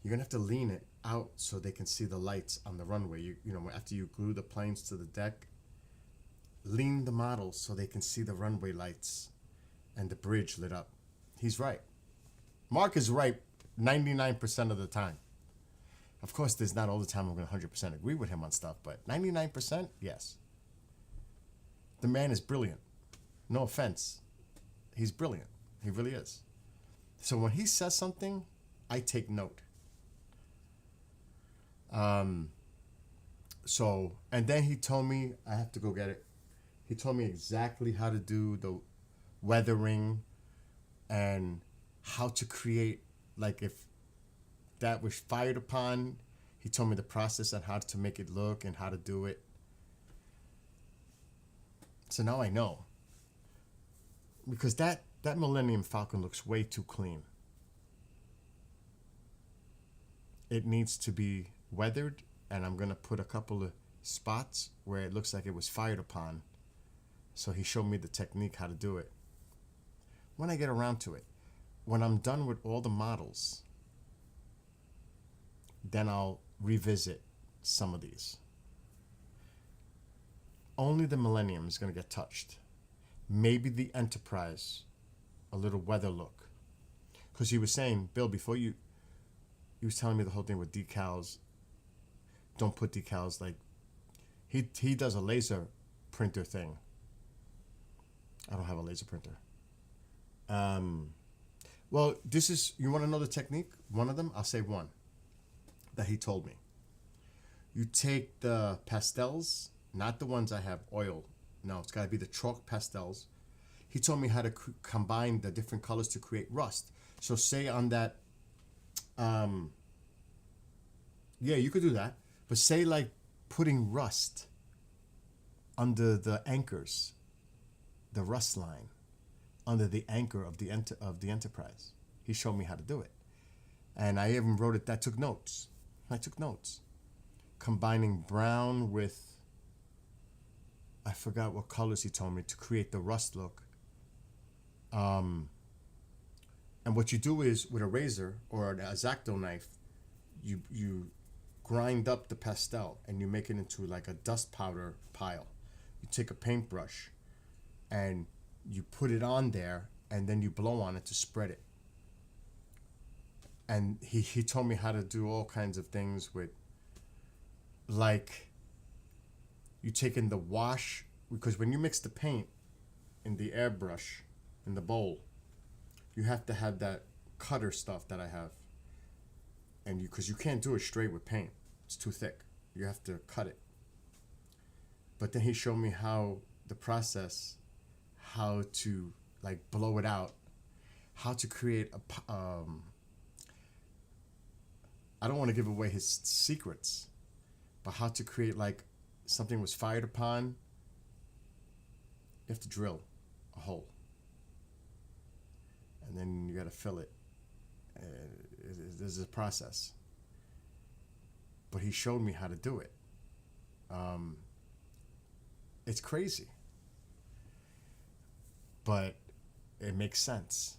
you're gonna have to lean it out so they can see the lights on the runway. You know, after you glue the planes to the deck, lean the model so they can see the runway lights and the bridge lit up. He's right. Mark is right 99% of the time. Of course, there's not all the time I'm going to 100% agree with him on stuff, but 99%, yes. The man is brilliant. No offense. He's brilliant. He really is. So when he says something, I take note. So, and then he told me, I have to go get it. He told me exactly how to do the weathering and how to create, like if that was fired upon, he told me the process on how to make it look and how to do it. So now I know. Because that Millennium Falcon looks way too clean. It needs to be weathered, and I'm going to put a couple of spots where it looks like it was fired upon. So he showed me the technique how to do it. When I get around to it, when I'm done with all the models, then I'll revisit some of these. Only the Millennium is going to get touched. Maybe the Enterprise, a little weather look. Because he was saying, Bill, before he was telling me the whole thing with decals. Don't put decals, like, he does a laser printer thing. I don't have a laser printer. Well, this is, you want to know the technique? One of them, I'll say one that he told me. You take the pastels, not the ones I have oil. No, it's got to be the chalk pastels. He told me how to combine the different colors to create rust. So say on that, yeah, you could do that. But say like putting rust under the anchors, the rust line, under the anchor of the Enterprise. He showed me how to do it. And I even wrote it, I took notes. Combining brown with, I forgot what colors he told me to create the rust look. And what you do is with a razor or an X-Acto knife, you grind up the pastel and you make it into like a dust powder pile. You take a paintbrush and you put it on there and then you blow on it to spread it. And he told me how to do all kinds of things with, like, you take in the wash, because when you mix the paint in the airbrush, in the bowl, you have to have that cutter stuff that I have. And because you can't do it straight with paint. It's too thick. You have to cut it. But then he showed me how the process, how to like blow it out, how to create a, I don't want to give away his secrets, but how to create like something was fired upon. You have to drill a hole. And then you got to fill it. There's a process. But he showed me how to do it. It's crazy. But it makes sense.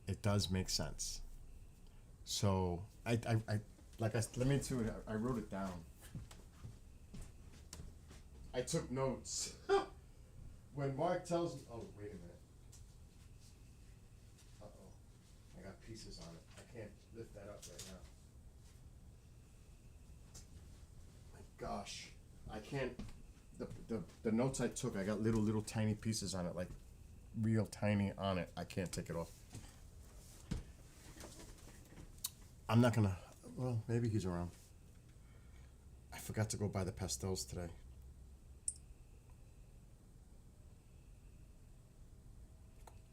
It does make sense. So let me do it. I wrote it down. I took notes. When Mark tells me, oh, wait a minute. I got pieces on it. I can't lift that up right now. My gosh. I can't, the notes I took, I got little tiny pieces on it, like real tiny on it. I can't take it off. I'm not gonna, well, maybe he's around. I forgot to go buy the pastels today.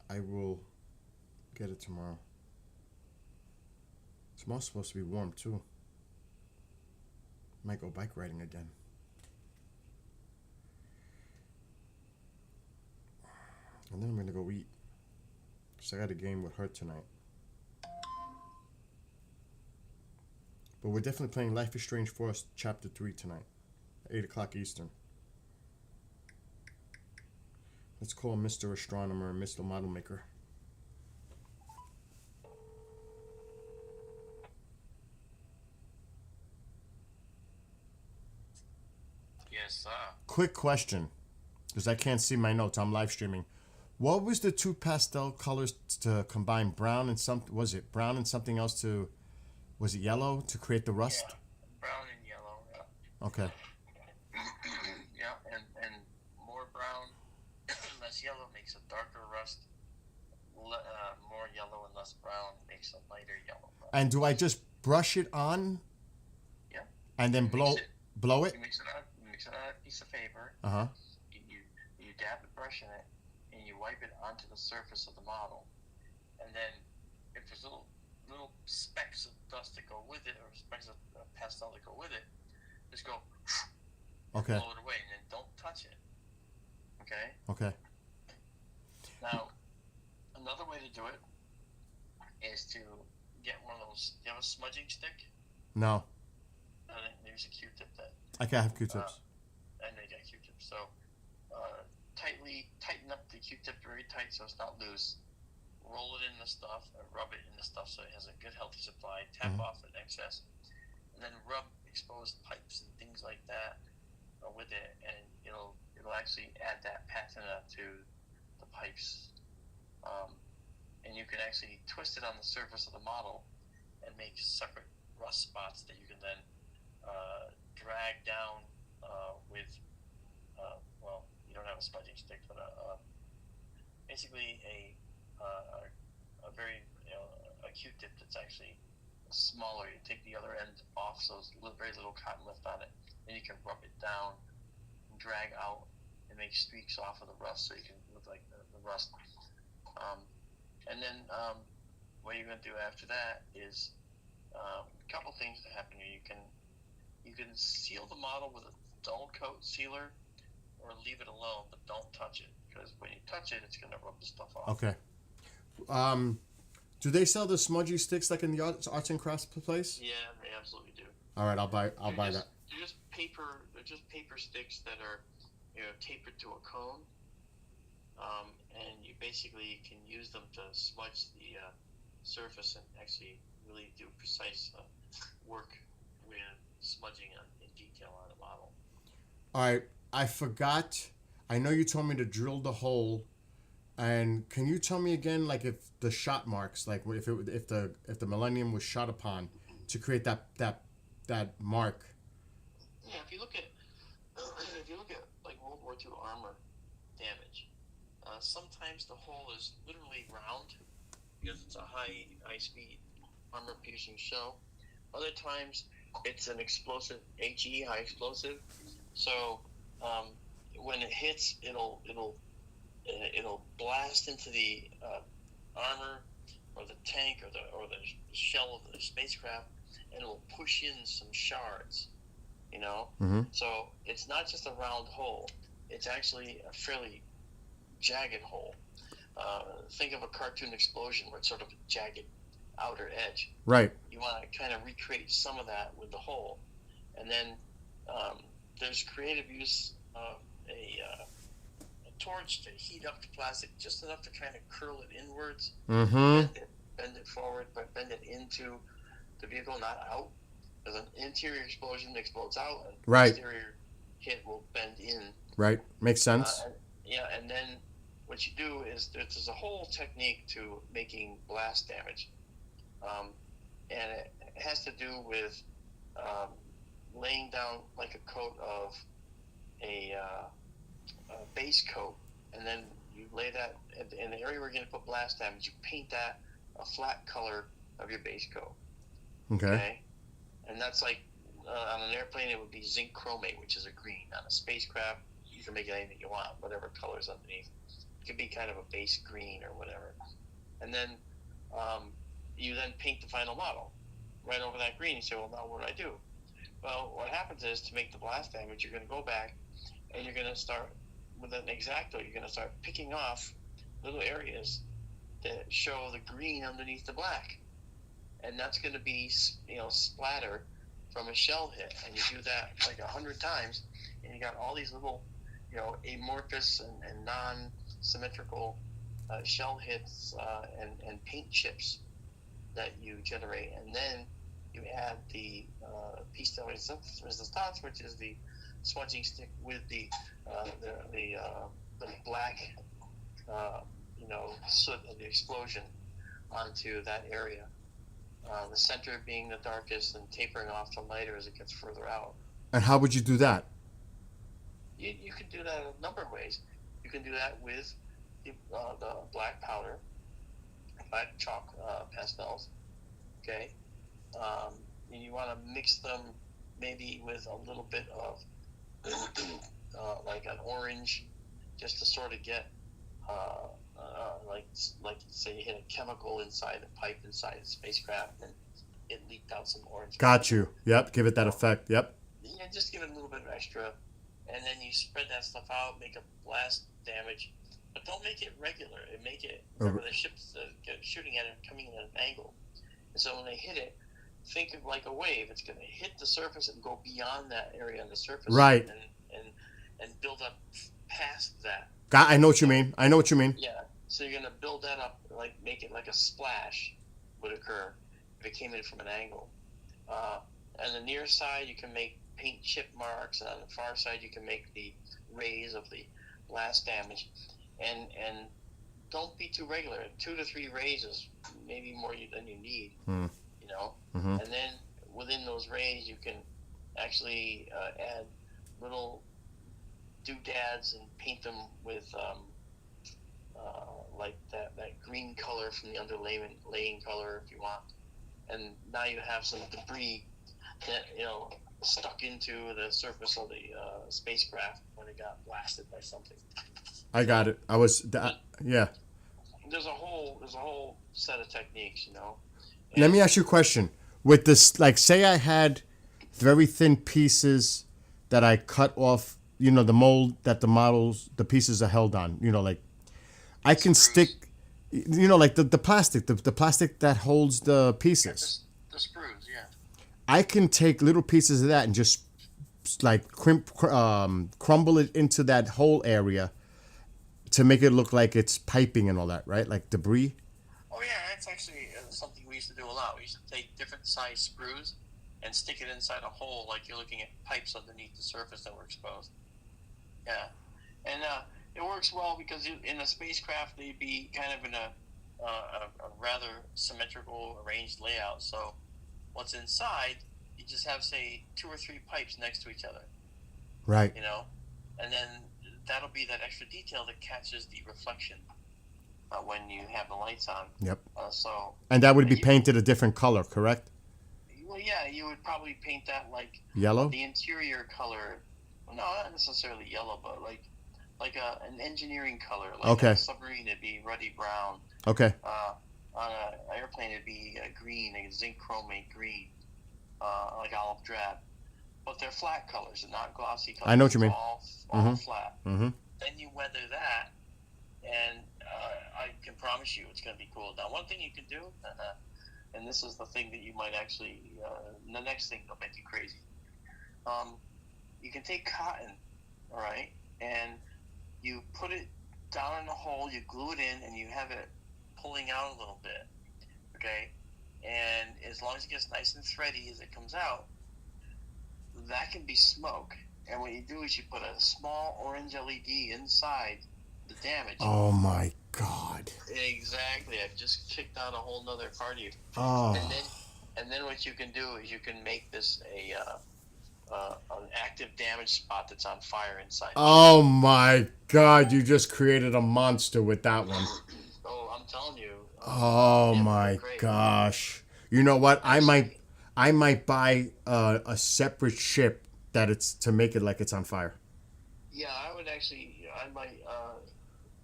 I will get it tomorrow. Tomorrow's supposed to be warm too. Might go bike riding again. And then I'm gonna go eat. Cause I got a game with her tonight. But we're definitely playing Life is Strange 4 Chapter 3 tonight. 8 o'clock Eastern. Let's call Mr. Astronomer and Mr. Model Maker. Yes, sir. Quick question, because I can't see my notes. I'm live streaming. What was the two pastel colors to combine brown and something? Was it brown and something else to? Was it yellow to create the rust? Yeah, brown and yellow. Yeah. Okay. Yeah, and more brown, less yellow makes a darker rust. More yellow and less brown makes a lighter yellow rust. And do I just brush it on? Yeah. And then blow it? You mix it on a piece of paper. Uh-huh. You dab the brush in it, and you wipe it onto the surface of the model. And then if there's little specks of dust that go with it, or specks of pastel that go with it, just go Okay. blow it away, and then don't touch it. Okay? Okay. Now, another way to do it is to get one of those. Do you have a smudging stick? No. There's a Q-tip that. I can't have Q-tips. I know you got Q-tips. So, tighten up the Q-tip very tight so it's not loose. Roll it in the stuff, or rub it in the stuff so it has a good healthy supply. Tap off the excess, and then rub exposed pipes and things like that with it, and it'll actually add that patina to the pipes. And you can actually twist it on the surface of the model and make separate rust spots that you can then drag down with, well, you don't have a smudging stick, but basically a very, a Q-tip that's actually smaller. You take the other end off, so there's very little cotton left on it, and you can rub it down and drag out and make streaks off of the rust, so you can look like the rust. And then what you're going to do after that is a couple things that happen here. You can seal the model with a dull coat sealer, or leave it alone, but don't touch it, because when you touch it, it's going to rub the stuff off. Okay. Do they sell the smudgy sticks like in the arts and crafts place? Yeah, they absolutely do. All right, I'll buy that. They're just paper. They're just paper sticks that are, tapered to a cone, and you basically can use them to smudge the surface and actually really do precise work with smudging in detail on a model. All right, I forgot. I know you told me to drill the hole, and can you tell me again, like if the shot marks, like if the Millennium was shot upon, to create that mark. Yeah, if you look at like World War II armor damage, sometimes the hole is literally round because it's a high speed armor piercing shell. Other times it's an explosive, HE, high explosive. So when it hits, it'll blast into the armor or the tank or the shell of the spacecraft, and it'll push in some shards. Mm-hmm. So it's not just a round hole; it's actually a fairly jagged hole. Think of a cartoon explosion where it's sort of a jagged outer edge. Right. You want to kind of recreate some of that with the hole, and then there's creative use of a torch to heat up the plastic just enough to kind of curl it inwards, Mm-hmm. bend it forward, but bend it into the vehicle, not out. There's an interior explosion that explodes out, and Right. the exterior hit will bend in. Right. Makes sense. And then what you do is there's a whole technique to making blast damage, and it has to do with laying down like a coat of a base coat, and then you lay that in the area where you're going to put blast damage. You paint that a flat color of your base coat. Okay. And that's like on an airplane it would be zinc chromate, which is a green. On a spacecraft you can make it anything you want, whatever colors underneath. It could be kind of a base green or whatever. And then you then paint the final model. right over that green. You say, well, now what do I do? Well, what happens is, to make the blast damage, you're going to go back and you're going to start with an X-Acto. You're going to start picking off little areas that show the green underneath the black, and that's going to be, splatter from a shell hit. And you do that like 100 times, and you got all these little, amorphous and non-symmetrical shell hits and paint chips that you generate. And then you add the piece de resistance, which is the smudging stick with the black soot of the explosion onto that area. The center being the darkest and tapering off to lighter as it gets further out. And how would you do that? You can do that a number of ways. You can do that with the black powder, black chalk pastels. Okay, and you want to mix them maybe with a little bit of like an orange, just to sort of get like say you hit a chemical inside a pipe inside a spacecraft and it leaked out some orange. Got you. Yep. Give it that effect. Yep. Yeah, just give it a little bit of extra, and then you spread that stuff out, make a blast damage, but don't make it regular. Make it where the ships get shooting at it coming at an angle, and so when they hit it, think of like a wave. It's going to hit the surface and go beyond that area on the surface, right? And build up past that. I know what you mean. I know what you mean. Yeah. So you're going to build that up, like make it like a splash would occur if it came in from an angle. On the near side, you can make paint chip marks, and on the far side, you can make the rays of the blast damage. And don't be too regular. 2 to 3 rays is maybe more than you need. Mm-hmm. And then within those rays, you can actually add little doodads and paint them with like that green color from the underlaying color if you want. And now you have some debris that stuck into the surface of the spacecraft when it got blasted by something. I got it. Yeah. There's a whole set of techniques, Let me ask you a question. With this, like, say I had very thin pieces that I cut off, the mold that the pieces are held on, like I can stick, like the plastic, the plastic that holds the pieces. The screws, yeah. I can take little pieces of that and just like crumble it into that whole area to make it look like it's piping and all that, right? Like debris. Oh yeah, that's actually something we used to do a lot. We used to take different size screws and stick it inside a hole, like you're looking at pipes underneath the surface that were exposed. Yeah, and it works well because in a spacecraft they'd be kind of in a rather symmetrical arranged layout. So what's inside, you just have, say, 2 or 3 pipes next to each other. Right. And then that'll be that extra detail that catches the reflection when you have the lights on. Yep. And that would be painted a different color, correct? Well, yeah, you would probably paint that like yellow. The interior color. No, not necessarily yellow, but like an engineering color. Like okay. On a submarine, it'd be ruddy brown. Okay. On an airplane, it'd be green, like zinc chromate green, like olive drab. But they're flat colors, they're not glossy colors. I know what you mean. All flat. Mm-hmm. Then you weather that, and I can promise you it's going to be cool. Now, one thing you can do, and this is the thing that you might actually, the next thing that'll make you crazy. You can take cotton, all right, and you put it down in a hole, you glue it in, and you have it pulling out a little bit, okay? And as long as it gets nice and thready as it comes out, that can be smoke. And what you do is you put a small orange LED inside the damage. Oh my God. Exactly. I've just kicked out a whole nother part of you. Oh. And then what you can do is you can make this an active damage spot that's on fire inside. Oh my God! You just created a monster with that one. Oh, I'm telling you. Oh my gosh! You know what? I might buy a separate ship that it's to make it like it's on fire. Yeah, I would actually.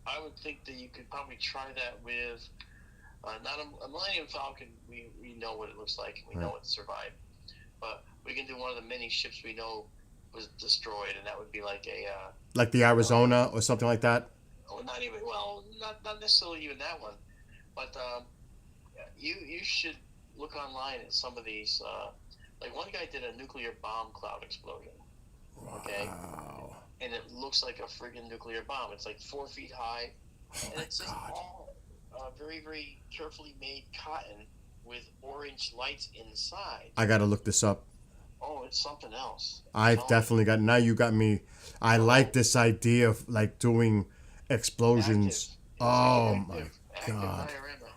I would think that you could probably try that with Not a Millennium Falcon. We know what it looks like. We know it survived. But we can do one of the many ships we know was destroyed, and that would be like a Like the Arizona or something like that. not necessarily even that one, but you should look online at some of these. Like one guy did a nuclear bomb cloud explosion. Okay, Wow. and it looks like a friggin' nuclear bomb. It's like 4 feet high, and it's just all very, very carefully made cotton with orange lights inside. I gotta look this up. Oh, it's something else. I've definitely got. Now you got me. I like this idea of like doing explosions. Oh my God! Diorama.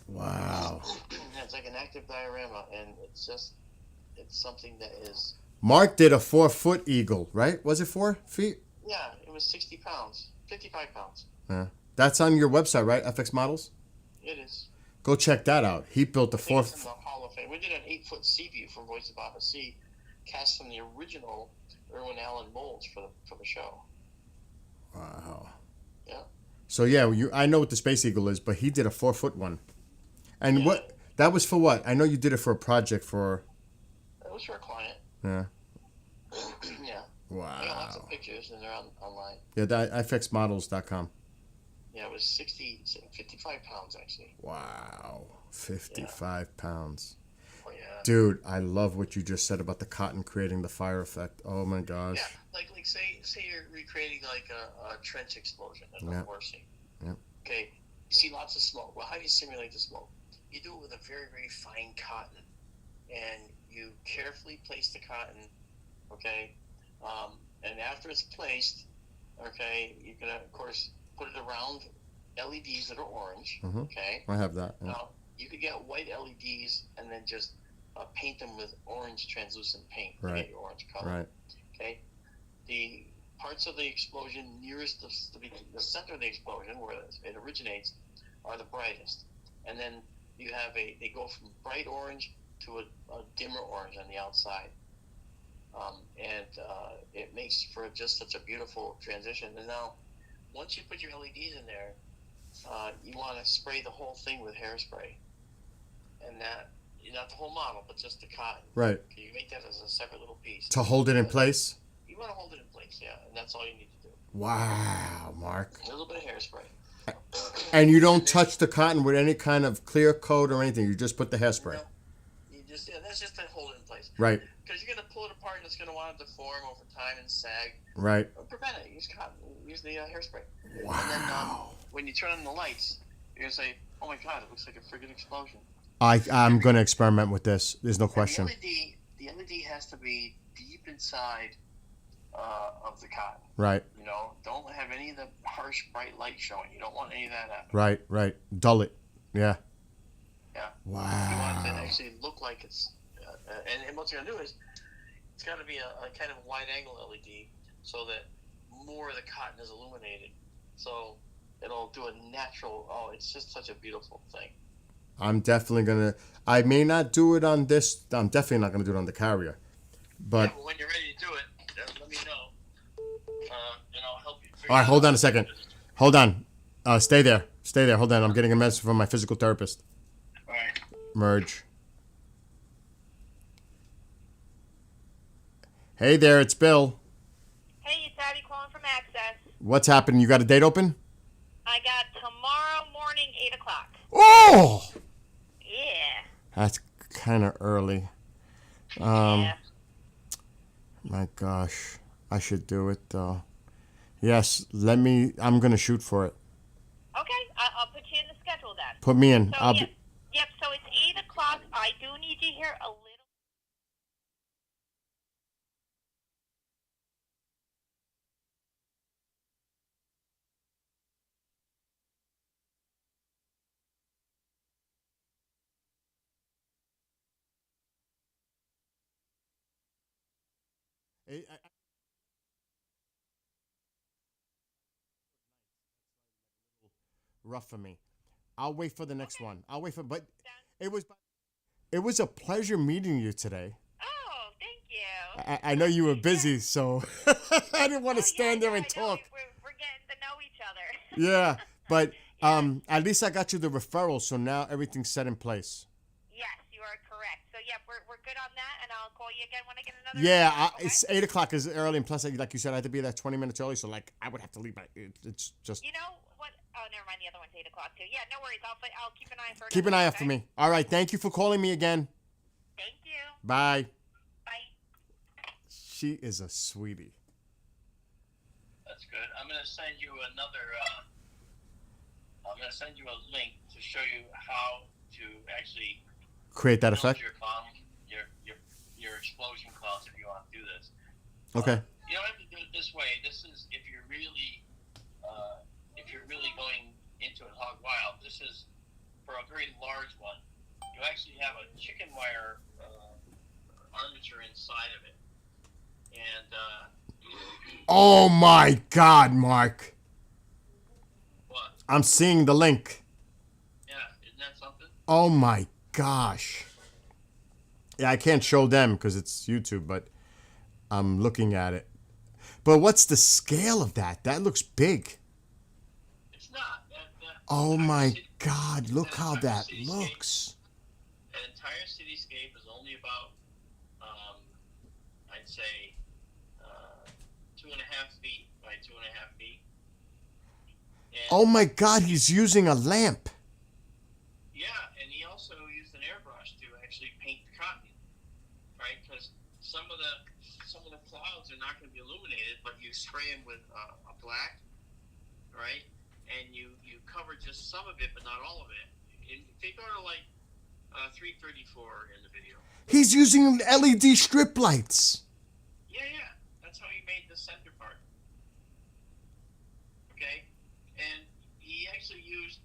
Wow. Yeah, it's like an active diorama, and it's something that is. Mark did a 4-foot eagle, right? Was it 4 feet? Yeah, it was 60 pounds, 55 pounds. Yeah. That's on your website, right? FX Models. It is. Go check that out. He built the I think 4. it's in the Hall of Fame. We did an 8-foot sea view from Voice of Baba Sea, cast from the original Irwin Allen molds for the show. Wow. Yeah. So yeah, I know what the Space Eagle is, but he did a 4-foot one. And Yeah. what? That was for what? I know you did it for a project for. It was for a client. Yeah. Yeah. I got lots Wow. of pictures, and they're online. Yeah, that FXModels.com. Yeah, it was 55 pounds actually. Wow. 55 pounds. Oh yeah. Dude, I love what you just said about the cotton creating the fire effect. Oh my gosh. Yeah, like say you're recreating like a trench explosion at Yeah. a war scene. Yeah. Okay, you see lots of smoke. Well, how do you simulate the smoke? You do it with a very, very fine cotton, and you carefully place the cotton. Okay, and after it's placed, okay, you're gonna of course put it around LEDs that are orange. Mhm. Okay. I have that. Yeah. Now you could get white LEDs and then just paint them with orange translucent paint to Right. get your orange color. Right. Okay, the parts of the explosion nearest the center of the explosion, where it originates, are the brightest, and then you have they go from bright orange to a dimmer orange on the outside, and it makes for just such a beautiful transition. And now, once you put your LEDs in there, you want to spray the whole thing with hairspray, and that. Not the whole model, but just the cotton. Right. You make that as a separate little piece. To hold it in place? You want to hold it in place, yeah, and that's all you need to do. Wow, Mark. A little bit of hairspray. And you don't touch the cotton with any kind of clear coat or anything. You just put the hairspray. No, that's just to hold it in place. Right. Because you're going to pull it apart and it's going to want to deform over time and sag. Right. Prevent it. Use cotton. Use the hairspray. Wow. And then when you turn on the lights, you're going to say, "Oh my God, it looks like a friggin' explosion." I'm going to experiment with this. There's no question. And the LED has to be deep inside of the cotton. Right. You know, don't have any of the harsh bright light showing. You don't want any of that happening. Right. Right. Dull it. Yeah. Yeah. Wow. You want it to actually look like it's, and what you're gonna do is, it's got to be a kind of wide angle LED so that more of the cotton is illuminated. So it'll do a natural. Oh, it's just such a beautiful thing. I'm definitely going to. I may not do it on this. I'm definitely not going to do it on the carrier. But. Yeah, but when you're ready to do it, let me know. And I'll help you. All right. Hold on a second. Hold on. Stay there. Stay there. Hold on. I'm getting a message from my physical therapist. All right. Merge. Hey there. It's Bill. Hey, it's Abby calling from Access. What's happening? You got a date open? I got tomorrow morning, 8 o'clock. Oh! Yeah. That's kind of early. Yeah. My gosh. I should do it, though. Yes, I'm going to shoot for it. Okay, I'll put you in the schedule then. Put me in. So, yep, so it's 8 o'clock. I do need you here a little. Rough for me. I'll wait for the next one. I'll wait for. But it was a pleasure meeting you today. Oh, thank you. I know you were busy, so I didn't want to stand there and I know. talk. We're getting to know each other. Yeah, but At least I got you the referral, so now everything's set in place. Yes, you are correct. So yeah, we're good on that, and I'll call you again when I get another. Yeah, report, okay? it's 8:00 is early, and plus, like you said, I had to be there 20 minutes early, so like I would have to leave. It's just You know what? Oh, never mind. The other one's 8 o'clock too. Yeah, no worries. I'll keep an eye for. keep an eye out for okay? me. All right, thank you for calling me again. Thank you. Bye. Bye. She is a sweetie. That's good. I'm gonna send you another. I'm gonna send you a link to show you how to actually Create that build effect. your clown, your explosion clouds if you want to do this. Okay. You don't have to do it this way. This is if you're really going into it hog wild. This is for a very large one. You actually have a chicken wire armature inside of it, and Oh my God, Mark! what? I'm seeing the link. Yeah, isn't that something? Oh my gosh. Yeah, I can't show them because it's YouTube, but I'm looking at it. But what's the scale of that? That looks big. It's not. Oh entire my city- God, look how entire that cityscape- looks. An entire cityscape is only about, I'd say, 2.5 feet by 2.5 feet. And, Oh my God, he's using a lamp. Yeah, and he also used an airbrush to actually paint the cotton, right? Because some of the clouds are not going to be illuminated, but you spray them with a black, right? And you cover just some of it, but not all of it. And if they go to like 334 in the video. He's using LED strip lights. Yeah, that's how he made the center part. Okay, and he actually used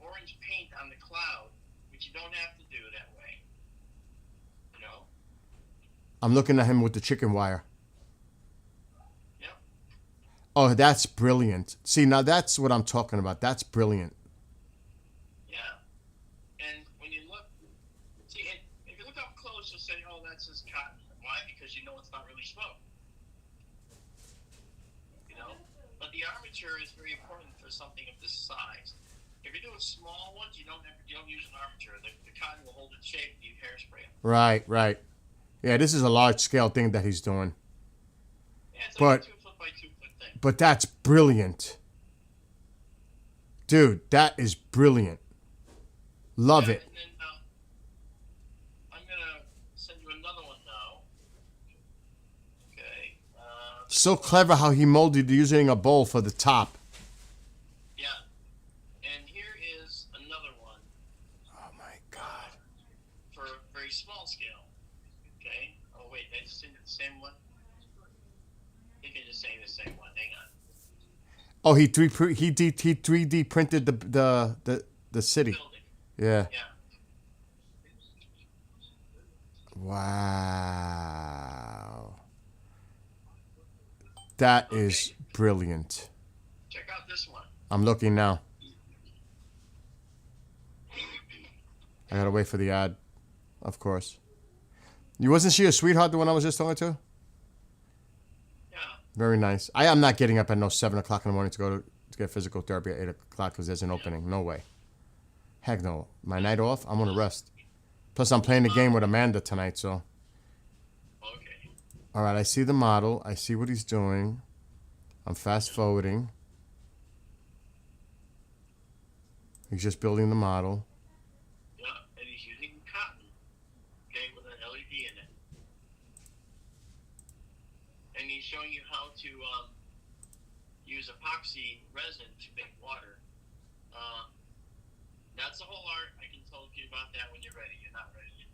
orange paint on the cloud, which you don't have to do that way. You know. I'm looking at him with the chicken wire. Yep. Oh, that's brilliant. See, now that's what I'm talking about. That's brilliant. Yeah. And when you look, see, and if you look up close, you'll say, "Oh, that's his cotton." Why? Because you know it's not really smoke. You know, but the armature is very important for something of this size. If you're doing small ones, you don't use an armature. The cotton will hold its shape. You hairspray it. Right. Yeah, this is a large scale thing that he's doing. Yeah, it's But- like a 2 foot by 2 foot thing. But that's brilliant. Dude, that is brilliant. Love Yeah, it. And then I'm gonna send you another one now. Okay. So clever how he molded using a bowl for the top. Yeah. And here is another one Oh my God. for a very small scale. Okay. Oh wait, did I just send you the same one? I think I just saying the same one. Hang on. Oh, he 3D printed the city. Building. Yeah. Yeah. Wow. That is brilliant. Check out this one. I'm looking now. I gotta wait for the ad, of course. Wasn't she a sweetheart, the one I was just talking to? Yeah. Very nice. I am not getting up at 7 o'clock in the morning to go to get physical therapy at 8 o'clock because there's an opening. No way. Heck no. My night off, I'm gonna rest. Plus, I'm playing the game with Amanda tonight, so. Okay. All right, I see the model. I see what he's doing. I'm fast forwarding. He's just building the model. Yeah, and he's using cotton. Okay, with an LED in it. And he's showing you how to use epoxy resin to make water. That's the whole art. I can talk to you about that when you're ready. You're not ready yet.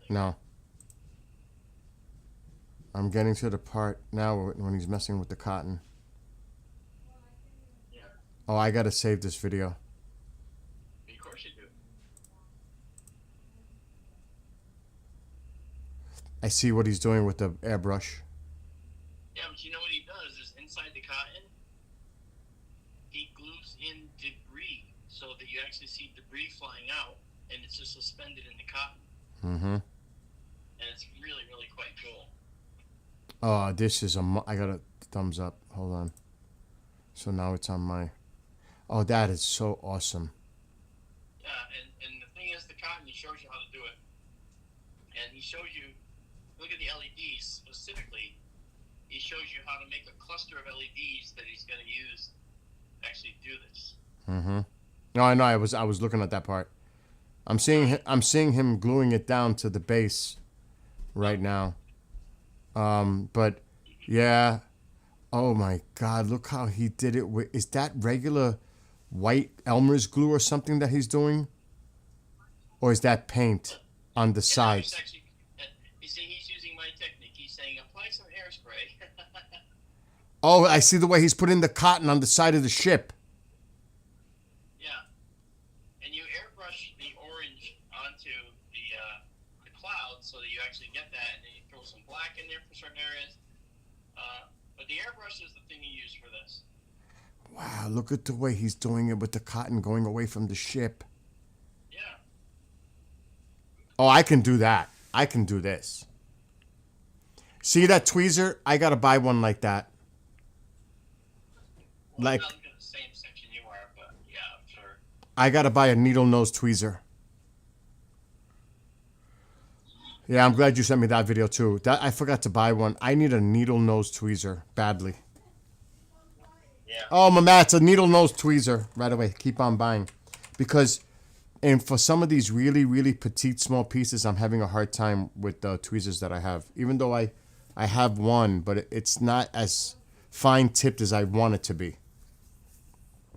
No. I'm getting to the part now when he's messing with the cotton. Yeah, Oh, I gotta save this video. of course you do. I see what he's doing with the airbrush. Yeah, but you know what he does is inside the cotton, he glues in debris so that you actually see debris flying out, and it's just suspended in the cotton, Mm-hmm. and it's really, really quite cool. Oh, this is I got a thumbs up. Hold on. So now it's on my. Oh, that is so awesome. Yeah, and the thing is, the cotton, he shows you how to do it. And he shows you, look at the LEDs specifically, he shows you how to make a cluster of LEDs that he's going to use to actually do this. Mm-hmm. No, I know. I was looking at that part. I'm seeing him gluing it down to the base right now. But yeah. Oh my God! Look how he did it. Is that regular white Elmer's glue or something that he's doing, or is that paint on the sides? Actually, he's using my technique. He's saying apply some hairspray. Oh, I see the way he's putting the cotton on the side of the ship. Yeah, and you airbrush the orange onto the cloud so that you actually get that, and then you throw some black in there for certain areas. But the airbrush is the thing you use for this. Wow, look at the way he's doing it with the cotton going away from the ship. Yeah. Oh, I can do that. I can do this. See that tweezer? I gotta buy one like that. Well, Like, I'm not in the same section you are, but yeah, I'm sure. I gotta buy a needle nose tweezer. Yeah, I'm glad you sent me that video too. That I forgot to buy one. I need a needle nose tweezer badly. Yeah. Oh, my it's a needle nose tweezer. Right away, keep on buying, because, and for some of these really, really petite, small pieces, I'm having a hard time with the tweezers that I have. Even though I have one, but it's not as fine tipped as I want it to be.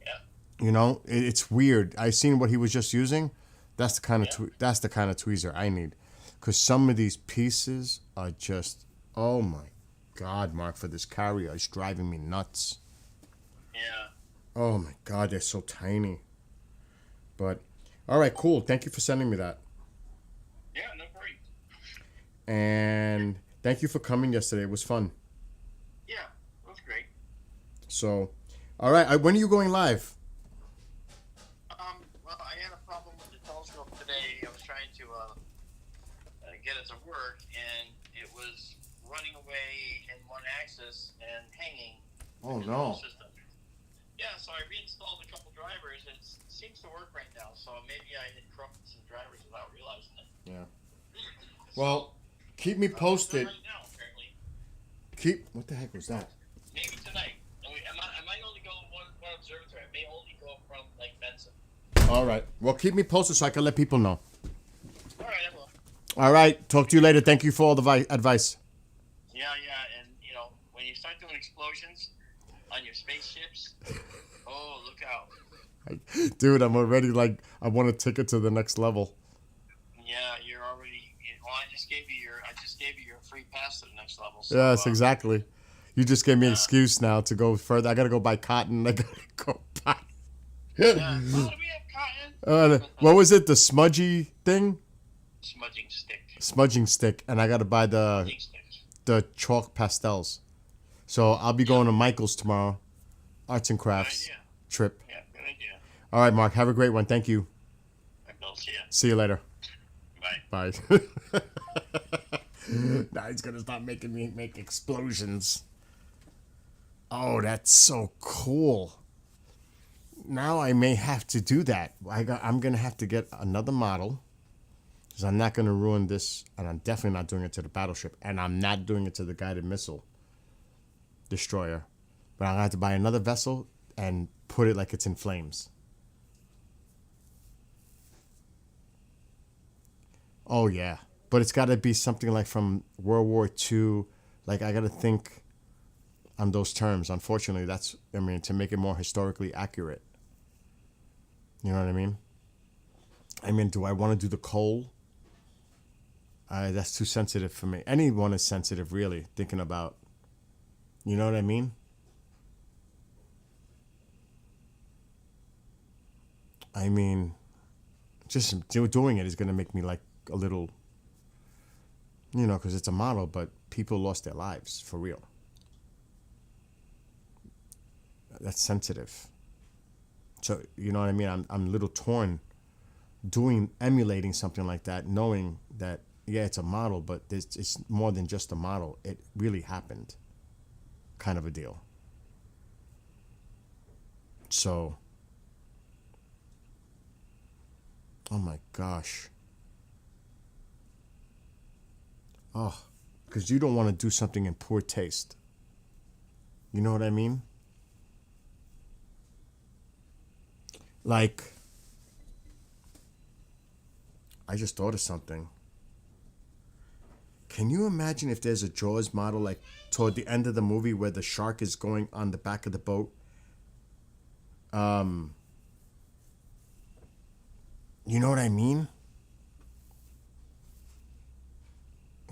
Yeah. You know, it's weird. I seen what he was just using. That's the kind of that's the kind of tweezer I need, because some of these pieces are just, oh my God, Mark, for this carrier, it's driving me nuts. Yeah. Oh my God, they're so tiny. But all right, cool. Thank you for sending me that. Yeah, no worries. And thank you for coming yesterday. It was fun. Yeah, that was great. So, all right, when are you going live? Well, I had a problem with the telescope today. I was trying to get it to work, and it was running away in one axis and hanging. Oh in the no. system. Yeah, so I reinstalled a couple drivers, and it seems to work right now. So maybe I had corrupted some drivers without realizing it. Yeah. Well, keep me posted. Right now, apparently. What the heck was that? Maybe tonight. I might only go one observatory. I may only go from like Benson. All right. Well, keep me posted so I can let people know. All right, I will. All right. Talk to you later. Thank you for all the advice. Yeah, and when you start doing explosions on your spaceships, oh, look out. Dude, I'm already I want to take it to the next level. Yeah, you're already. Well, I just gave you your free pass to the next level. So, Yes, exactly. You just gave me an excuse now to go further. I got to go buy cotton. I got to go buy. Yeah. Oh, do we have cotton? What was it? The smudgy thing? Smudging stick. Smudging stick. And I got to buy the chalk pastels. So I'll be going to Michael's tomorrow. Arts and crafts trip. Yeah, good idea. All right, Mark. Have a great one. Thank you. I'll see ya. See you later. Bye. Bye. Now he's going to start making me make explosions. Oh, that's so cool. Now I may have to do that. I'm going to have to get another model, because I'm not going to ruin this, and I'm definitely not doing it to the battleship, and I'm not doing it to the guided missile destroyer. But I'm going to have to buy another vessel and put it like it's in flames. Oh, yeah. But it's got to be something like from World War II. Like, I got to think on those terms. Unfortunately, to make it more historically accurate. You know what I mean? Do I want to do the coal? That's too sensitive for me. Anyone is sensitive, really, thinking about, you know what I mean? I mean, just doing it is going to make me like a little, because it's a model, but people lost their lives, for real. That's sensitive. So, you know what I mean? I'm a little torn emulating something like that, knowing that, yeah, it's a model, but it's more than just a model. It really happened, kind of a deal. So, Oh my gosh. Oh, because you don't want to do something in poor taste. You know what I mean? Like, I just thought of something. Can you imagine if there's a Jaws model, like toward the end of the movie, where the shark is going on the back of the boat? You know what I mean?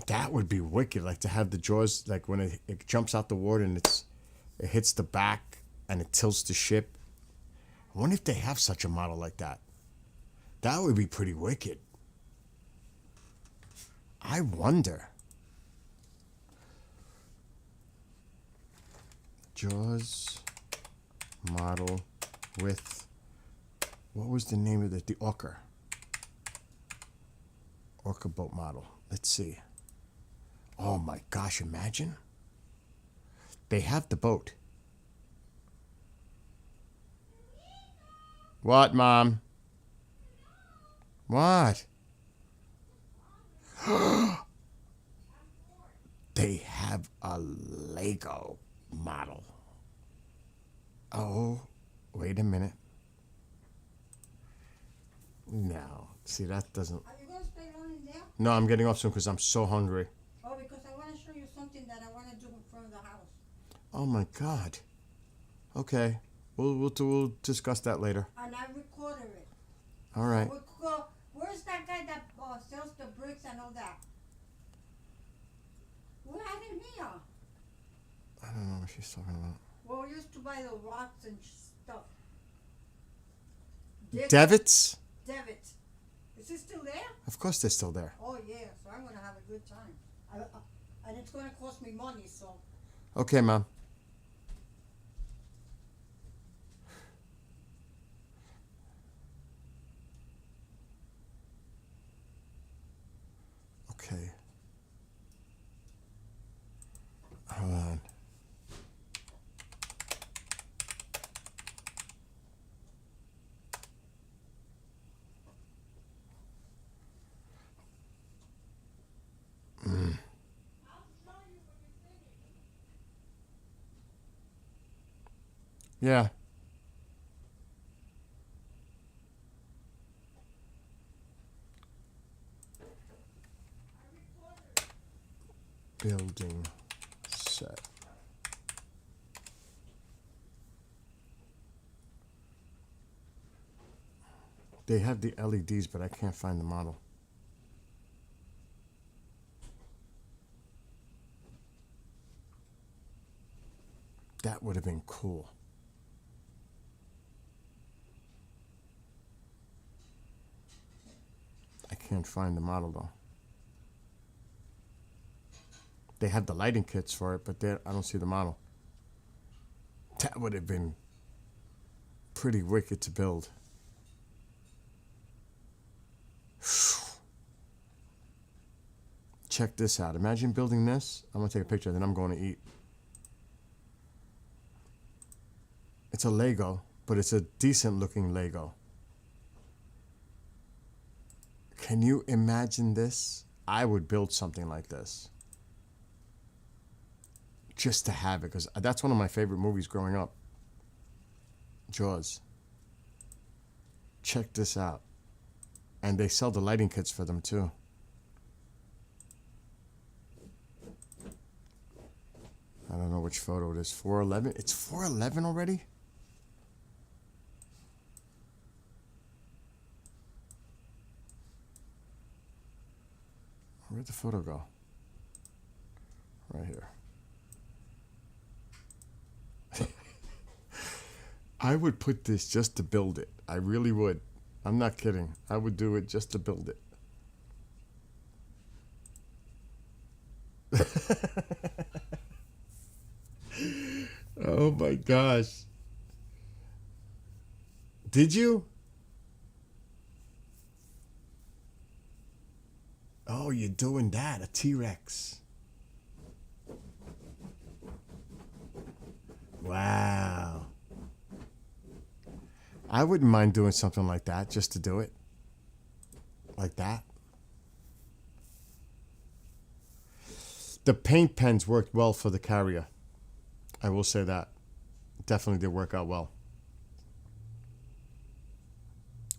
That would be wicked. Like to have the Jaws, like when it jumps out the water and it hits the back and it tilts the ship. I wonder if they have such a model like that. That would be pretty wicked. I wonder. Jaws model with, what was the name of it? The Orca. Orca boat model. Let's see. Oh my gosh, imagine. They have the boat. What, Mom? What? They have a Lego model. Oh, wait a minute. No. See, that doesn't... Are you going to stay long in there? No, I'm getting off soon because I'm so hungry. Oh, because I want to show you something that I want to do in front of the house. Oh my God. Okay. We'll discuss that later. And I recorded it. All right. We'll go, where's that guy that sells the bricks and all that? Where had him here? I don't know what she's talking about. Well, we used to buy the rocks and stuff. Devitts? David. Is he still there? Of course they're still there. Oh, yeah. So I'm going to have a good time. And it's going to cost me money, so. Okay, Mom. Okay. Hold on. Yeah. Building set. They have the LEDs, but I can't find the model. That would have been cool. I can't find the model though. They have the lighting kits for it, but I don't see the model. That would have been pretty wicked to build. Check this out. Imagine building this. I'm going to take a picture, then I'm going to eat. It's a Lego, but it's a decent looking Lego. Can you imagine this? I would build something like this. Just to have it, because that's one of my favorite movies growing up. Jaws. Check this out. And they sell the lighting kits for them too. I don't know which photo it is. 411? It's 411 already? Where'd the photo go? Right here. I would put this just to build it. I really would. I'm not kidding. I would do it just to build it. Oh my gosh. Did you? Oh, you're doing that. A T-Rex. Wow. I wouldn't mind doing something like that just to do it. Like that. The paint pens worked well for the carrier. I will say that. Definitely did work out well.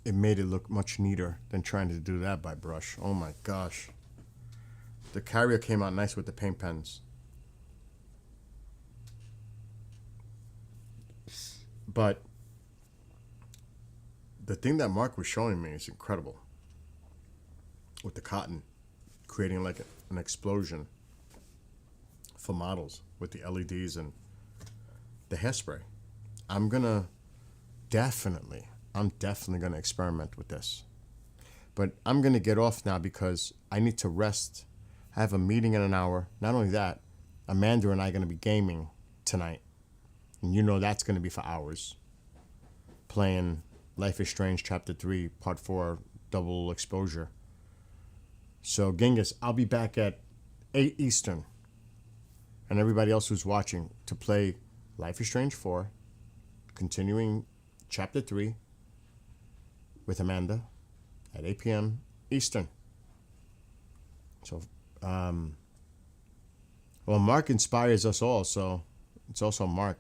It made it look much neater than trying to do that by brush. Oh my gosh. The carrier came out nice with the paint pens. But the thing that Mark was showing me is incredible. With the cotton, creating like an explosion for models with the LEDs and the hairspray. I'm definitely going to experiment with this. But I'm going to get off now because I need to rest. I have a meeting in an hour. Not only that, Amanda and I are going to be gaming tonight. And you know that's going to be for hours. Playing Life is Strange Chapter 3, Part 4, Double Exposure. So, Genghis, I'll be back at 8 Eastern. And everybody else who's watching to play Life is Strange 4, continuing Chapter 3 with Amanda at 8 p.m. Eastern. So, well, Mark inspires us all, so it's also Mark.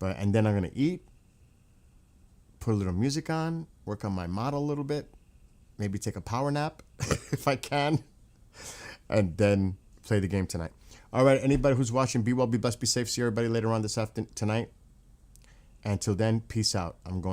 And then I'm going to eat, put a little music on, work on my model a little bit, maybe take a power nap if I can, and then play the game tonight. All right, anybody who's watching, be well, be blessed, be safe. See everybody later on this afternoon, tonight. Until then, peace out. I'm going.